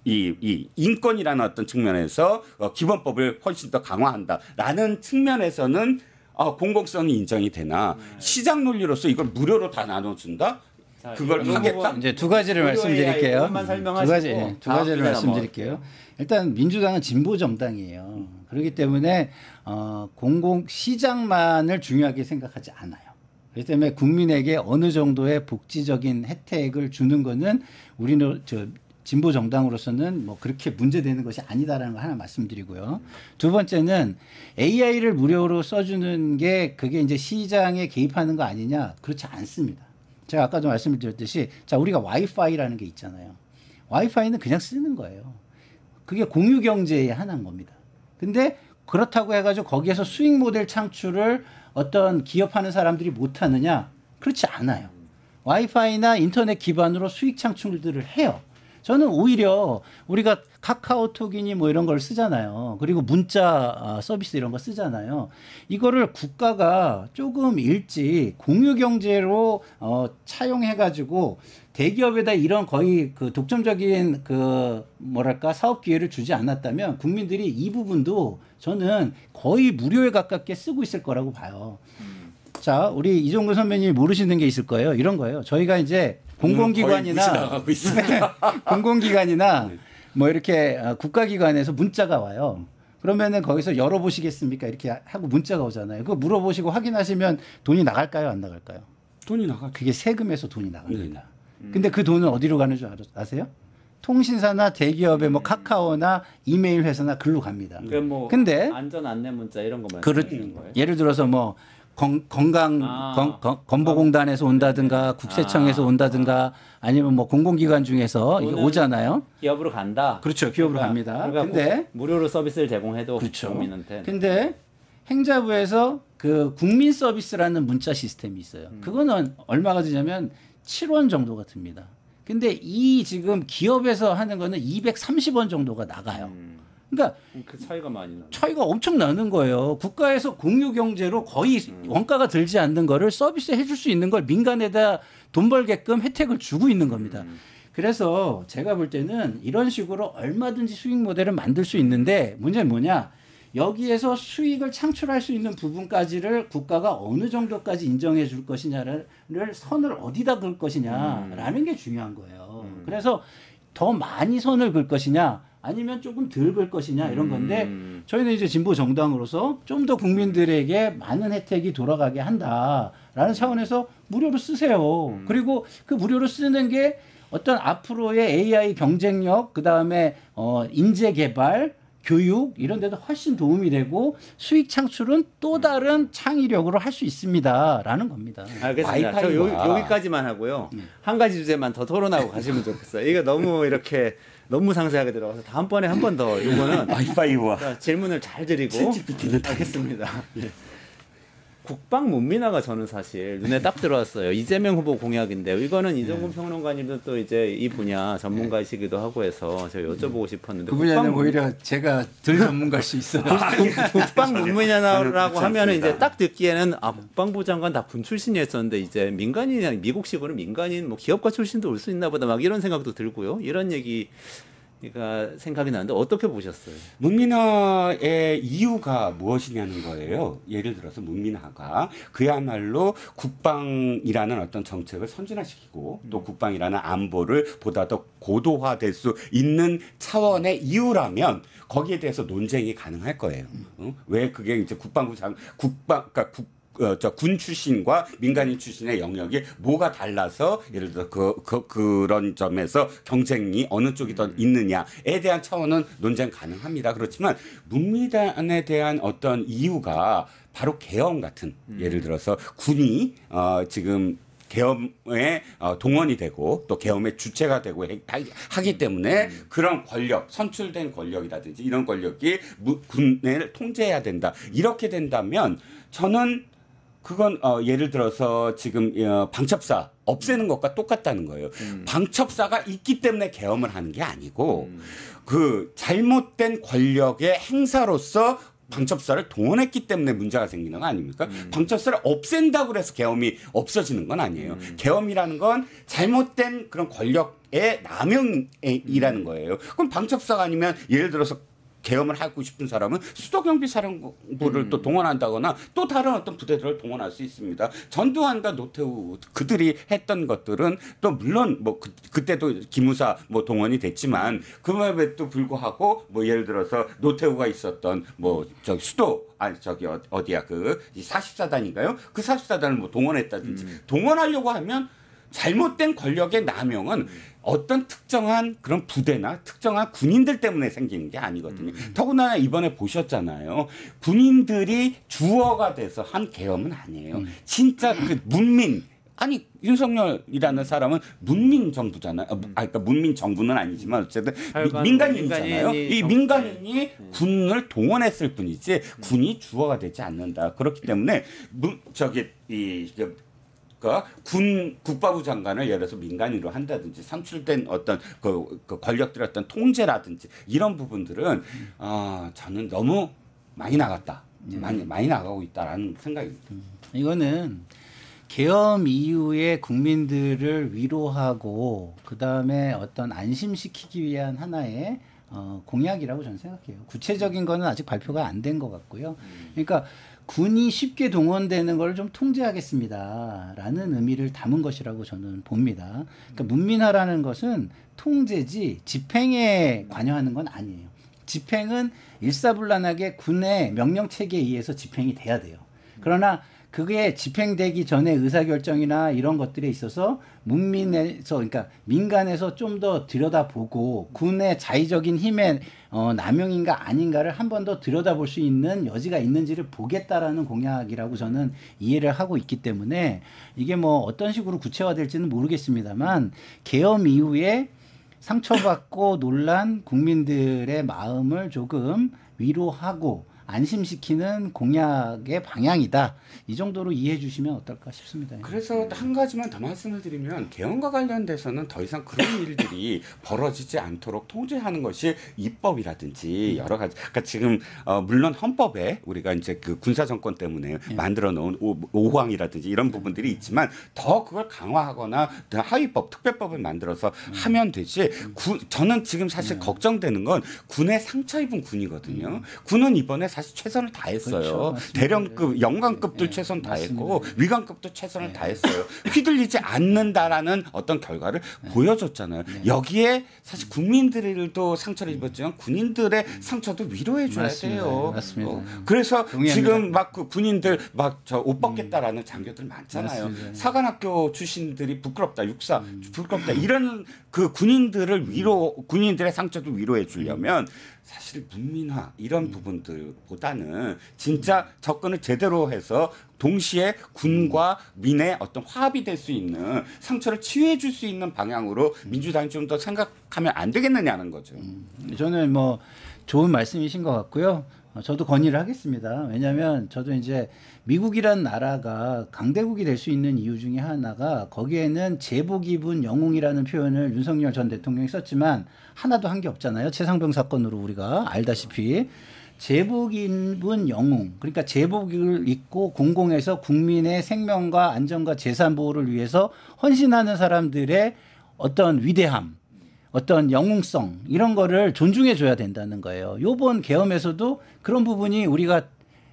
이 인권이라는 어떤 측면에서 기본법을 훨씬 더 강화한다라는 측면에서는 공공성이 인정이 되나 시장 논리로서 이걸 무료로 다 나눠준다? 그걸 하겠다? 이제 두 가지를 말씀드릴게요. 두 가지를 말씀드릴게요. 일단 민주당은 진보 정당이에요. 그렇기 때문에 공공 시장만을 중요하게 생각하지 않아요. 그렇기 때문에 국민에게 어느 정도의 복지적인 혜택을 주는 거는 우리는 진보 정당으로서는 뭐 그렇게 문제되는 것이 아니다라는 거 하나 말씀드리고요. 두 번째는 AI를 무료로 써주는 게 그게 이제 시장에 개입하는 거 아니냐? 그렇지 않습니다. 제가 아까도 말씀드렸듯이 자 우리가 와이파이라는 게 있잖아요. 와이파이는 그냥 쓰는 거예요. 그게 공유 경제의 하나인 겁니다. 근데 그렇다고 해가지고 거기에서 수익 모델 창출을 어떤 기업하는 사람들이 못 하느냐? 그렇지 않아요. 와이파이나 인터넷 기반으로 수익 창출들을 해요. 저는 오히려 우리가 카카오톡이니 뭐 이런 걸 쓰잖아요. 그리고 문자 서비스 이런 거 쓰잖아요. 이거를 국가가 조금 일찍 공유 경제로 차용해가지고 대기업에다 이런 거의 그 독점적인 그 뭐랄까 사업 기회를 주지 않았다면 국민들이 이 부분도 저는 거의 무료에 가깝게 쓰고 있을 거라고 봐요. 자, 우리 이종근 선배님이 모르시는 게 있을 거예요. 이런 거예요. 저희가 이제 공공기관이나 공공기관이나 뭐 이렇게 국가기관에서 문자가 와요. 그러면은 거기서 열어보시겠습니까? 이렇게 하고 문자가 오잖아요. 그거 물어보시고 확인하시면 돈이 나갈까요? 안 나갈까요? 돈이 나가. 그게 세금에서 돈이 나갑니다. 근데 그 돈은 어디로 가는 줄 아세요? 통신사나 대기업의 뭐 카카오나 이메일 회사나 글로 갑니다. 뭐 근데 안전 안내 문자 이런 거 말씀하시는 거예요? 예를 들어서 뭐 건강 건보공단에서 온다든가 국세청에서 온다든가 아니면 뭐 공공기관 중에서 이게 오잖아요. 기업으로 간다. 그렇죠. 기업으로 갑니다. 근데 무료로 서비스를 제공해도 그렇죠. 국민한테. 근데 행자부에서 그 국민 서비스라는 문자 시스템이 있어요. 그거는 얼마가 드냐면 7원 정도가 듭니다. 근데 이 지금 기업에서 하는 거는 230원 정도가 나가요. 그러니까 그 차이가 많이 나. 차이가 엄청 나는 거예요. 국가에서 공유 경제로 거의 원가가 들지 않는 거를 서비스 해줄 수 있는 걸 민간에다 돈 벌게끔 혜택을 주고 있는 겁니다. 그래서 제가 볼 때는 이런 식으로 얼마든지 수익 모델을 만들 수 있는데 문제는 뭐냐? 여기에서 수익을 창출할 수 있는 부분까지를 국가가 어느 정도까지 인정해 줄 것이냐를 선을 어디다 그을 것이냐라는 게 중요한 거예요. 그래서 더 많이 선을 그을 것이냐 아니면 조금 덜 그을 것이냐 이런 건데 저희는 이제 진보 정당으로서 좀 더 국민들에게 많은 혜택이 돌아가게 한다라는 차원에서 무료로 쓰세요. 그리고 그 무료로 쓰는 게 어떤 앞으로의 AI 경쟁력, 그다음에 인재 개발, 교육 이런 데도 훨씬 도움이 되고 수익 창출은 또 다른 창의력으로 할 수 있습니다라는 겁니다. 알겠습니다. 저 여기까지만 하고요. 한 가지 주제만 더 토론하고 가시면 좋겠어요. 이거 너무 이렇게 너무 상세하게 들어가서 다음번에 한 번 더 이거는 와이파이와 질문을 잘 드리고 하겠습니다. 예. 국방 문민화가 저는 사실 눈에 딱 들어왔어요. 이재명 후보 공약인데요. 이거는 이정근 평론가님도 또 이제 이 분야 전문가이시기도 하고 해서 제가 여쭤보고 싶었는데 그 분야는 오히려 제가 덜 전문가일 수 있어요. 국방 문민화라고 하면은 이제 딱 듣기에는 국방부 장관 다 군 출신이었었는데 이제 민간인이 미국식으로 민간인 뭐 기업가 출신도 올 수 있나 보다 막 이런 생각도 들고요. 이런 얘기가 생각이 나는데 어떻게 보셨어요? 문민화의 이유가 무엇이냐는 거예요. 예를 들어서 문민화가 그야말로 국방이라는 어떤 정책을 선진화시키고 또 국방이라는 안보를 보다 더 고도화될 수 있는 차원의 이유라면 거기에 대해서 논쟁이 가능할 거예요. 왜 그게 이제 그러니까 군 출신과 민간인 출신의 영역이 뭐가 달라서 예를 들어 그런 점에서 경쟁이 어느 쪽이 더 있느냐에 대한 차원은 논쟁 가능합니다. 그렇지만 문민화에 대한 어떤 이유가 바로 계엄 같은 예를 들어서 군이 지금 계엄에 동원이 되고 또 계엄의 주체가 되고 하기 때문에 그런 권력, 선출된 권력이라든지 이런 권력이 군을 통제해야 된다. 이렇게 된다면 저는 그건 예를 들어서 지금 방첩사 없애는 것과 똑같다는 거예요. 방첩사가 있기 때문에 계엄을 하는 게 아니고 그 잘못된 권력의 행사로서 방첩사를 동원했기 때문에 문제가 생기는 거 아닙니까? 방첩사를 없앤다고 해서 계엄이 없어지는 건 아니에요. 계엄이라는 건 잘못된 그런 권력의 남용이라는 거예요. 그럼 방첩사가 아니면 예를 들어서 계엄을 하고 싶은 사람은 수도경비사령부를 또 동원한다거나 또 다른 어떤 부대들을 동원할 수 있습니다. 전두환과 노태우 그들이 했던 것들은 또 물론 뭐 그때도 기무사 뭐 동원이 됐지만 그럼에도 불구하고 뭐 예를 들어서 노태우가 있었던 뭐 저기 어디야 그 44단인가요? 그 44단을 뭐 동원했다든지 동원하려고 하면 잘못된 권력의 남용은 어떤 특정한 그런 부대나 특정한 군인들 때문에 생기는 게 아니거든요. 더군다나 이번에 보셨잖아요. 군인들이 주어가 돼서 한 계엄은 아니에요. 진짜 그 문민 아니 윤석열이라는 사람은 문민 정부잖아요. 그러니까 문민 정부는 아니지만 어쨌든 민간인이잖아요. 이 민간인이 군을 동원했을 뿐이지 군이 주어가 되지 않는다. 그렇기 때문에 군 국방부 장관을 예를 들어서 민간인으로 한다든지 선출된 어떤 그 권력들의 어떤 통제라든지 이런 부분들은 저는 너무 많이 나갔다. 많이 나가고 있다라는 생각입니다. 이거는 계엄 이후에 국민들을 위로하고 그다음에 어떤 안심시키기 위한 하나의 공약이라고 저는 생각해요. 구체적인 거는 아직 발표가 안 된 것 같고요. 그러니까 군이 쉽게 동원되는 걸 좀 통제하겠습니다라는 의미를 담은 것이라고 저는 봅니다. 그러니까 문민화라는 것은 통제지 집행에 관여하는 건 아니에요. 집행은 일사불란하게 군의 명령 체계에 의해서 집행이 돼야 돼요. 그러나 그게 집행되기 전에 의사결정이나 이런 것들에 있어서 문민에서, 그러니까 민간에서 좀 더 들여다보고 군의 자의적인 힘의 남용인가 아닌가를 한 번 더 들여다볼 수 있는 여지가 있는지를 보겠다라는 공약이라고 저는 이해를 하고 있기 때문에 이게 뭐 어떤 식으로 구체화될지는 모르겠습니다만 계엄 이후에 상처받고 놀란 국민들의 마음을 조금 위로하고 안심시키는 공약의 방향이다. 이 정도로 이해해 주시면 어떨까 싶습니다. 그래서 한 가지만 더 말씀을 드리면 계엄과 관련돼서는 더 이상 그런 일들이 벌어지지 않도록 통제하는 것이 입법이라든지 여러 가지. 그러니까 지금 물론 헌법에 우리가 이제 그 군사 정권 때문에 만들어 놓은 5항이라든지 이런 부분들이 있지만 더 그걸 강화하거나 하위법, 특별법을 만들어서 하면 되지. 저는 지금 사실 걱정되는 건 군에 상처 입은 군이거든요. 군은 이번에 사실 최선을 다했어요. 그렇죠, 대령급, 영관급도 최선 다했고 위관급도 최선을 다했어요. 휘둘리지 않는다라는 어떤 결과를 보여줬잖아요. 여기에 사실 국민들도 상처를 입었지만 군인들의 상처도 위로해 줘야 돼요. 맞습니다. 그래서 지금 막 그 군인들 막 저 옷 벗겠다라는 장교들 많잖아요. 맞습니다. 사관학교 출신들이 부끄럽다, 육사 부끄럽다 이런 그 군인들을 군인들의 상처도 위로해 주려면 사실 문민화 이런 부분들보다는 진짜 접근을 제대로 해서 동시에 군과 민의 어떤 화합이 될 수 있는 상처를 치유해 줄 수 있는 방향으로 민주당이 좀 더 생각하면 안 되겠느냐는 거죠. 저는 뭐 좋은 말씀이신 것 같고요. 저도 건의를 하겠습니다. 왜냐하면 저도 이제 미국이란 나라가 강대국이 될 수 있는 이유 중에 하나가 거기에는 제복 입은 영웅이라는 표현을 윤석열 전 대통령이 썼지만 하나도 한 게 없잖아요. 최상병 사건으로 우리가 알다시피 제복 입은 영웅, 그러니까 제복을 입고 공공에서 국민의 생명과 안전과 재산 보호를 위해서 헌신하는 사람들의 어떤 위대함, 어떤 영웅성 이런 거를 존중해 줘야 된다는 거예요. 요번 계엄에서도 그런 부분이 우리가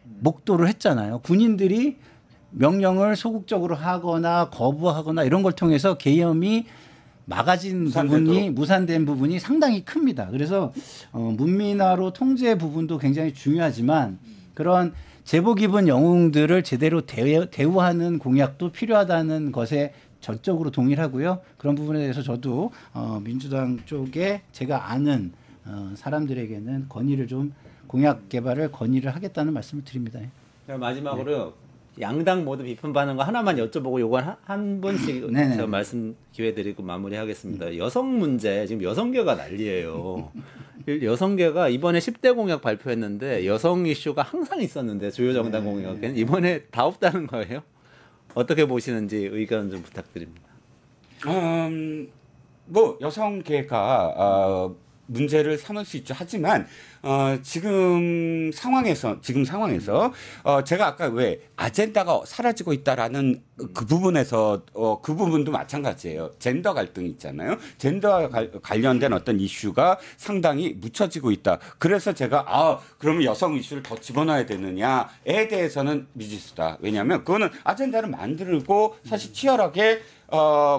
목도를 했잖아요. 군인들이 명령을 소극적으로 하거나 거부하거나 이런 걸 통해서 계엄이 막아진 부분이 무산된 부분이 상당히 큽니다. 그래서 문민화로 통제 부분도 굉장히 중요하지만 그런 제복 입은 영웅들을 제대로 대우하는 공약도 필요하다는 것에 전적으로 동의하고요. 그런 부분에 대해서 저도 민주당 쪽에 제가 아는 사람들에게는 건의를 좀 공약 개발을 건의를 하겠다는 말씀을 드립니다. 마지막으로 양당 모두 비판받는 거 하나만 여쭤보고 요건 한 분씩 제가 말씀 기회 드리고 마무리하겠습니다. 여성 문제 지금 여성계가 난리예요. 여성계가 이번에 10대 공약 발표했는데 여성 이슈가 항상 있었는데 주요 정당 공약에는 이번에 다 없다는 거예요. 어떻게 보시는지 의견 좀 부탁드립니다. 뭐 여성계가 문제를 삼을 수 있죠. 하지만 지금 상황에서 제가 아까 왜 아젠다가 사라지고 있다라는 그 부분에서 그 부분도 마찬가지예요. 젠더 갈등이 있잖아요. 젠더와 관련된 어떤 이슈가 상당히 묻혀지고 있다. 그래서 제가 그러면 여성 이슈를 더 집어넣어야 되느냐에 대해서는 미지수다. 왜냐하면 그거는 아젠다를 만들고 사실 치열하게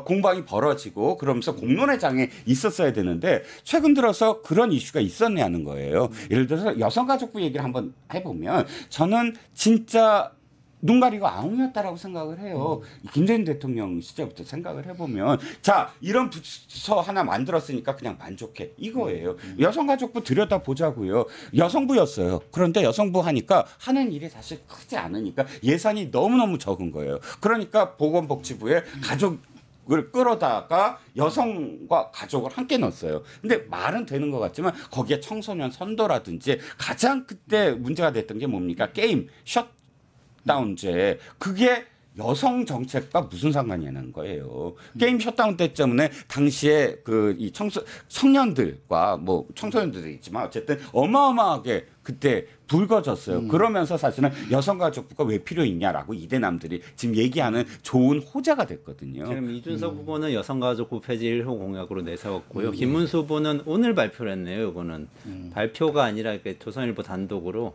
공방이 벌어지고 그러면서 공론의 장에 있었어야 되는데 최근 들어서 그런 이슈가 있었냐는 거예요. 예를 들어서 여성가족부 얘기를 한번 해보면 저는 진짜 눈 가리고 아웅이었다라고 생각을 해요. 김대중 대통령 시절부터 생각을 해보면 자 이런 부서 하나 만들었으니까 그냥 만족해 이거예요. 여성가족부 들여다보자고요. 여성부였어요. 그런데 여성부 하니까 하는 일이 사실 크지 않으니까 예산이 너무너무 적은 거예요. 그러니까 보건복지부에 가족을 끌어다가 여성과 가족을 함께 넣었어요. 근데 말은 되는 것 같지만 거기에 청소년 선도라든지 가장 그때 문제가 됐던 게 뭡니까? 게임 셧다운제 그게 여성 정책과 무슨 상관이냐는 거예요. 게임 셧다운 때 때문에 당시에 이 청년들과 뭐 청소년들도 있지만 어쨌든 어마어마하게 그때 불거졌어요. 그러면서 사실은 여성가족부가 왜 필요 있냐라고 이대남들이 지금 얘기하는 좋은 호재가 됐거든요. 지금 이준석 후보는 여성가족부 폐지 1호 공약으로 내세웠고요. 김문수 후보는 오늘 발표를 했네요. 이거는 발표가 아니라 조선일보 단독으로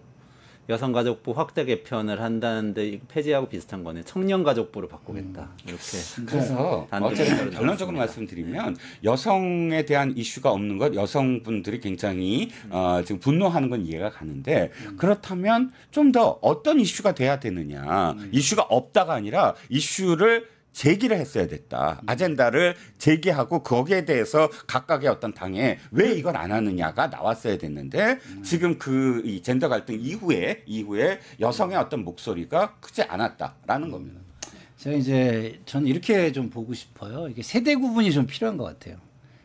여성가족부 확대 개편을 한다는데 폐지하고 비슷한 거네. 청년가족부로 바꾸겠다. 이렇게. 그래서 어쨌든 결론적으로 말씀드리면 여성에 대한 이슈가 없는 것, 여성분들이 굉장히 지금 분노하는 건 이해가 가는데 그렇다면 좀 더 어떤 이슈가 돼야 되느냐. 이슈가 없다가 아니라 이슈를 제기를 했어야 됐다. 아젠다를 제기하고 거기에 대해서 각각의 어떤 당에 왜 이걸 안 하느냐가 나왔어야 됐는데 지금 그 이 젠더 갈등 이후에 여성의 어떤 목소리가 크지 않았다라는 겁니다. 제가 이제 전 이렇게 좀 보고 싶어요. 이게 세대 구분이 좀 필요한 것 같아요.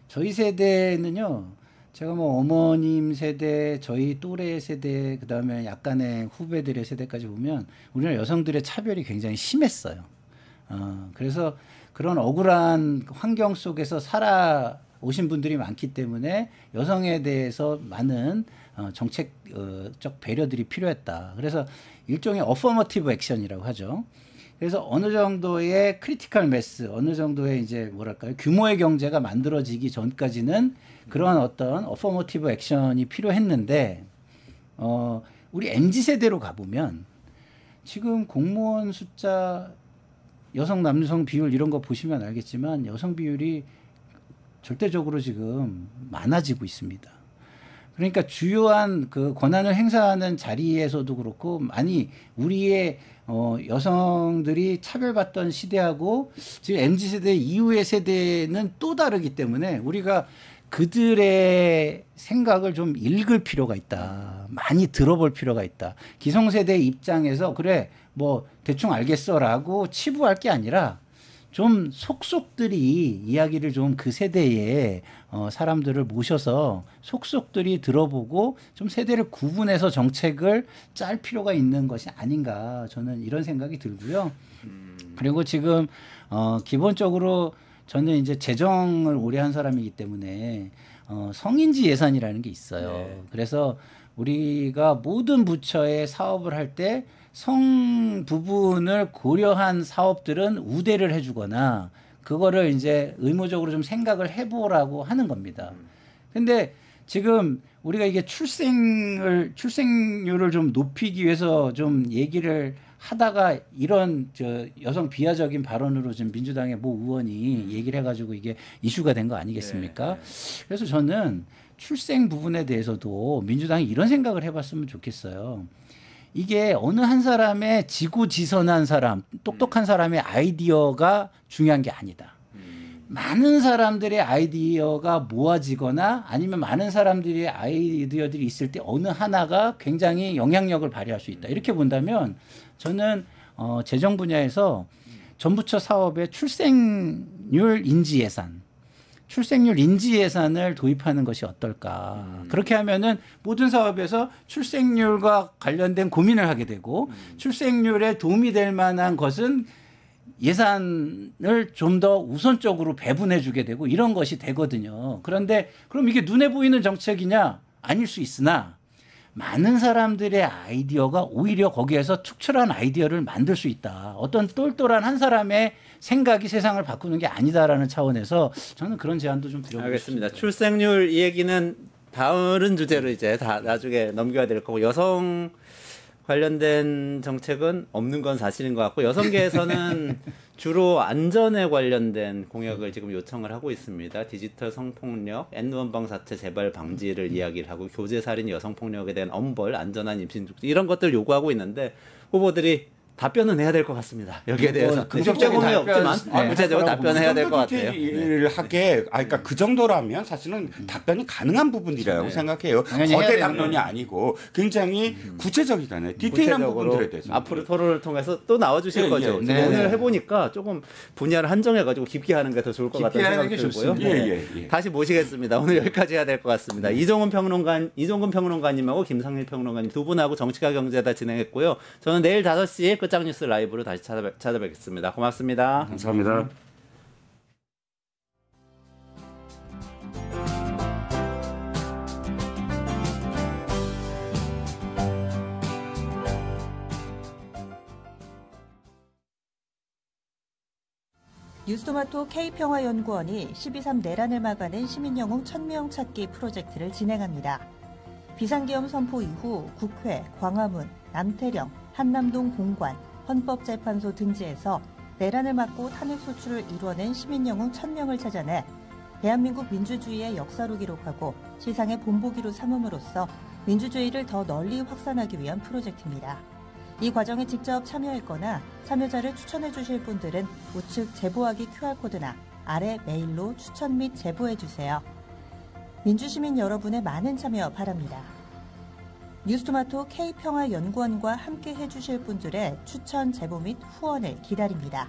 저희 세대는요. 제가 뭐 어머님 세대, 저희 또래 세대, 그다음에 약간의 후배들의 세대까지 보면 우리나라 여성들의 차별이 굉장히 심했어요. 그래서 그런 억울한 환경 속에서 살아오신 분들이 많기 때문에 여성에 대해서 많은 정책적 배려들이 필요했다. 그래서 일종의 어퍼머티브 액션이라고 하죠. 그래서 어느 정도의 크리티컬 매스, 어느 정도의 이제 뭐랄까요, 규모의 경제가 만들어지기 전까지는 그런 어떤 어퍼머티브 액션이 필요했는데, 우리 MZ 세대로 가보면 지금 공무원 숫자, 여성 남성 비율 이런 거 보시면 알겠지만 여성 비율이 절대적으로 지금 많아지고 있습니다. 그러니까 주요한 그 권한을 행사하는 자리에서도 그렇고 많이 우리의 여성들이 차별받던 시대하고 지금 MZ세대 이후의 세대는 또 다르기 때문에 우리가 그들의 생각을 좀 읽을 필요가 있다. 많이 들어볼 필요가 있다. 기성세대 입장에서 그래 뭐 대충 알겠어라고 치부할 게 아니라 좀 속속들이 이야기를 좀 그 세대의 사람들을 모셔서 속속들이 들어보고 좀 세대를 구분해서 정책을 짤 필요가 있는 것이 아닌가 저는 이런 생각이 들고요. 그리고 지금 기본적으로 저는 이제 재정을 오래 한 사람이기 때문에 성인지 예산이라는 게 있어요. 네. 그래서 우리가 모든 부처의 사업을 할 때 성 부분을 고려한 사업들은 우대를 해주거나 그거를 이제 의무적으로 좀 생각을 해보라고 하는 겁니다. 근데 지금 우리가 이게 출생률을 좀 높이기 위해서 좀 얘기를 하다가 이런 여성 비하적인 발언으로 지금 민주당의 모 의원이 얘기를 해가지고 이게 이슈가 된 거 아니겠습니까? 네. 그래서 저는 출생 부분에 대해서도 민주당이 이런 생각을 해봤으면 좋겠어요. 이게 어느 한 사람의 지고지선한 사람, 똑똑한 사람의 아이디어가 중요한 게 아니다. 많은 사람들의 아이디어가 모아지거나 아니면 많은 사람들의 아이디어들이 있을 때 어느 하나가 굉장히 영향력을 발휘할 수 있다. 이렇게 본다면 저는 재정 분야에서 전부처 사업의 출생률 인지 예산, 출생률 인지 예산을 도입하는 것이 어떨까. 그렇게 하면은 모든 사업에서 출생률과 관련된 고민을 하게 되고 출생률에 도움이 될 만한 것은 예산을 좀 더 우선적으로 배분해 주게 되고 이런 것이 되거든요. 그런데 그럼 이게 눈에 보이는 정책이냐? 아닐 수 있으나 많은 사람들의 아이디어가 오히려 거기에서 특출한 아이디어를 만들 수 있다. 어떤 똘똘한 한 사람의 생각이 세상을 바꾸는 게 아니다라는 차원에서 저는 그런 제안도 좀 드려보고 알겠습니다. 싶습니다. 출생률 이 얘기는 다른 주제로 이제 다 나중에 넘겨야 될 거고 여성 관련된 정책은 없는 건 사실인 것 같고 여성계에서는 주로 안전에 관련된 공약을 지금 요청을 하고 있습니다. 디지털 성폭력, N1방 사태 재발 방지를 이야기를 하고 교제살인 여성폭력에 대한 엄벌, 안전한 임신 이런 것들 요구하고 있는데 후보들이 답변은 해야 될 것 같습니다. 여기에 대해서 긍정적인 없지만 구체적으로 답변을 해야 될 것 같아요. 하게, 그러니까 그 정도라면 사실은 답변이 가능한 부분이라고 생각해요. 거대 담론이 아니고 굉장히 구체적이잖아요. 디테일한 부분들에 대해서. 앞으로 토론을 통해서 또 나와주실 거죠. 오늘 해보니까 조금 분야를 한정해가지고 깊게 하는 게 더 좋을 것 같다는 생각이 들고요. 다시 모시겠습니다. 오늘 여기까지 해야 될 것 같습니다. 이종근 평론가님하고 김상일 평론가님 두 분하고 정치가 경제다 진행했고요. 저는 내일 5시에 끝장뉴스 라이브로 다시 찾아뵙겠습니다. 고맙습니다. 감사합니다. 뉴스토마토 K평화연구원이 12.3 내란을 막아낸 시민영웅 1000명 찾기 프로젝트를 진행합니다. 비상계엄 선포 이후 국회, 광화문, 남태령, 한남동 공관, 헌법재판소 등지에서 내란을 막고 탄핵소추를 이뤄낸 시민영웅 1000명을 찾아내 대한민국 민주주의의 역사로 기록하고 시상의 본보기로 삼음으로써 민주주의를 더 널리 확산하기 위한 프로젝트입니다. 이 과정에 직접 참여했거나 참여자를 추천해 주실 분들은 우측 제보하기 QR코드나 아래 메일로 추천 및 제보해 주세요. 민주시민 여러분의 많은 참여 바랍니다. 뉴스토마토 K평화연구원과 함께 해주실 분들의 추천 제보 및 후원을 기다립니다.